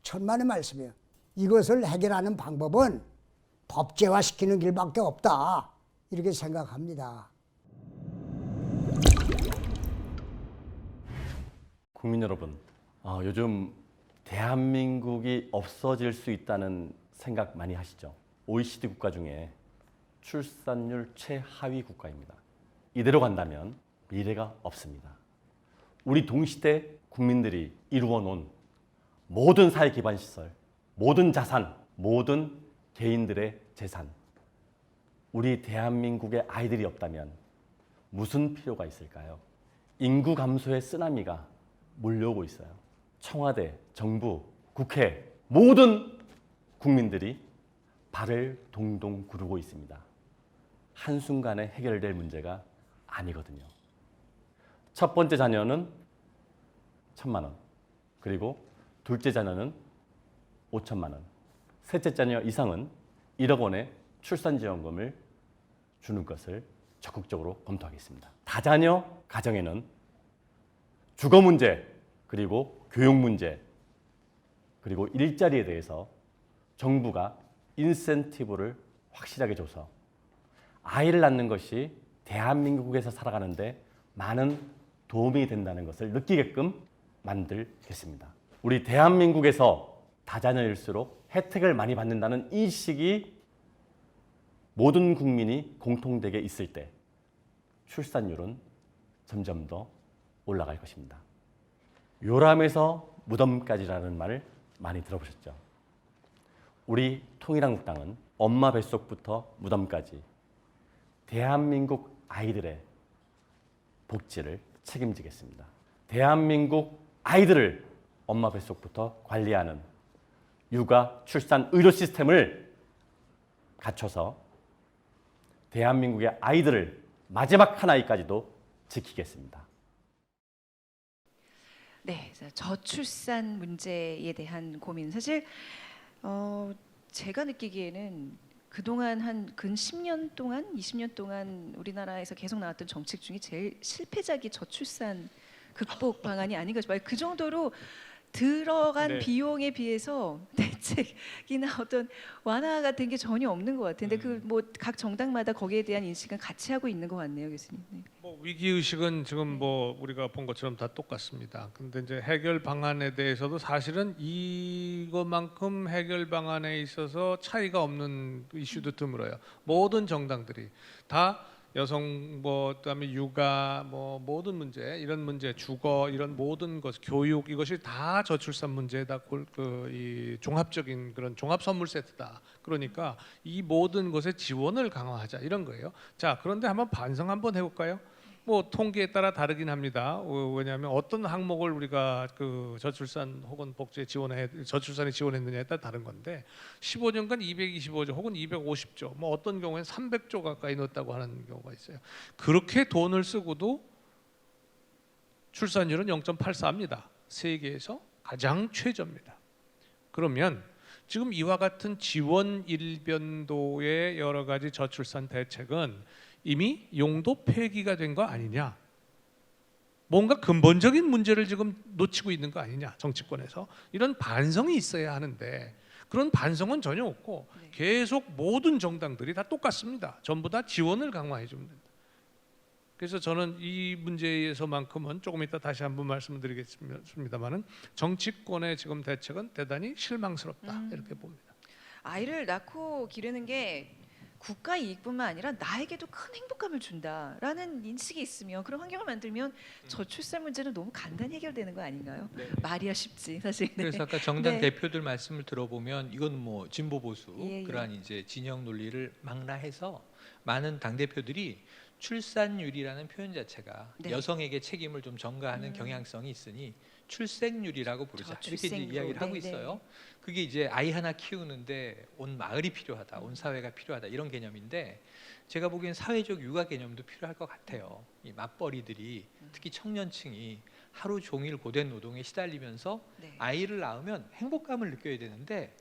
천만의 말씀이에요. 이것을 해결하는 방법은 법제화시키는 길밖에 없다. 이렇게 생각합니다. 국민 여러분, 요즘 대한민국이 없어질 수 있다는 생각 많이 하시죠? OECD 국가 중에 출산율 최하위 국가입니다. 이대로 간다면 미래가 없습니다. 우리 동시대 국민들이 이루어 놓은 모든 사회 기반 시설, 모든 자산, 모든 개인들의 재산, 우리 대한민국의 아이들이 없다면 무슨 필요가 있을까요? 인구 감소의 쓰나미가 몰려오고 있어요. 청와대, 정부, 국회, 모든 국민들이 발을 동동 구르고 있습니다. 한순간에 해결될 문제가 아니거든요. 첫 번째 자녀는 1,000만 원, 그리고 둘째 자녀는 5천만 원, 셋째 자녀 이상은 1억 원의 출산지원금을 주는 것을 적극적으로 검토하겠습니다. 다자녀 가정에는 주거 문제, 그리고 교육 문제, 그리고 일자리에 대해서 정부가 인센티브를 확실하게 줘서 아이를 낳는 것이 대한민국에서 살아가는데 많은 도움이 된다는 것을 느끼게끔 만들겠습니다. 우리 대한민국에서 다자녀일수록 혜택을 많이 받는다는 인식이 모든 국민이 공통되게 있을 때 출산율은 점점 더 올라갈 것입니다. 요람에서 무덤까지라는 말을 많이 들어보셨죠? 우리 통일한국당은 엄마 뱃속부터 무덤까지 대한민국 아이들의 복지를 책임지겠습니다. 대한민국 아이들을 엄마 뱃속부터 관리하는 육아, 출산, 의료 시스템을 갖춰서 대한민국의 아이들을 마지막 한 아이까지도 지키겠습니다. 네, 저출산 문제에 대한 고민 사실 제가 느끼기에는 그동안 한 근 10년 동안, 20년 동안 우리나라에서 계속 나왔던 정책 중에 제일 실패작이 저출산 극복 방안이 아닌가 싶어요. 그 정도로 들어간 비용에 비해서 대책이나 어떤 완화가 된 게 전혀 없는 것 같은데 그 뭐 각 정당마다 거기에 대한 인식은 같이 하고 있는 것 같네요, 교수님. 네. 뭐 위기 의식은 지금 뭐 우리가 본 것처럼 다 똑같습니다. 근데 이제 해결 방안에 대해서도 사실은 이것만큼 해결 방안에 있어서 차이가 없는 이슈도 드물어요. 모든 정당들이 다 여성 그다음에 육아 모든 문제 이런 문제 주거 이런 모든 것 교육 이것이 다 저출산 문제다 이 종합적인 그런 종합 선물 세트다. 그러니까 이 모든 것에 지원을 강화하자 이런 거예요. 자 그런데 한번 반성 한번 해볼까요? 뭐 통계에 따라 다르긴 합니다. 왜냐하면 어떤 항목을 우리가 그 저출산 혹은 복지에 저출산에 지원했느냐에 따라 다른 건데 15년간 225조 혹은 250조 뭐 어떤 경우에는 300조 가까이 넣었다고 하는 경우가 있어요. 그렇게 돈을 쓰고도 출산율은 0.84입니다. 세계에서 가장 최저입니다. 그러면 지금 이와 같은 지원 일변도의 여러 가지 저출산 대책은 이미 용도 폐기가 된 거 아니냐? 뭔가 근본적인 문제를 지금 놓치고 있는 거 아니냐? 정치권에서 이런 반성이 있어야 하는데 그런 반성은 전혀 없고 계속 모든 정당들이 다 똑같습니다. 전부 다 지원을 강화해 주면 된다. 그래서 저는 이 문제에서만큼은 조금 이따 다시 한번 말씀드리겠습니다만은 정치권의 지금 대책은 대단히 실망스럽다 이렇게 봅니다. 아이를 낳고 기르는 게 국가 이익뿐만 아니라 나에게도 큰 행복감을 준다라는 인식이 있으면 그런 환경을 만들면 저출산 문제는 너무 간단히 해결되는 거 아닌가요? 네. 말이야 쉽지 사실. 네. 그래서 아까 정당 네. 대표들 말씀을 들어보면 이건 뭐 진보 보수 예, 예. 그러한 이제 진영 논리를 망라해서 많은 당 대표들이 출산율이라는 표현 자체가 네. 여성에게 책임을 좀 전가하는 경향성이 있으니 출생률이라고 부르자 이렇게 이제 저출생률. 이야기를 하고 네, 있어요. 그게 이제 아이 하나 키우는데 온 마을이 필요하다, 온 사회가 필요하다 이런 개념인데 제가 보기엔 사회적 육아 개념도 필요할 것 같아요. 이 맞벌이들이 특히 청년층이 하루 종일 고된 노동에 시달리면서 네. 아이를 낳으면 행복감을 느껴야 되는데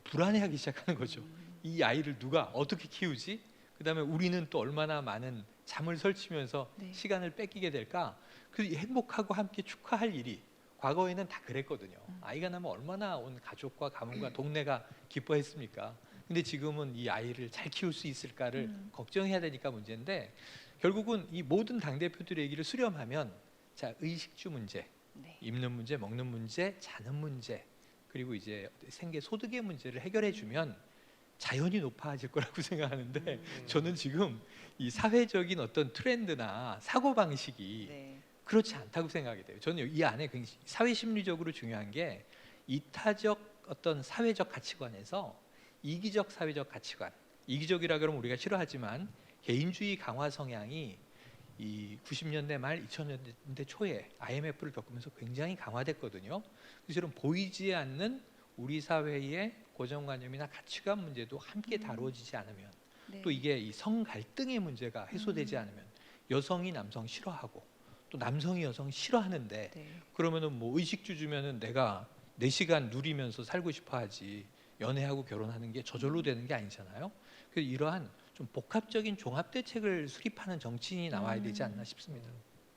불안해하기 시작하는 거죠. 이 아이를 누가 어떻게 키우지? 그다음에 우리는 또 얼마나 많은 잠을 설치면서 네. 시간을 뺏기게 될까? 그 행복하고 함께 축하할 일이 과거에는 다 그랬거든요. 아이가 나면 얼마나 온 가족과 가문과 동네가 기뻐했습니까? 근데 지금은 이 아이를 잘 키울 수 있을까를 걱정해야 되니까 문제인데 결국은 이 모든 당대표들의 얘기를 수렴하면 자, 의식주 문제, 네. 입는 문제, 먹는 문제, 자는 문제 그리고 이제 생계 소득의 문제를 해결해 주면 자연히 높아질 거라고 생각하는데 저는 지금 이 사회적인 어떤 트렌드나 사고 방식이 네. 그렇지 않다고 생각이 돼요. 저는 이 안에 굉장히 사회 심리적으로 중요한 게 이타적 어떤 사회적 가치관에서 이기적 사회적 가치관. 이기적이라 그러면 우리가 싫어하지만 개인주의 강화 성향이 이 90년대 말 2000년대 초에 IMF를 겪으면서 굉장히 강화됐거든요. 그래서 이런 보이지 않는 우리 사회의 고정관념이나 가치관 문제도 함께 다루어지지 않으면 네. 또 이게 이 성 갈등의 문제가 해소되지 않으면 여성이 남성 싫어하고 또 남성이 여성 싫어하는데 네. 그러면은 뭐 의식주 주면은 내가 4시간 누리면서 살고 싶어 하지 연애하고 결혼하는 게 저절로 되는 게 아니잖아요. 그래서 이러한 좀 복합적인 종합 대책을 수립하는 정치인이 나와야 되지 않나 싶습니다.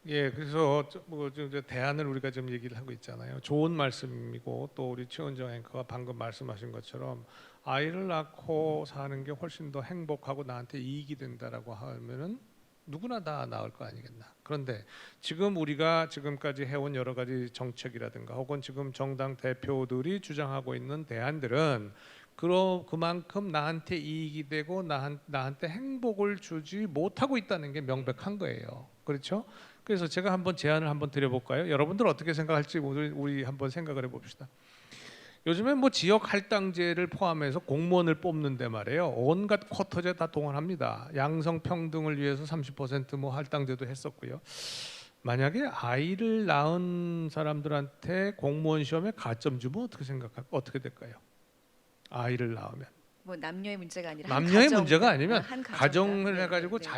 예, 그래서 뭐좀 대안을 우리가 좀 얘기를 하고 있잖아요. 좋은 말씀이고 또 우리 최은정 앵커가 방금 말씀하신 것처럼 아이를 낳고 사는 게 훨씬 더 행복하고 나한테 이익이 된다라고 하면은 누구나 다 나을 거 아니겠나. 그런데 지금 우리가 지금까지 해온 여러 가지 정책이라든가 혹은 지금 정당 대표들이 주장하고 있는 대안들은 그만큼 나한테 이익이 되고 나한테 행복을 주지 못하고 있다는 게 명백한 거예요. 그렇죠? 그래서 제가 한번 제안을 한번 드려볼까요? 여러분들 어떻게 생각할지 우리 한번 생각을 해봅시다. 요즘에 뭐 지역 할당제를 포함해서 공무원을 뽑는데 말이에요. 온갖 쿼터제 다 동원합니다. 양성 평등을 위해서 30% 할당제도 했었고요. 만약에 아이를 낳은 사람들한테 공무원 시험에 가점 주면 어떻게 될까요? 아이를 낳으면 뭐 남녀의 문제가 아니라 남녀의 문제가 아니면 한 가정을 네, 해가지고 네.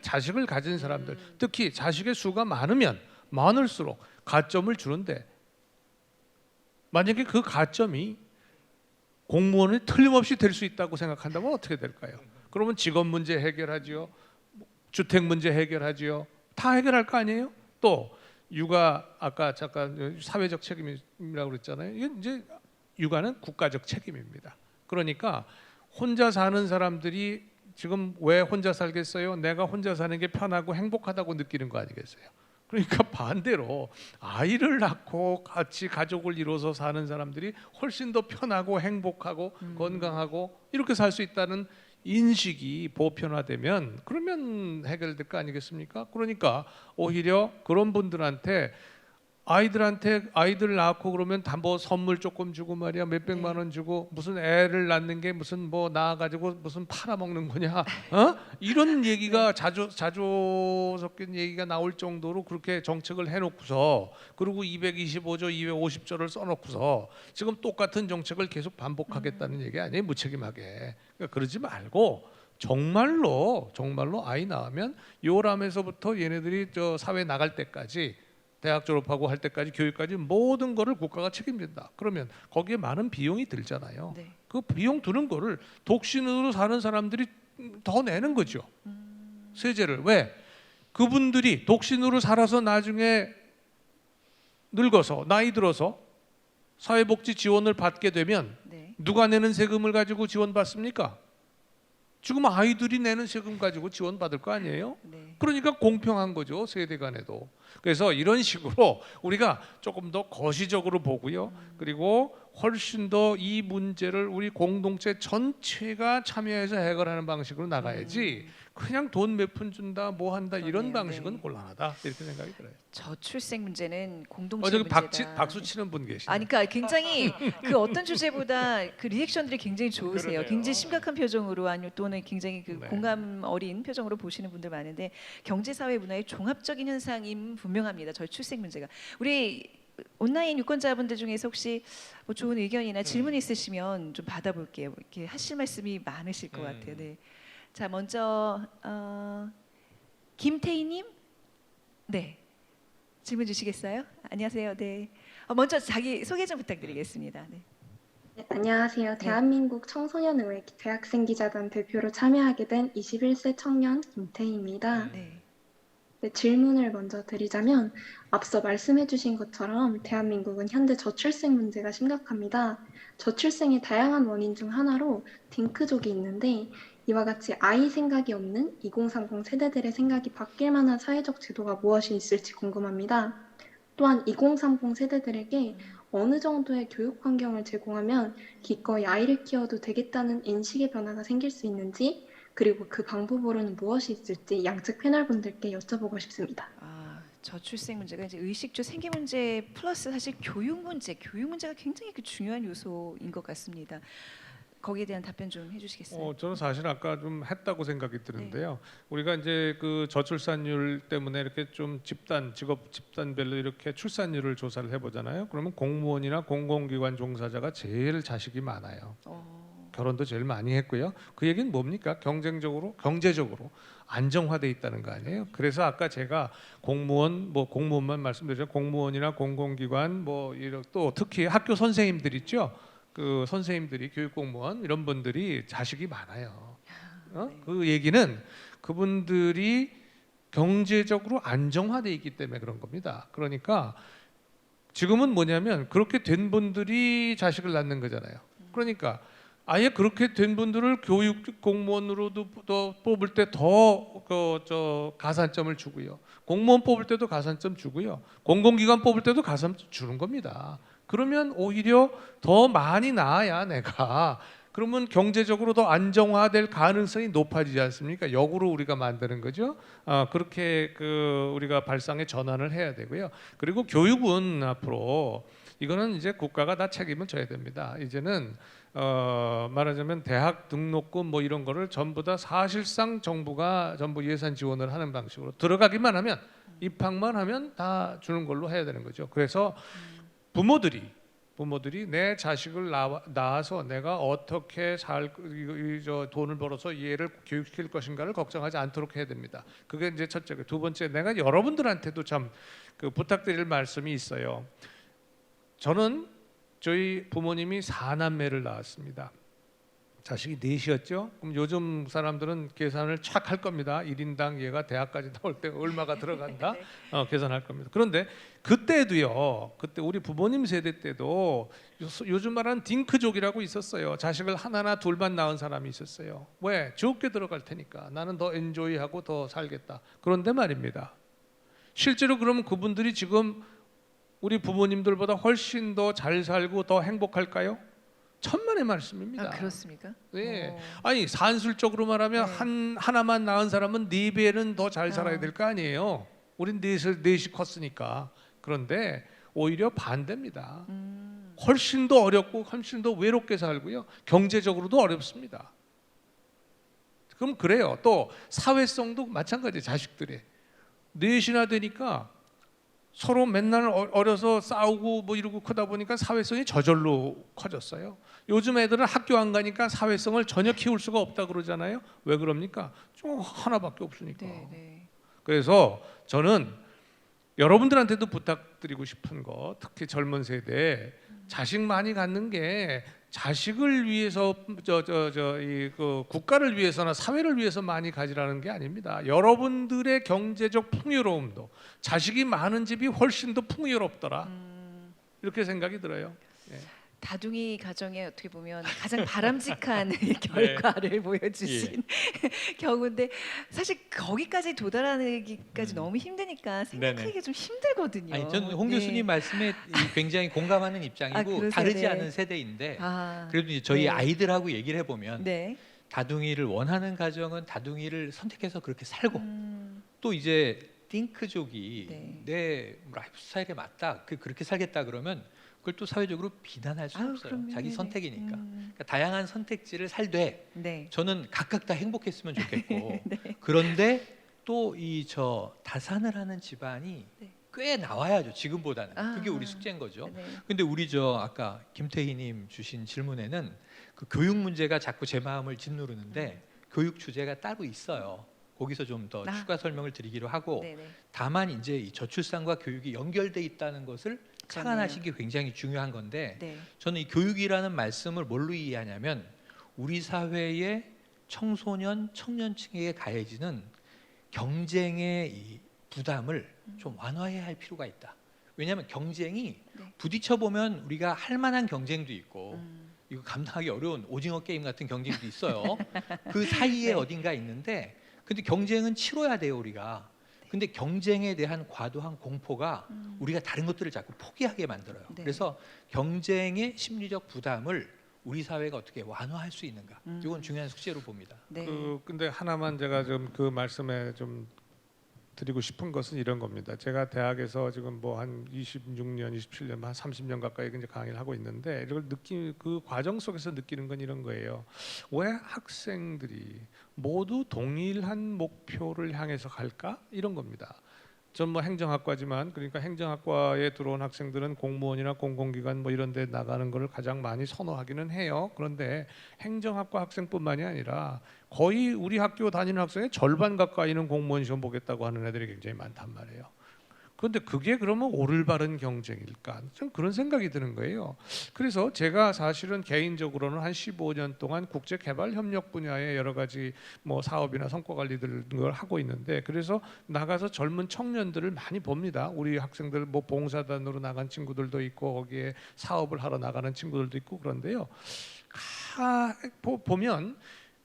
자식을 가진 사람들, 특히 자식의 수가 많으면 많을수록 가점을 주는데 만약에 그 가점이 공무원이 틀림없이 될 수 있다고 생각한다면 어떻게 될까요? 그러면 직업 문제 해결하지요, 주택 문제 해결하지요, 다 해결할 거 아니에요? 또 육아 아까 잠깐 사회적 책임이라고 그랬잖아요. 이제 육아는 국가적 책임입니다. 그러니까 혼자 사는 사람들이 지금 왜 혼자 살겠어요? 내가 혼자 사는 게 편하고 행복하다고 느끼는 거 아니겠어요? 그러니까 반대로 아이를 낳고 같이 가족을 이뤄서 사는 사람들이 훨씬 더 편하고 행복하고 건강하고 이렇게 살 수 있다는 인식이 보편화되면 그러면 해결될 거 아니겠습니까? 그러니까 오히려 그런 분들한테 아이들 낳고 그러면 다 뭐 선물 조금 주고 말이야 몇백만 원 주고 무슨 애를 낳는 게 무슨 뭐 낳아가지고 무슨 팔아먹는 거냐 이런 얘기가 자주 섞인 얘기가 나올 정도로 그렇게 정책을 해놓고서 그리고 225조 250조를 써놓고서 지금 똑같은 정책을 계속 반복하겠다는 얘기 아니에요. 무책임하게. 그러니까 그러지 말고 정말로 아이 낳으면 요람에서부터 얘네들이 저 사회 나갈 때까지 대학 졸업하고 할 때까지 교육까지 모든 거를 국가가 책임진다. 그러면 거기에 많은 비용이 들잖아요. 네. 그 비용 드는 거를 독신으로 사는 사람들이 더 내는 거죠. 세제를. 왜? 그분들이 독신으로 살아서 나중에 늙어서 나이 들어서 사회복지 지원을 받게 되면 네. 누가 내는 세금을 가지고 지원받습니까? 지금 아이들이 내는 세금 가지고 지원받을 거 아니에요? 네. 그러니까 공평한 거죠, 세대 간에도. 그래서 이런 식으로 우리가 조금 더 거시적으로 보고요. 그리고 훨씬 더 이 문제를 우리 공동체 전체가 참여해서 해결하는 방식으로 나가야지 그냥 돈 몇 푼 준다 뭐 한다 이런 방식은 곤란하다 이렇게 생각이 들어요. 저출생 문제는 공동체 저기 문제다. 박수 치는 분 계시네요. 아니, 그러니까 굉장히 그 어떤 주제보다 그 리액션들이 굉장히 좋으세요. 그러네요. 굉장히 심각한 표정으로 아니면 또는 굉장히 그 네. 공감 어린 표정으로 보시는 분들 많은데 경제, 사회, 문화의 종합적인 현상임 분명합니다. 저출생 문제가. 우리 온라인 유권자분들 중에서 혹시 뭐 좋은 의견이나 질문 있으시면 좀 받아볼게요. 이렇게 하실 말씀이 많으실 것 같아요. 네. 자, 먼저 김태희님, 네, 질문 주시겠어요? 안녕하세요. 네, 먼저 자기 소개 좀 부탁드리겠습니다. 네. 네, 안녕하세요. 대한민국 청소년의회 대학생 기자단 대표로 참여하게 된 21세 청년 김태희입니다. 네. 네, 질문을 먼저 드리자면 앞서 말씀해주신 것처럼 대한민국은 현재 저출생 문제가 심각합니다. 저출생의 다양한 원인 중 하나로 딩크족이 있는데 이와 같이 아이 생각이 없는 2030 세대들의 생각이 바뀔 만한 사회적 제도가 무엇이 있을지 궁금합니다. 또한 2030 세대들에게 어느 정도의 교육 환경을 제공하면 기꺼이 아이를 키워도 되겠다는 인식의 변화가 생길 수 있는지, 그리고 그 방법으로는 무엇이 있을지 양측 패널분들께 여쭤보고 싶습니다. 저출생 문제가 이제 의식주 생계 문제 플러스 사실 교육 문제가 굉장히 그 중요한 요소인 것 같습니다. 거기에 대한 답변 좀 해주시겠어요? 저는 사실 아까 좀 했다고 생각이 드는데요. 우리가 이제 그 저출산율 때문에 이렇게 좀 직업 집단별로 이렇게 출산율을 조사를 해보잖아요. 그러면 공무원이나 공공기관 종사자가 제일 자식이 많아요. 결혼도 제일 많이 했고요. 그 얘기는 뭡니까? 경제적으로 안정화돼 있다는 거 아니에요? 그래서 아까 제가 공무원만 말씀드렸죠. 공무원이나 공공기관 또 특히 학교 선생님들 있죠. 그 선생님들이 교육공무원 이런 분들이 자식이 많아요. 그 얘기는 그분들이 경제적으로 안정화돼 있기 때문에 그런 겁니다. 그러니까 지금은 뭐냐면 그렇게 된 분들이 자식을 낳는 거잖아요. 그러니까 아예 그렇게 된 분들을 교육 공무원으로도 더 뽑을 때 더 가산점을 주고요. 공무원 뽑을 때도 가산점 주고요. 공공기관 뽑을 때도 가산점 주는 겁니다. 그러면 오히려 더 많이 낳아야 내가 그러면 경제적으로 더 안정화될 가능성이 높아지지 않습니까? 역으로 우리가 만드는 거죠. 그렇게 우리가 발상의 전환을 해야 되고요. 그리고 교육은 앞으로 이거는 이제 국가가 다 책임을 져야 됩니다. 이제는 말하자면 대학 등록금 이런 거를 전부 다 사실상 정부가 전부 예산 지원을 하는 방식으로 들어가기만 하면 입학만 하면 다 주는 걸로 해야 되는 거죠. 그래서 부모들이 내 자식을 낳아서 내가 어떻게 돈을 벌어서 얘를 교육시킬 것인가를 걱정하지 않도록 해야 됩니다. 그게 이제 첫째고, 두 번째, 내가 여러분들한테도 참 부탁드릴 말씀이 있어요. 저희 부모님이 4남매를 낳았습니다. 자식이 4이었죠. 그럼 요즘 사람들은 계산을 착 할 겁니다. 1인당 얘가 대학까지 나올 때 얼마가 들어간다 계산할 겁니다. 그런데 그때도요. 그때 우리 부모님 세대 때도 요즘 말하는 딩크족이라고 있었어요. 자식을 하나나 둘만 낳은 사람이 있었어요. 왜? 적게 들어갈 테니까. 나는 더 엔조이하고 더 살겠다. 그런데 말입니다. 실제로 그러면 그분들이 지금 우리 부모님들보다 훨씬 더 잘 살고 더 행복할까요? 천만의 말씀입니다. 그렇습니까? 네. 아니 산술적으로 말하면 하나만 낳은 사람은 4배는 더 잘 살아야 될 거 아니에요. 우린 넷이 컸으니까. 그런데 오히려 반대입니다. 훨씬 더 어렵고 훨씬 더 외롭게 살고요. 경제적으로도 어렵습니다. 그럼 그래요. 또 사회성도 마찬가지예요. 자식들이 4이나 되니까 서로 맨날 어려서 싸우고 이러고 크다 보니까 사회성이 저절로 커졌어요. 요즘 애들은 학교 안 가니까 사회성을 전혀 키울 수가 없다 그러잖아요. 왜 그럽니까? 좀 하나밖에 없으니까. 그래서 저는 여러분들한테도 부탁드리고 싶은 거, 특히 젊은 세대 자식 많이 갖는 게 자식을 위해서 국가를 위해서나 사회를 위해서 많이 가지라는 게 아닙니다. 여러분들의 경제적 풍요로움도 자식이 많은 집이 훨씬 더 풍요롭더라. 이렇게 생각이 들어요. 예. 다둥이 가정에 어떻게 보면 가장 바람직한 결과를 보여주신 경우인데 사실 거기까지 도달하기까지 너무 힘드니까 생각하기가 좀 힘들거든요. 아니, 저는 홍 교수님 말씀에 굉장히 공감하는 입장이고 다르지 않은 세대인데 그래도 이제 저희 아이들하고 얘기를 해보면 다둥이를 원하는 가정은 다둥이를 선택해서 그렇게 살고 또 이제 띵크족이 내 라이프 스타일에 맞다 그렇게 살겠다 그러면 그걸 또 사회적으로 비난할 수 없어요. 그럼요. 자기 선택이니까. 그러니까 다양한 선택지를 살되 저는 각각 다 행복했으면 좋겠고 그런데 또 이 다산을 하는 집안이 꽤 나와야죠. 지금보다는. 그게 우리 숙제인 거죠. 근데 우리 아까 김태희님 주신 질문에는 그 교육 문제가 자꾸 제 마음을 짓누르는데 교육 주제가 따로 있어요. 거기서 좀 더 추가 설명을 드리기로 하고 다만 이제 이 저출산과 교육이 연결돼 있다는 것을 착안하시기 굉장히 중요한 건데 저는 이 교육이라는 말씀을 뭘로 이해하냐면 우리 사회의 청소년, 청년층에게 가해지는 경쟁의 이 부담을 좀 완화해야 할 필요가 있다. 왜냐하면 경쟁이 부딪혀 보면 우리가 할 만한 경쟁도 있고 이거 감당하기 어려운 오징어 게임 같은 경쟁도 있어요. 그 사이에 어딘가 있는데 근데 경쟁은 치러야 돼요 우리가. 근데 경쟁에 대한 과도한 공포가 우리가 다른 것들을 자꾸 포기하게 만들어요. 그래서 경쟁의 심리적 부담을 우리 사회가 어떻게 완화할 수 있는가? 이건 중요한 숙제로 봅니다. 근데 하나만 제가 좀 그 말씀에 좀 드리고 싶은 것은 이런 겁니다. 제가 대학에서 지금 뭐 한 26년, 27년, 한 30년 가까이 이제 강의를 하고 있는데 이걸 그 과정 속에서 느끼는 건 이런 거예요. 왜 학생들이 모두 동일한 목표를 향해서 갈까? 이런 겁니다. 전 뭐 행정학과지만 그러니까 행정학과에 들어온 학생들은 공무원이나 공공기관 뭐 이런 데 나가는 걸 가장 많이 선호하기는 해요. 그런데 행정학과 학생뿐만이 아니라 거의 우리 학교 다니는 학생의 절반 가까이는 공무원 시험 보겠다고 하는 애들이 굉장히 많단 말이에요. 그런데 그게 그러면 옳을 바른 경쟁일까? 좀 그런 생각이 드는 거예요. 그래서 제가 사실은 개인적으로는 한 15년 동안 국제개발협력 분야의 여러 가지 뭐 사업이나 성과 관리들을 하고 있는데 그래서 나가서 젊은 청년들을 많이 봅니다. 우리 학생들 뭐 봉사단으로 나간 친구들도 있고 거기에 사업을 하러 나가는 친구들도 있고 그런데요. 보면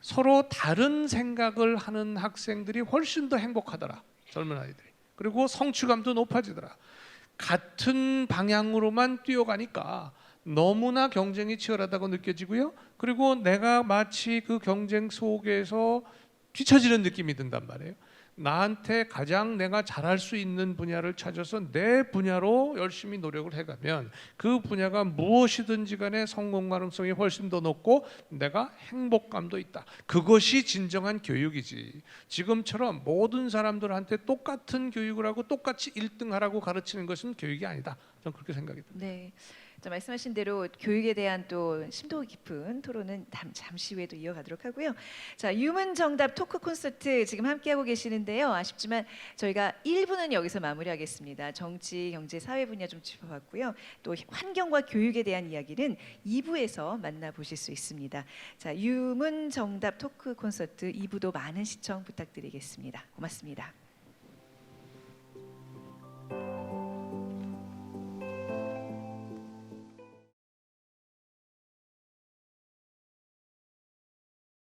서로 다른 생각을 하는 학생들이 훨씬 더 행복하더라. 젊은 아이들이. 그리고 성취감도 높아지더라. 같은 방향으로만 뛰어가니까 너무나 경쟁이 치열하다고 느껴지고요. 그리고 내가 마치 그 경쟁 속에서 뒤처지는 느낌이 든단 말이에요. 나한테 가장 내가 잘할 수 있는 분야를 찾아서 내 분야로 열심히 노력을 해가면 그 분야가 무엇이든지 간에 성공 가능성이 훨씬 더 높고 내가 행복감도 있다. 그것이 진정한 교육이지. 지금처럼 모든 사람들한테 똑같은 교육을 하고 똑같이 1등하라고 가르치는 것은 교육이 아니다. 저는 그렇게 생각이 듭니다. 네. 자, 말씀하신 대로 교육에 대한 또 심도 깊은 토론은 잠시 후에도 이어가도록 하고요. 자, 유문 정답 토크 콘서트 지금 함께하고 계시는데요. 아쉽지만 저희가 1부는 여기서 마무리하겠습니다. 정치, 경제, 사회 분야 좀 짚어봤고요. 또 환경과 교육에 대한 이야기는 2부에서 만나보실 수 있습니다. 자, 유문 정답 토크 콘서트 2부도 많은 시청 부탁드리겠습니다. 고맙습니다.